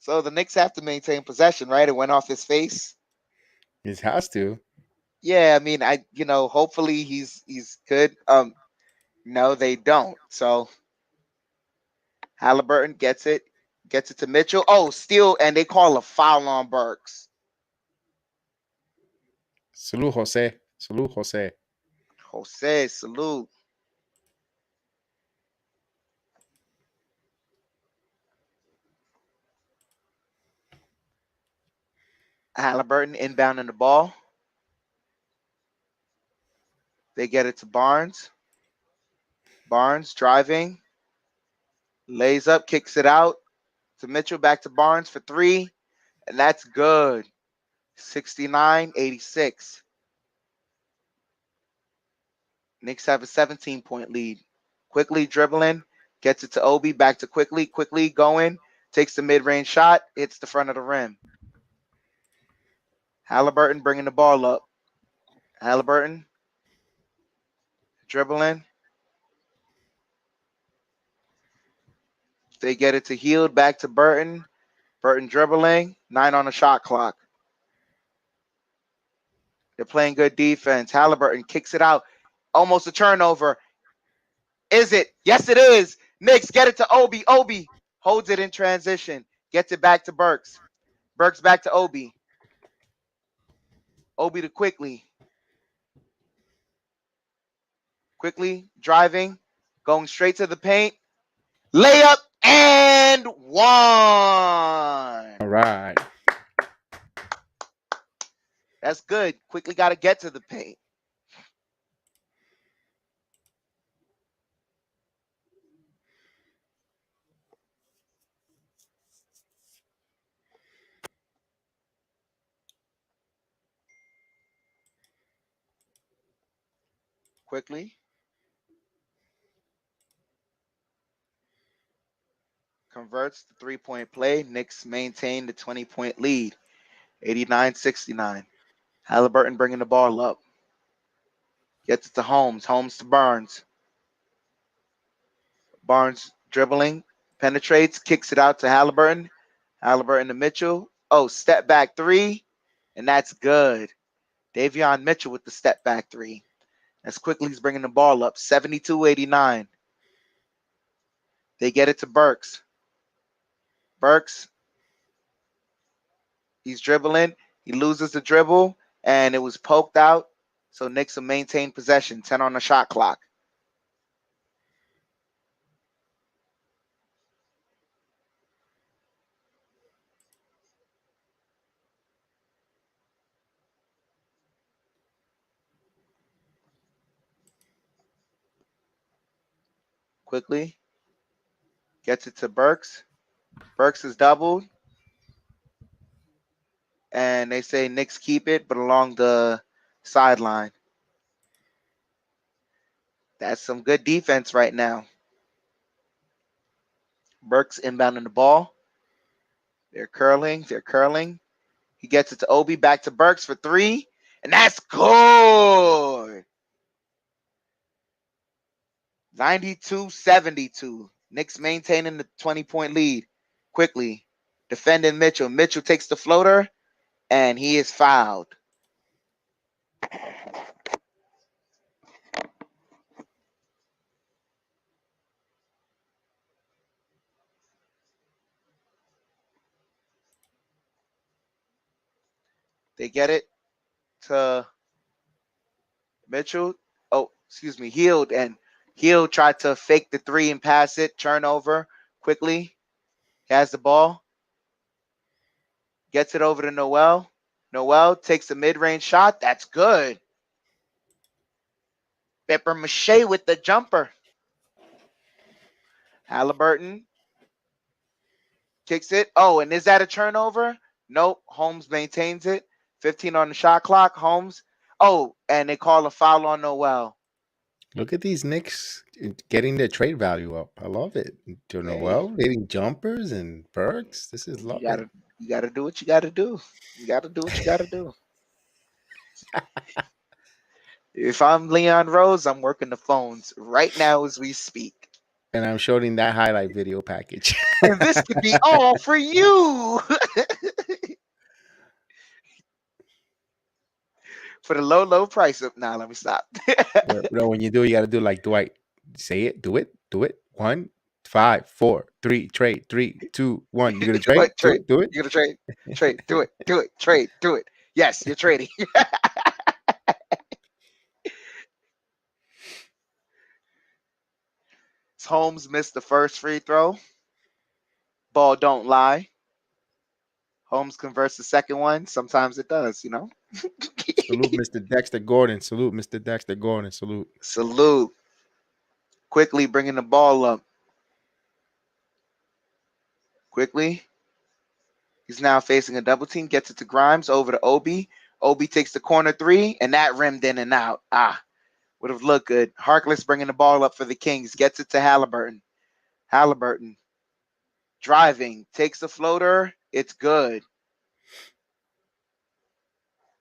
S2: So the Knicks have to maintain possession, right? It went off his face.
S1: He has to.
S2: Yeah, I mean, hopefully he's good. No, they don't. So Halliburton gets it to Mitchell. Oh, steal, and they call a foul on Burks.
S1: Salute, Jose. Salute, Jose.
S2: Jose, salute. Halliburton inbounding the ball. They get it to Barnes. Barnes driving, lays up, kicks it out to Mitchell, back to Barnes for three, and that's good. 69-86. Knicks have a 17-point lead. Quickly dribbling, gets it to Obi, back to Quickly. Quickly going, takes the mid-range shot, hits the front of the rim. Halliburton bringing the ball up. Halliburton dribbling. They get it to Hield, back to Burton. Burton dribbling, 9 on the shot clock. They're playing good defense. Halliburton kicks it out. Almost a turnover. Is it? Yes, it is. Knicks get it to Obi. Obi holds it in transition. Gets it back to Burks. Burks back to Obi. Obi to Quickly. Quickly driving. Going straight to the paint. Layup and one.
S1: All right.
S2: That's good. Quickly got to get to the paint. Quickly. Converts the three-point play. Knicks maintain the 20-point lead. 89-69. Halliburton bringing the ball up. Gets it to Holmes. Holmes to Barnes. Barnes dribbling. Penetrates. Kicks it out to Halliburton. Halliburton to Mitchell. Oh, step back three. And that's good. Davion Mitchell with the step back three. As quickly as bringing the ball up. 72-89. They get it to Burks. Burks. He's dribbling. He loses the dribble. And it was poked out. So Knicks will maintain possession. 10 on the shot clock. Quickly. Gets it to Burks. Burks is doubled. And they say Knicks keep it, but along the sideline. That's some good defense right now. Burks inbounding the ball. They're curling. They're curling. He gets it to Obi, back to Burks for three. And that's good. 92-72. Knicks maintaining the 20-point lead. Quickly. Defending Mitchell. Mitchell takes the floater, and he is fouled. They get it to Mitchell. Oh, excuse me, Hield. And Hield tried to fake the three and pass it. Turnover. Quickly. He has the ball. Gets it over to Noel. Noel takes a mid-range shot. That's good. Pepper Mache with the jumper. Halliburton kicks it. Oh, and is that a turnover? Nope. Holmes maintains it. 15 on the shot clock. Holmes. Oh, and they call a foul on Noel.
S1: Look at these Knicks getting their trade value up. I love it. To
S2: Hey.
S1: Noel hitting jumpers and Burks. This is lovely.
S2: You gotta do what you gotta do. You gotta do what you gotta do. If I'm Leon Rose, I'm working the phones right now as we speak.
S1: And I'm showing that highlight video package.
S2: And this could be all for you. For the low, low price of now, let me stop.
S1: No, when you do, you got to do like Dwight. Say it, do it. 1, 5, 4, 3, trade, 3, 2, 1. You're gonna trade?
S2: What, trade?
S1: Do it.
S2: You're gonna trade. Trade. Do it. Do it. Trade. Do it. Yes, you're trading. Holmes missed the first free throw. Ball don't lie. Holmes converts the second one. Sometimes it does, you know.
S1: Salute Mr. Dexter Gordon. Salute Mr. Dexter Gordon. Salute.
S2: Salute. Quickly bringing the ball up. Quickly. He's now facing a double team. Gets it to Grimes over to Obi. Obi takes the corner three, and that rimmed in and out. Would have looked good. Harkless bringing the ball up for the Kings. Gets it to Halliburton. Halliburton driving. Takes the floater. It's good.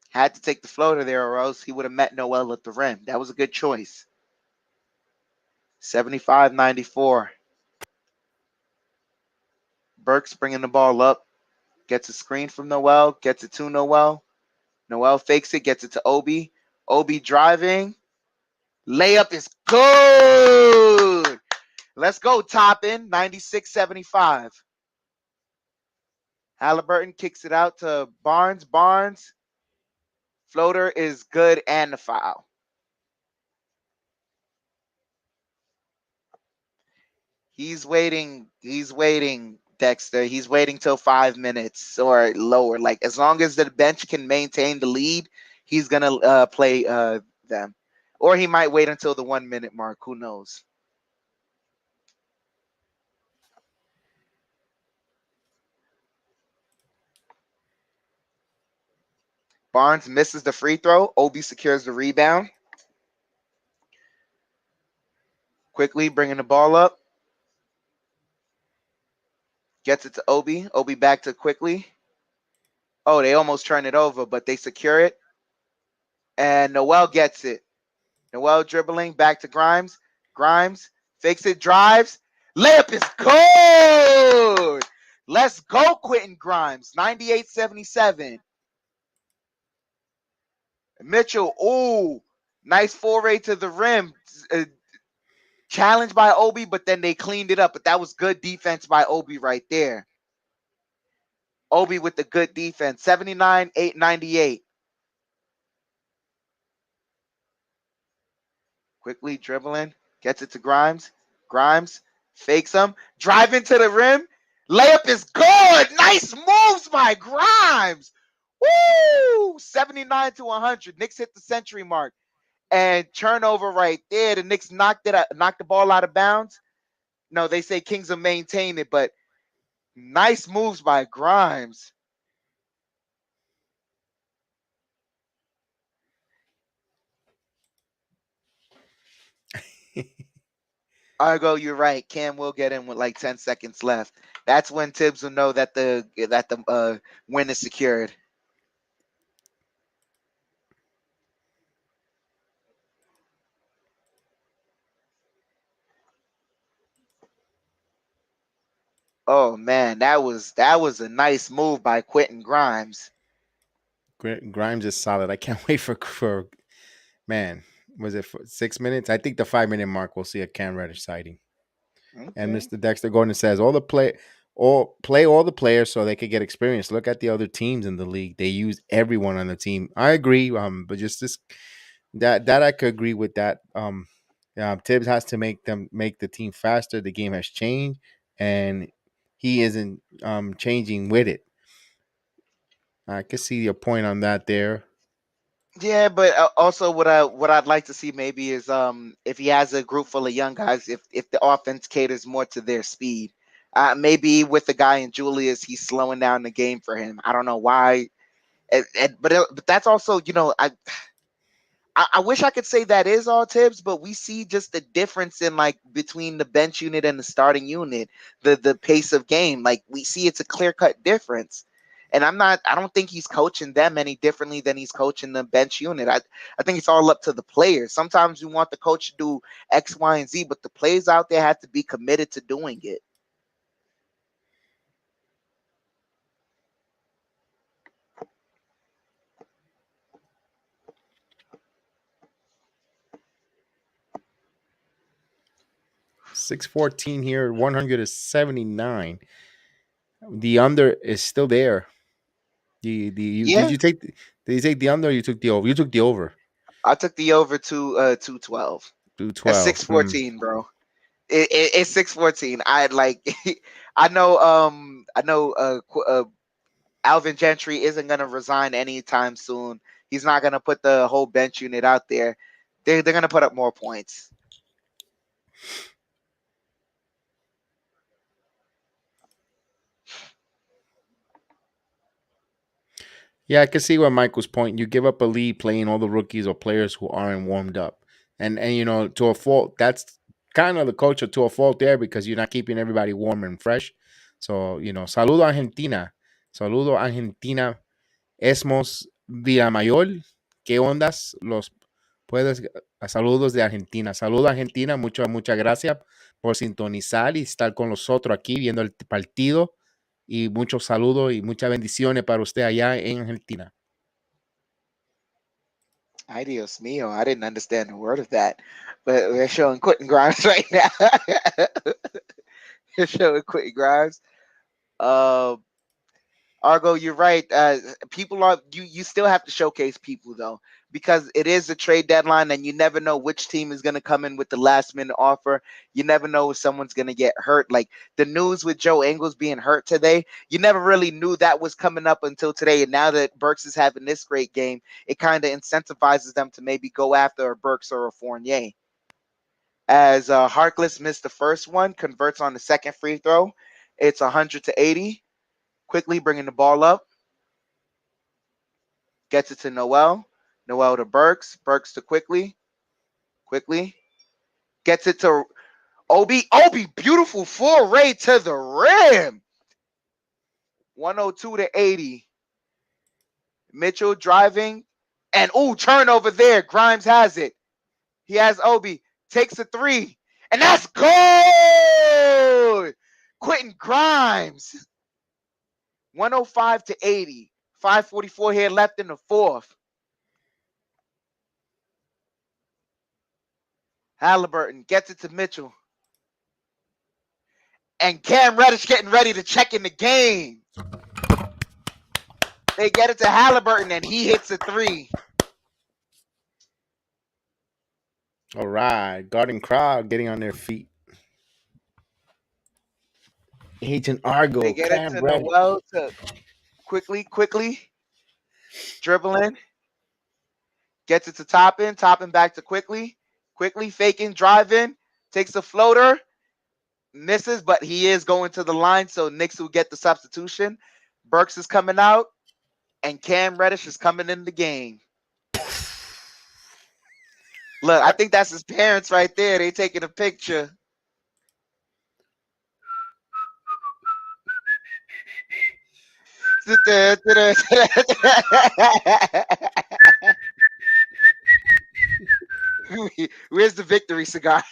S2: Had to take the floater there or else he would have met Noel at the rim. That was a good choice. 75-94. Burks bringing the ball up. Gets a screen from Noel. Gets it to Noel. Noel fakes it. Gets it to Obi. Obi driving. Layup is good. Let's go, Toppin. 96-75. Halliburton kicks it out to Barnes. Barnes. Floater is good and the foul. He's waiting, Dexter. He's waiting till 5 minutes or lower. Like, as long as the bench can maintain the lead, he's going to play them. Or he might wait until the 1 minute mark. Who knows? Barnes misses the free throw. Obi secures the rebound. Quickly bringing the ball up. Gets it to Obi. Obi back to Quickly. Oh, they almost turn it over, but they secure it. And Noel gets it. Noel dribbling back to Grimes. Grimes fakes it, drives. Layup is good. Let's go, Quentin Grimes. 98-77. Mitchell, ooh, nice foray to the rim. Challenged by Obi, but then they cleaned it up. But that was good defense by Obi right there. Obi with the good defense. 79-98. Quickly dribbling. Gets it to Grimes. Grimes fakes him. Drive into the rim. Layup is good. Nice moves by Grimes. Woo! 79-100. Knicks hit the century mark. And turnover right there. The Knicks knocked the ball out of bounds. No, they say Kings will maintain it, but nice moves by Grimes. Argo, you're right. Cam will get in with like 10 seconds left. That's when Tibbs will know that the win is secured. Oh man, that was a nice move by Quentin Grimes.
S1: Grimes is solid. I can't wait for man. Was it for 6 minutes? I think the 5 minute mark we'll see a Cam Reddish sighting.
S2: Okay.
S1: And Mr. Dexter Gordon says all the players so they could get experience. Look at the other teams in the league; they use everyone on the team. I agree, but just this that I could agree with that. Tibbs has to make the team faster. The game has changed, and he isn't changing with it. I can see your point on that there.
S2: Yeah, but also what I'd like to see maybe is if he has a group full of young guys, if the offense caters more to their speed. Maybe with the guy in Julius, he's slowing down the game for him. I don't know why, but that's also, I wish I could say that is all Tibbs, but we see just the difference in like between the bench unit and the starting unit, the pace of game. Like we see it's a clear-cut difference. And I don't think he's coaching them any differently than he's coaching the bench unit. I think it's all up to the players. Sometimes you want the coach to do X, Y, and Z, but the players out there have to be committed to doing it.
S1: .614 here, 179. The under is still there. Did you take the under or you took the over? You took the over.
S2: I took the over to 212.
S1: 212.
S2: 614, bro. It's 614. I like I know Alvin Gentry isn't gonna resign anytime soon. He's not gonna put the whole bench unit out there. They're gonna put up more points.
S1: Yeah, I can see where Michael's point. You give up a lead playing all the rookies or players who aren't warmed up, and to a fault. That's kind of the culture to a fault there because you're not keeping everybody warm and fresh. So saludo Argentina, saludo Argentina. Esmos Villamayor, ¿qué ondas? Saludos de Argentina. Saludos Argentina, muchas gracias por sintonizar y estar con nosotros aquí viendo el partido. Y muchos saludos y muchas bendiciones para usted allá en Argentina.
S2: Ay, Dios mío, I didn't understand a word of that. But we're showing Quentin Grimes right now. We're showing Quentin Grimes. Argo, you're right. People are you still have to showcase people though, because it is a trade deadline and you never know which team is gonna come in with the last minute offer. You never know if someone's gonna get hurt. Like the news with Joe Ingles being hurt today, you never really knew that was coming up until today. And now that Burks is having this great game, it kind of incentivizes them to maybe go after a Burks or a Fournier. As Harkless missed the first one, converts on the second free throw. It's 100-80. Quickly bringing the ball up. Gets it to Noel. Noel to Burks. Burks to Quickly. Quickly. Gets it to Obi. Obi, beautiful foray to the rim. 102-80. Mitchell driving. And, turnover there. Grimes has it. He has Obi. Takes a three. And that's good. Quentin Grimes. 105-80. 5:44 here left in the fourth. Halliburton gets it to Mitchell. And Cam Reddish getting ready to check in the game. They get it to Halliburton, and he hits a three.
S1: All right. Garden crowd getting on their feet. Agent Argo.
S2: They get it to Noel to quickly dribbling. Gets it to Toppin back to Quickly faking, driving, takes a floater, misses, but he is going to the line, so Knicks will get the substitution. Burks is coming out, and Cam Reddish is coming in the game. Look, I think that's his parents right there. They taking a picture. Where's the victory cigar?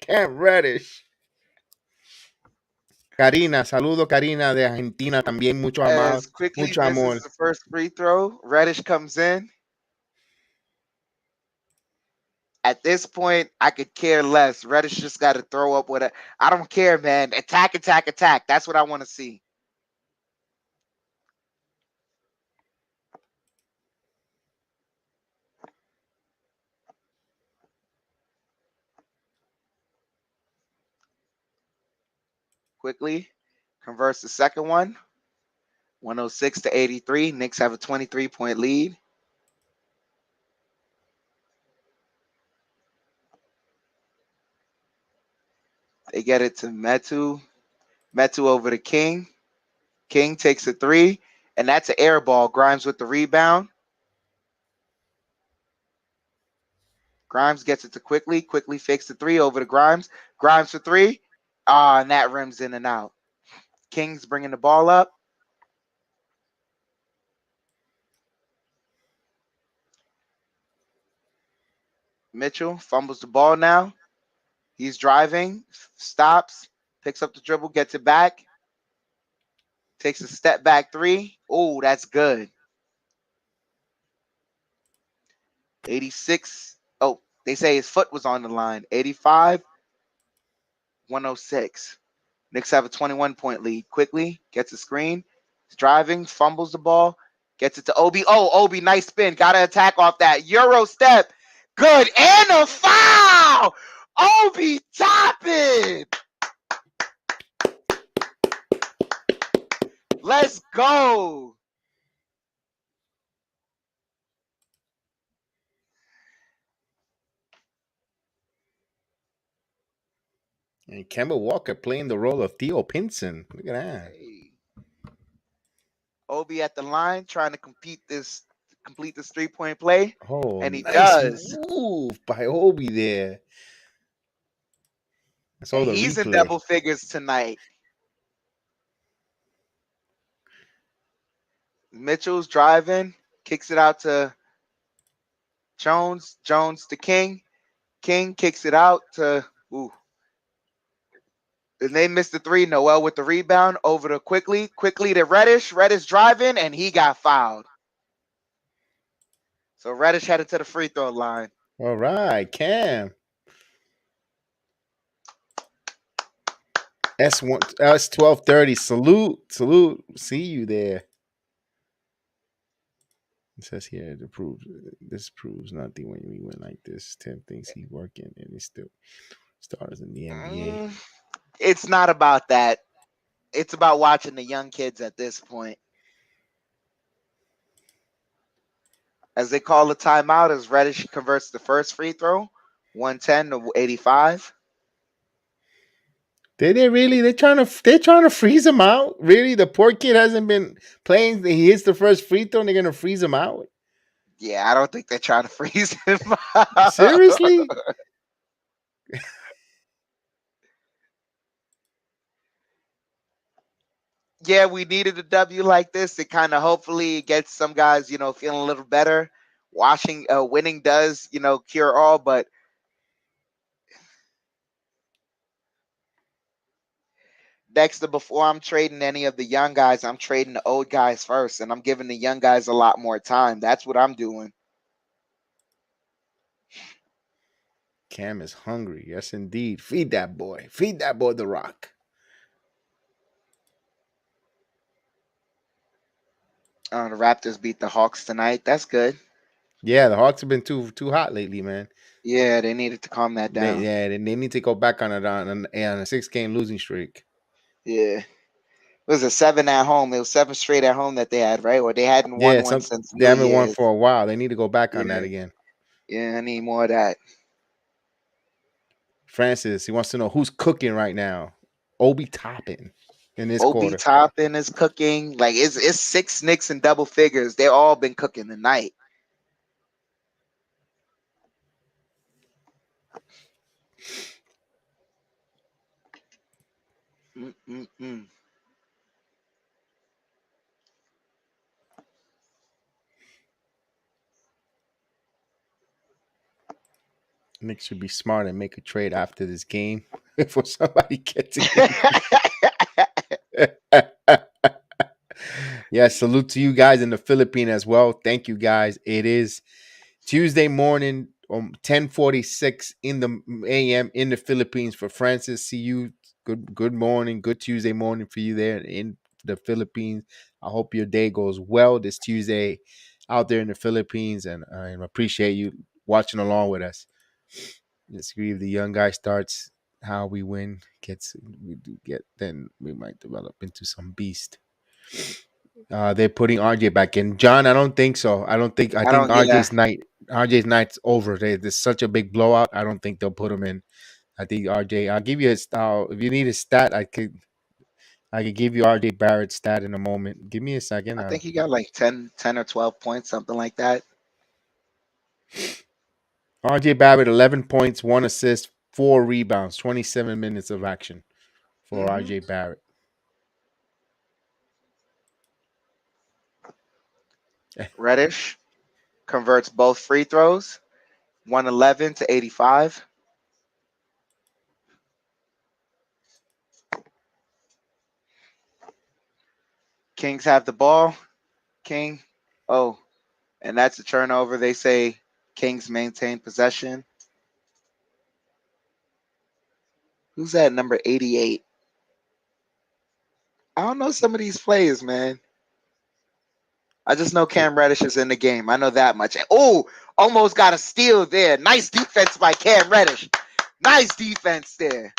S1: Cam Reddish. Karina, saludo Karina de Argentina también, mucho amor.
S2: As quickly
S1: mucho amor.
S2: misses the first free throw. Reddish comes in. At this point, I could care less. Reddish just got to throw up with it. I don't care, man. Attack, attack, attack. That's what I want to see. Quickly converts the second one. 106-83. Knicks have a 23-point lead. They get it to Metu. Metu over to King. King takes a three, and that's an air ball. Grimes with the rebound. Grimes gets it to Quickly. Quickly fakes the three over to Grimes. Grimes for three. And that rims in and out. King's bringing the ball up. Mitchell fumbles the ball now. He's driving, stops, picks up the dribble, gets it back. Takes a step back three. Oh, that's good. 86. Oh, they say his foot was on the line. 85. 106. Knicks have a 21-point lead. Quickly gets a screen. He's driving, fumbles the ball, gets it to Obi. Oh, Obi, nice spin. Got to attack off that. Euro step. Good. And a foul. Obi Toppin. Let's go.
S1: And Kemba Walker playing the role of Theo Pinson. Look at that.
S2: Hey. Obi at the line trying to complete this 3-point play,
S1: Oh,
S2: and he
S1: nice
S2: does.
S1: move by Obi there. I saw
S2: And
S1: the
S2: he's in
S1: replay.
S2: double figures tonight. Mitchell's driving, kicks it out to Jones. Jones to King. King kicks it out to and they missed the three. Noel with the rebound over to Quickly. Quickly to Reddish. Reddish driving, and he got fouled. So Reddish headed to the free throw line.
S1: All right, Cam. S1230. Salute. See you there. It says here this proves nothing when we win like this. Tim thinks he's working and he still stars in the NBA.
S2: It's not about that. It's about watching the young kids at this point. As they call the timeout, as Reddish converts the first free throw, 110 to 85.
S1: Did they really? They're trying to freeze him out. Really, the poor kid hasn't been playing. He hits the first free throw, and they're gonna freeze him out.
S2: Yeah, I don't think they're trying to freeze him out.
S1: Seriously?
S2: Yeah, we needed a W like this. It kind of hopefully gets some guys, feeling a little better. Winning does, cure all, but Dexter, before I'm trading any of the young guys, I'm trading the old guys first, and I'm giving the young guys a lot more time. That's what I'm doing.
S1: Cam is hungry. Yes, indeed. Feed that boy. Feed that boy the rock.
S2: The Raptors beat the Hawks tonight. That's good.
S1: Yeah, the Hawks have been too hot lately, man.
S2: Yeah, they needed to calm that down.
S1: They need to go back on a 6-game losing streak.
S2: Yeah. It was a 7 at home. It was 7 straight at home that they had, right? Or they hadn't
S1: Yeah,
S2: won one since
S1: they
S2: New
S1: haven't won
S2: Year's.
S1: for a while. They need to go back on that
S2: Yeah.
S1: again.
S2: Yeah, I need more of that.
S1: Francis, he wants to know who's cooking right now. Obi Toppin in this
S2: Obi
S1: quarter.
S2: Toppin is cooking. Like it's 6 Knicks in double figures. They all been cooking tonight. Mm-mm-mm.
S1: Knicks should be smart and make a trade after this game for somebody getting. Yeah, salute to you guys in the Philippines as well. Thank you guys. It is Tuesday morning, 10:46 in the a.m. in the Philippines for Francis. See you. Good morning. Good Tuesday morning for you there in the Philippines. I hope your day goes well this Tuesday out there in the Philippines, and I appreciate you watching along with us. Let's see if the young guy starts how we win. We do get, then we might develop into some beast. They're putting RJ back in. John, I don't think so. I
S2: I
S1: think
S2: don't. Yeah,
S1: RJ's night's over. There's such a big blowout. I don't think they'll put him in. I think RJ. I'll give you a style. If you need a stat, I could give you RJ Barrett's stat in a moment. Give me a second.
S2: I think he got like 10 or 12 points, something like that.
S1: RJ Barrett, 11 points, 1 assist, 4 rebounds, 27 minutes of action for RJ Barrett.
S2: Reddish converts both free throws, 111 to 85. Kings have the ball. King. Oh, and that's a turnover. They say Kings maintain possession. Who's that number 88? I don't know some of these players, man. I just know Cam Reddish is in the game. I know that much. Oh, almost got a steal there. Nice defense by Cam Reddish. Nice defense there.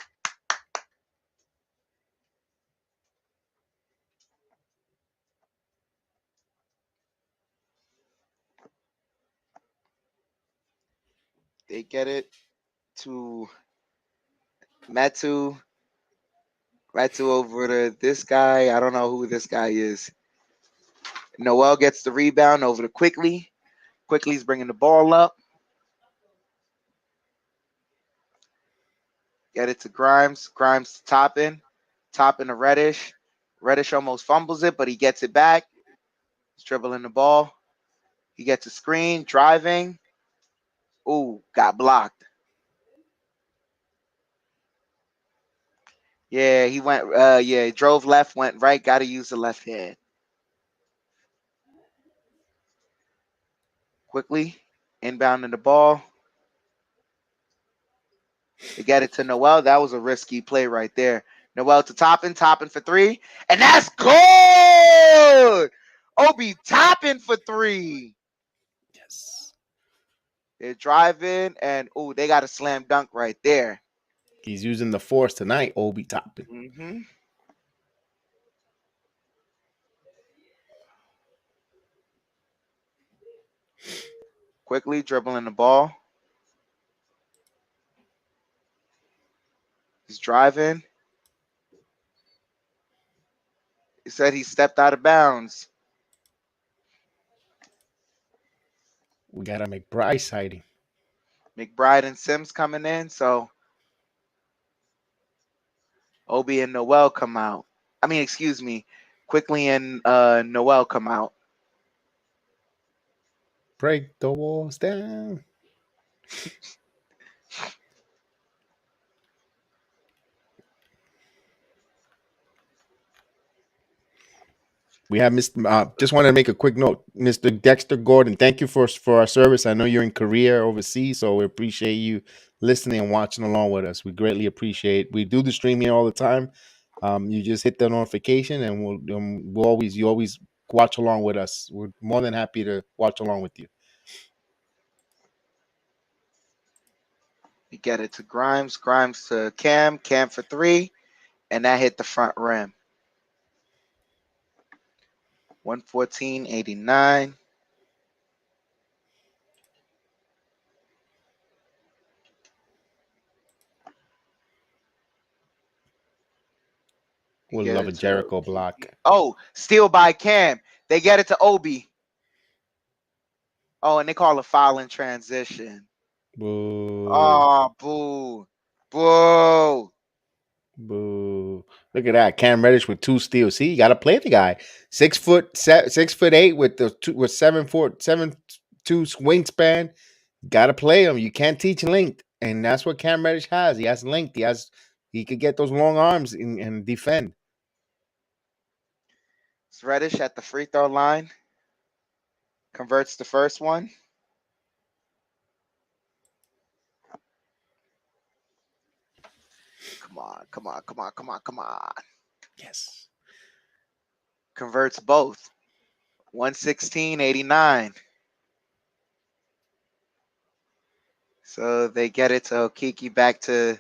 S2: They get it to Metu over to this guy. I don't know who this guy is. Noel gets the rebound over to Quickly. Quickly's bringing the ball up. Get it to Grimes. Grimes to Toppin. Toppin to Reddish. Reddish almost fumbles it, but he gets it back. He's dribbling the ball. He gets a screen, driving. Ooh, got blocked. Yeah, he went. He drove left, went right. Got to use the left hand. Quickly inbounding the ball. They get it to Noel. That was a risky play right there. Noel to Toppin for three, and that's good. Obi Toppin for three.
S1: Yes.
S2: They're driving, and they got a slam dunk right there.
S1: He's using the force tonight, Obi Toppin.
S2: Mm-hmm. Quickly dribbling the ball. He's driving. He said he stepped out of bounds.
S1: We got a McBride sighting.
S2: McBride and Sims coming in, so Obi and Noel come out. I mean, excuse me, Quickly and Noel come out.
S1: Break the walls down. We have Mr. Just wanted to make a quick note, Mr. Dexter Gordon. Thank you for our service. I know you're in Korea overseas, so we appreciate you listening and watching along with us. We greatly appreciate. We do the streaming all the time. You just hit the notification, and you always watch along with us. We're more than happy to watch along with you.
S2: We get it to Grimes. Grimes to Cam. Cam for three, and that hit the front rim. 114.89.
S1: Would love a Jericho block.
S2: Oh, steal by Cam. They get it to Obi. Oh, and they call a foul in transition.
S1: Boo.
S2: Oh, boo. Boo.
S1: Boo. Look at that. Cam Reddish with 2 steals. See, you got to play the guy. 6'8" with 7'2" wingspan. Got to play him. You can't teach length. And that's what Cam Reddish has. He has length. He could get those long arms and defend.
S2: It's Reddish at the free throw line. Converts the first one. Come on.
S1: Yes.
S2: Converts both. 116.89. So they get it to Okiki back to,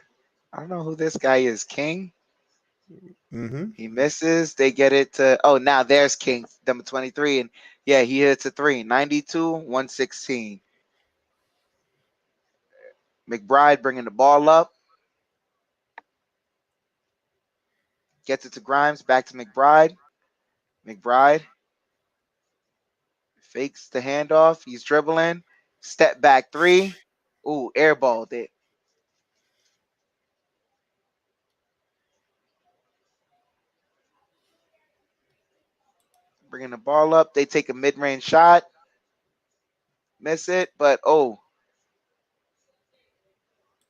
S2: I don't know who this guy is, King?
S1: Mm-hmm.
S2: He misses. They get it to, now there's King, number 23. And yeah, he hits a three. 92-116. McBride bringing the ball up. Gets it to Grimes. Back to McBride. McBride fakes the handoff. He's dribbling. Step back three. Ooh, airballed it. Bringing the ball up. They take a mid-range shot. Miss it, but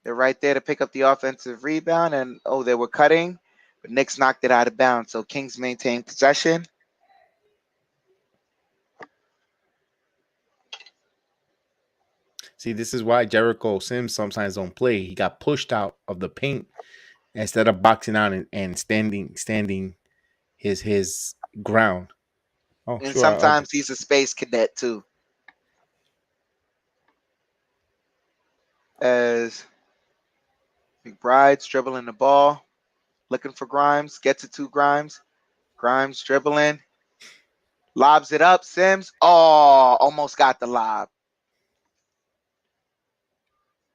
S2: they're right there to pick up the offensive rebound. And they were cutting, but Knicks knocked it out of bounds. So Kings maintain possession.
S1: See, this is why Jericho Sims sometimes don't play. He got pushed out of the paint instead of boxing out and standing his ground. Oh,
S2: And
S1: sure.
S2: sometimes he's a space cadet too. As McBride's dribbling the ball, looking for Grimes, gets it to Grimes. Grimes dribbling, lobs it up. Sims, almost got the lob.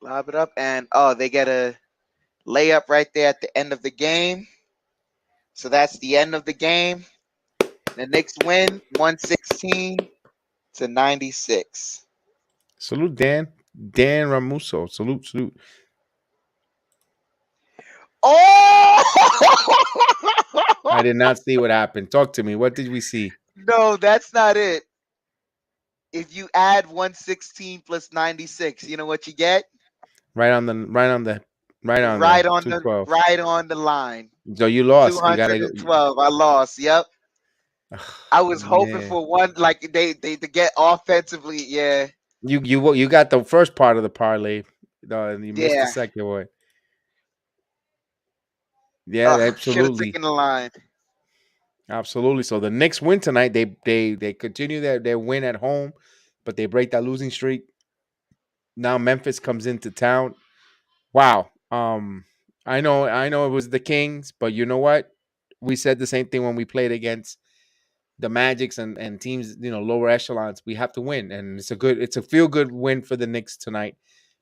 S2: Lob it up, and they get a layup right there at the end of the game. So that's the end of the game. The Knicks win 116-96.
S1: Salute Dan Ramuso. Salute. I
S2: Oh
S1: did not see what happened. Talk to me. What did we see?
S2: no, that's not it. If you add 116 plus 96, you know what you get?
S1: Right on the
S2: Right on the
S1: 212.
S2: right on the line.
S1: So you lost. You gotta go.
S2: 212. I lost. Yep. I was hoping
S1: Man,
S2: for one like they to get offensively. Yeah.
S1: you got the first part of the parlay. You missed the
S2: Yeah.
S1: second one. Yeah,
S2: Should have
S1: absolutely.
S2: taken the line.
S1: Absolutely. So the Knicks win tonight. They continue their win at home, but they break that losing streak. Now Memphis comes into town. Wow. I know it was the Kings, but you know what? We said the same thing when we played against the Magics and teams, lower echelons. We have to win, and it's a feel good win for the Knicks tonight.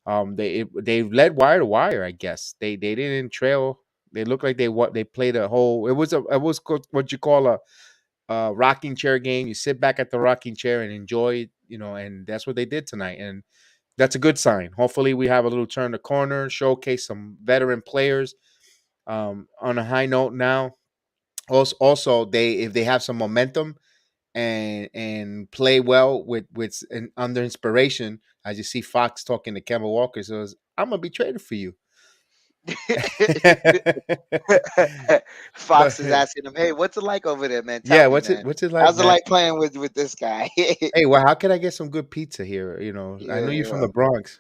S1: They led wire to wire. I guess they didn't trail. They looked like they played a whole. What you call a rocking chair game. You sit back at the rocking chair and enjoy it, and that's what they did tonight. And that's a good sign. Hopefully, we have a little turn the corner, showcase some veteran players. On a high note now. Also, if they have some momentum and play well under inspiration, as you see Fox talking to Kemba Walker, says, "I'm gonna be traded for you."
S2: Fox
S1: But
S2: is asking him, "Hey, what's it like over there, man? Tell
S1: yeah,
S2: me,
S1: what's it
S2: man.
S1: what's it like,
S2: How's it
S1: man?
S2: like playing with this guy?"
S1: Hey, well, how can I get some good pizza here? I know you're from
S2: Yeah.
S1: the Bronx.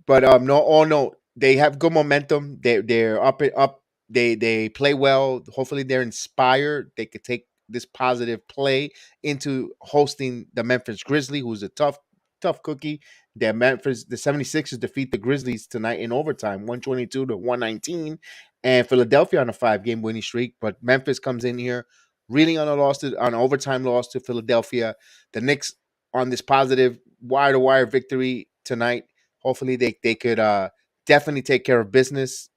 S1: But no, no, they have good momentum. They're up. They play well. Hopefully, they're inspired. They could take this positive play into hosting the Memphis Grizzlies, who's a tough cookie. The 76ers defeat the Grizzlies tonight in overtime, 122-119, and Philadelphia on a 5-game winning streak. But Memphis comes in here reeling on an overtime loss to Philadelphia. The Knicks on this positive wire to wire victory tonight. Hopefully they could definitely take care of business.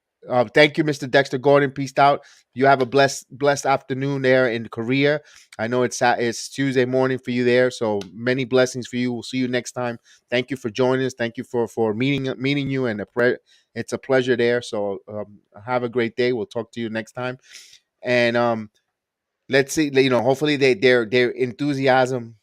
S1: Thank you, Mr. Dexter Gordon. Peace out. You have a blessed afternoon there in Korea. I know it's Tuesday morning for you there, so many blessings for you. We'll see you next time. Thank you for joining us. Thank you for meeting you, and it's a pleasure there. So have a great day. We'll talk to you next time. And let's see. Hopefully their enthusiasm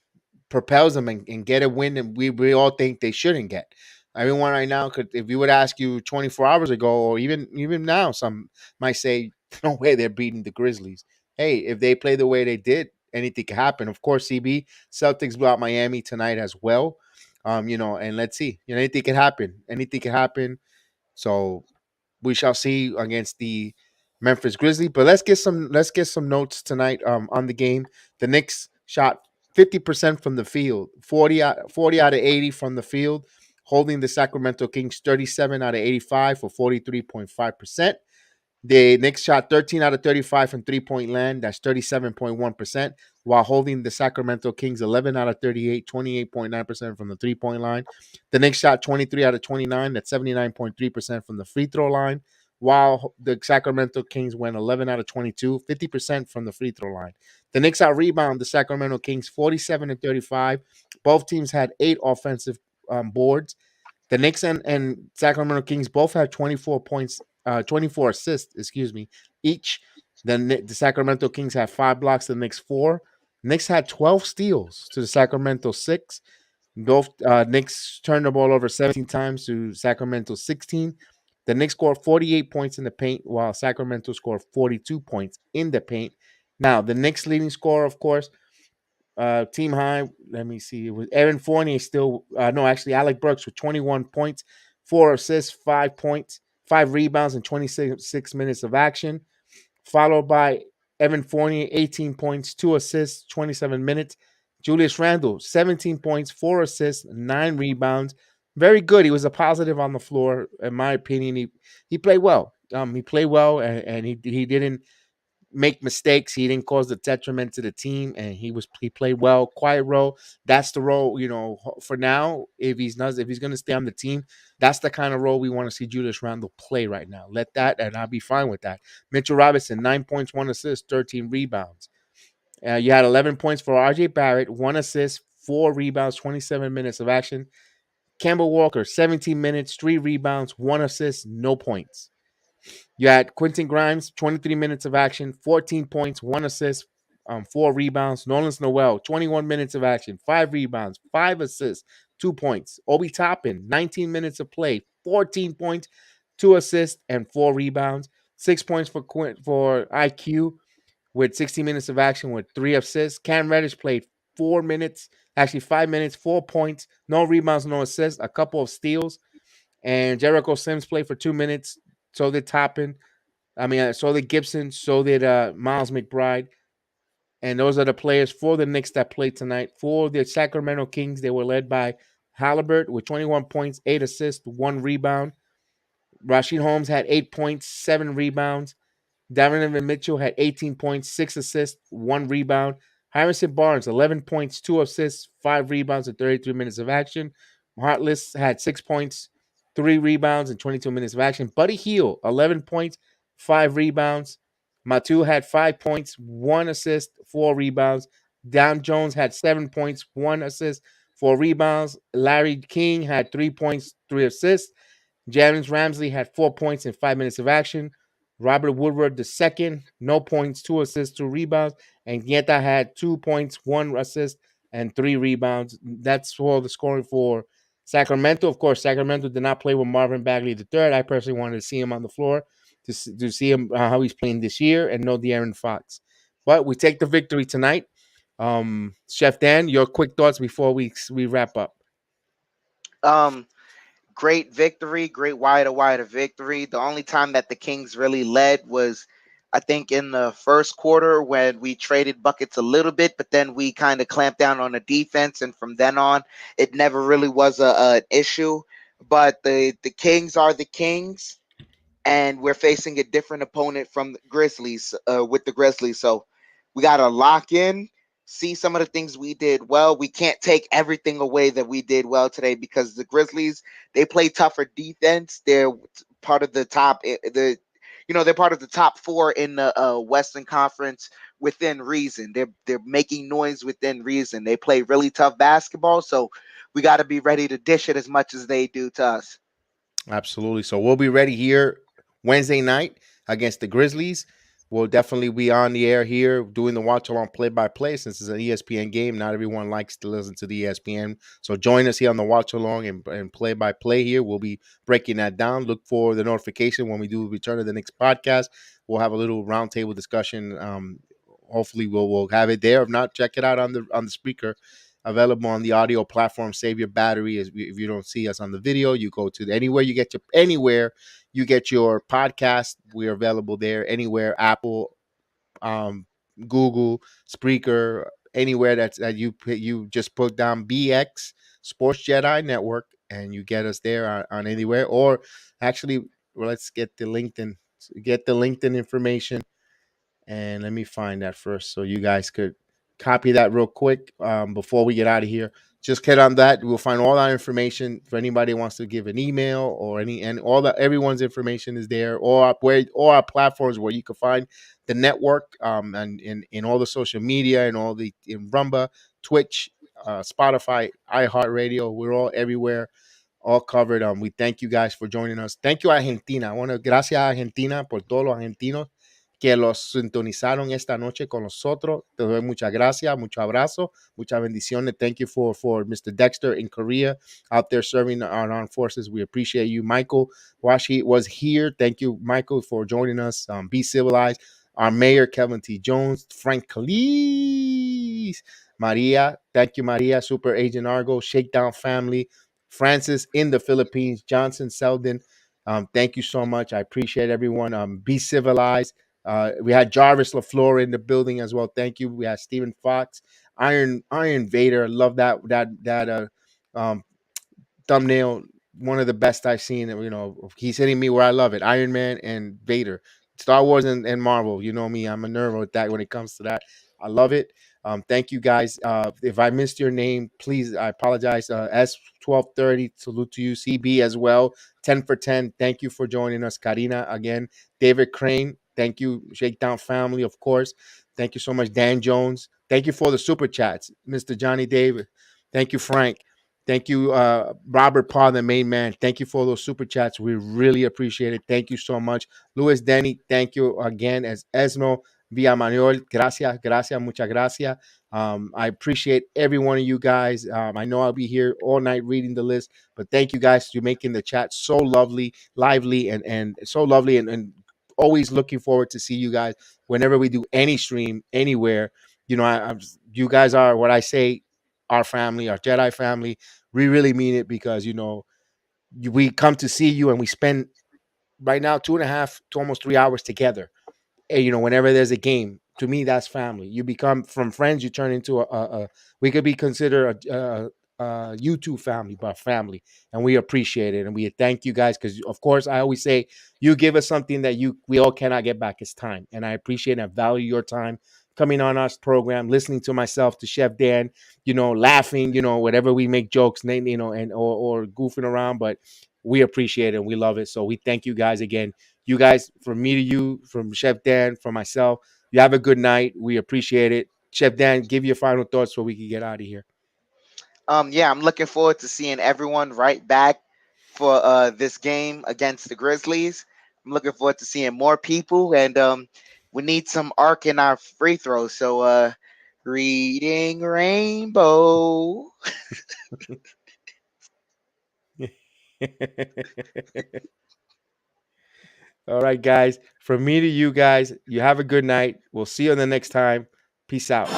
S1: propels them and get a win, and we all think they shouldn't get. Everyone right now could, if you would ask you 24 hours ago, or even now, some might say, no way they're beating the Grizzlies. Hey, if they play the way they did, anything could happen. Of course, CB Celtics blew out Miami tonight as well. And let's see. Anything could happen. Anything could happen. So we shall see against the Memphis Grizzlies. But let's get some notes tonight on the game. The Knicks shot 50% from the field, 40 out of 80 from the field, holding the Sacramento Kings 37 out of 85 for 43.5%. The Knicks shot 13 out of 35 from three-point land. That's 37.1%, while holding the Sacramento Kings 11 out of 38, 28.9% from the three-point line. The Knicks shot 23 out of 29. That's 79.3% from the free throw line, while the Sacramento Kings went 11 out of 22, 50% from the free throw line. The Knicks out-rebound the Sacramento Kings 47 and 35. Both teams had 8 offensive boards. The Knicks and Sacramento Kings both had 24 points, 24 assists, excuse me, each. The Sacramento Kings had 5 blocks, the Knicks 4. Knicks had 12 steals to the Sacramento 6. Both Knicks turned the ball over 17 times to Sacramento 16. The Knicks scored 48 points in the paint, while Sacramento scored 42 points in the paint. Now, the Knicks leading scorer, of course, team high. Let me see. It was Aaron Fournier still. No, actually, Alec Burks with 21 points, 4 assists, 5 points, 5 rebounds, and 26 minutes of action. Followed by Evan Fournier, 18 points, 2 assists, 27 minutes. Julius Randle, 17 points, 4 assists, 9 rebounds. Very good. He was a positive on the floor, in my opinion. He played well. He played well, and he didn't make mistakes. He didn't cause the detriment to the team, and he played well. Quiet role. That's the role, for now. If he's going to stay on the team, that's the kind of role we want to see Julius Randle play right now. Let that, and I'll be fine with that. Mitchell Robinson, 9 points, 1 assist, 13 rebounds. You had 11 points for RJ Barrett, 1 assist, 4 rebounds, 27 minutes of action. Kemba Walker, 17 minutes, 3 rebounds, 1 assist, no points. You had Quentin Grimes, 23 minutes of action, 14 points, 1 assist, 4 rebounds. Nolan Noel, 21 minutes of action, 5 rebounds, 5 assists, 2 points. Obi Toppin, 19 minutes of play, 14 points, 2 assists, and 4 rebounds. 6 points for IQ with 60 minutes of action with 3 assists. Cam Reddish played 4 minutes, actually 5 minutes, 4 points, no rebounds, no assists, a couple of steals. And Jericho Sims played for 2 minutes. So did Toppin. So did Gibson. So did Miles McBride. And those are the players for the Knicks that played tonight. For the Sacramento Kings, they were led by Halliburton with 21 points, 8 assists, 1 rebound. Rashid Holmes had 8 points, 7 rebounds. Donovan Mitchell had 18 points, 6 assists, 1 rebound. Harrison Barnes, 11 points, 2 assists, 5 rebounds, and 33 minutes of action. Hartless had 6 points, 3 rebounds, and 22 minutes of action. Buddy Hield, 11 points, 5 rebounds. Matu had 5 points, 1 assist, 4 rebounds. Dam Jones had 7 points, 1 assist, 4 rebounds. Larry King had 3 points, 3 assists. James Ramsey had 4 points in 5 minutes of action. Robert Woodward, the second, no points, 2 assists, 2 rebounds. And Guetta had 2 points, 1 assist, and 3 rebounds. That's all the scoring for Sacramento. Of course, Sacramento did not play with Marvin Bagley III. I personally wanted to see him on the floor to see him how he's playing this year and no De'Aaron Fox. But we take the victory tonight. Chef Dan, your quick thoughts before we wrap up.
S2: Great victory, great wider victory. The only time that the Kings really led was, I think, in the first quarter when we traded buckets a little bit, but then we kind of clamped down on the defense, and from then on, it never really was an issue. But the Kings are the Kings, and we're facing a different opponent from the Grizzlies, with the Grizzlies. So we got to lock in, see some of the things we did well. We can't take everything away that we did well today, because the Grizzlies, they play tougher defense. They're part of the top, they're part of the top 4 in the Western Conference within reason. They're making noise within reason. They play really tough basketball, so we got to be ready to dish it as much as they do to us.
S1: Absolutely. So we'll be ready here Wednesday night against the Grizzlies. We'll definitely be on the air here doing the watch along play by play, since it's an ESPN game. Not everyone likes to listen to the ESPN. So join us here on the watch along and play by play here. We'll be breaking that down. Look for the notification when we do return to the next podcast. We'll have a little roundtable discussion. Hopefully we'll have it there. If not, check it out on the speaker. Available on the audio platform. Save your battery. If you don't see us on the video, you go to anywhere you get your podcast. We're available there. Anywhere, Apple, Google, Spreaker, anywhere that you just put down BX Sports Jedi Network, and you get us there on anywhere. Or actually, let's get the LinkedIn information. And let me find that first, so you guys could copy that real quick before we get out of here. Just hit on that. We'll find all that information for anybody who wants to give an email or everyone's information is there, or our platforms where you can find the network, and in all the social media and all the in Rumba, Twitch, Spotify, iHeartRadio. We're all everywhere, all covered. We thank you guys for joining us. Thank you, Argentina. Gracias, Argentina, por todos los argentinos que los sintonizaron esta noche con nosotros. Te doy muchas gracias, mucho abrazo, muchas bendiciones. Thank you for Mr. Dexter in Korea out there serving our armed forces. We appreciate you. Michael Washi was here. Thank you, Michael, for joining us. Be civilized. Our mayor, Kevin T. Jones, Frank Calise, Maria. Thank you, Maria. Super Agent Argo, Shakedown Family, Francis in the Philippines, Johnson Selden. Thank you so much. I appreciate everyone. Be civilized. We had Jarvis LaFleur in the building as well. Thank you. We had Stephen Fox, Iron Vader. Love that thumbnail. One of the best I've seen. He's hitting me where I love it. Iron Man and Vader. Star Wars and Marvel. You know me, I'm a nerd with that when it comes to that. I love it. Thank you guys. If I missed your name, please, I apologize. S1230, salute to you. CB as well. 10 for 10. Thank you for joining us. Karina again. David Crane. Thank you. Shakedown family, of course. Thank you so much. Dan Jones. Thank you for the super chats. Mr. Johnny David. Thank you, Frank. Thank you, Robert Paul, the main man. Thank you for those super chats. We really appreciate it. Thank you so much. Luis Denny, thank you again. As Esno Villamanuel, gracias, gracias, muchas gracias. I appreciate every one of you guys. I know I'll be here all night reading the list, but thank you guys for making the chat so lovely, lively, and so lovely, and always looking forward to see you guys whenever we do any stream anywhere. You know, you guys are what I say, our family, our Jedi family. We really mean it because we come to see you and we spend right now 2.5 to almost 3 hours together. And, whenever there's a game, to me that's family. You become from friends, you turn into we could be considered a YouTube family, but family, and we appreciate it and we thank you guys because, of course, I always say you give us something that we all cannot get back. It's time, and I appreciate and value your time coming on our program, listening to myself, to Chef Dan, laughing, whatever we make jokes, and or goofing around, but we appreciate it and we love it. So we thank you guys again. You guys, from me to you, from Chef Dan, from myself, you have a good night. We appreciate it. Chef Dan, give your final thoughts so we can get out of here.
S2: Yeah, I'm looking forward to seeing everyone right back for this game against the Grizzlies. I'm looking forward to seeing more people, and we need some arc in our free throws. So, reading Rainbow.
S1: All right, guys. From me to you guys, you have a good night. We'll see you on the next time. Peace out.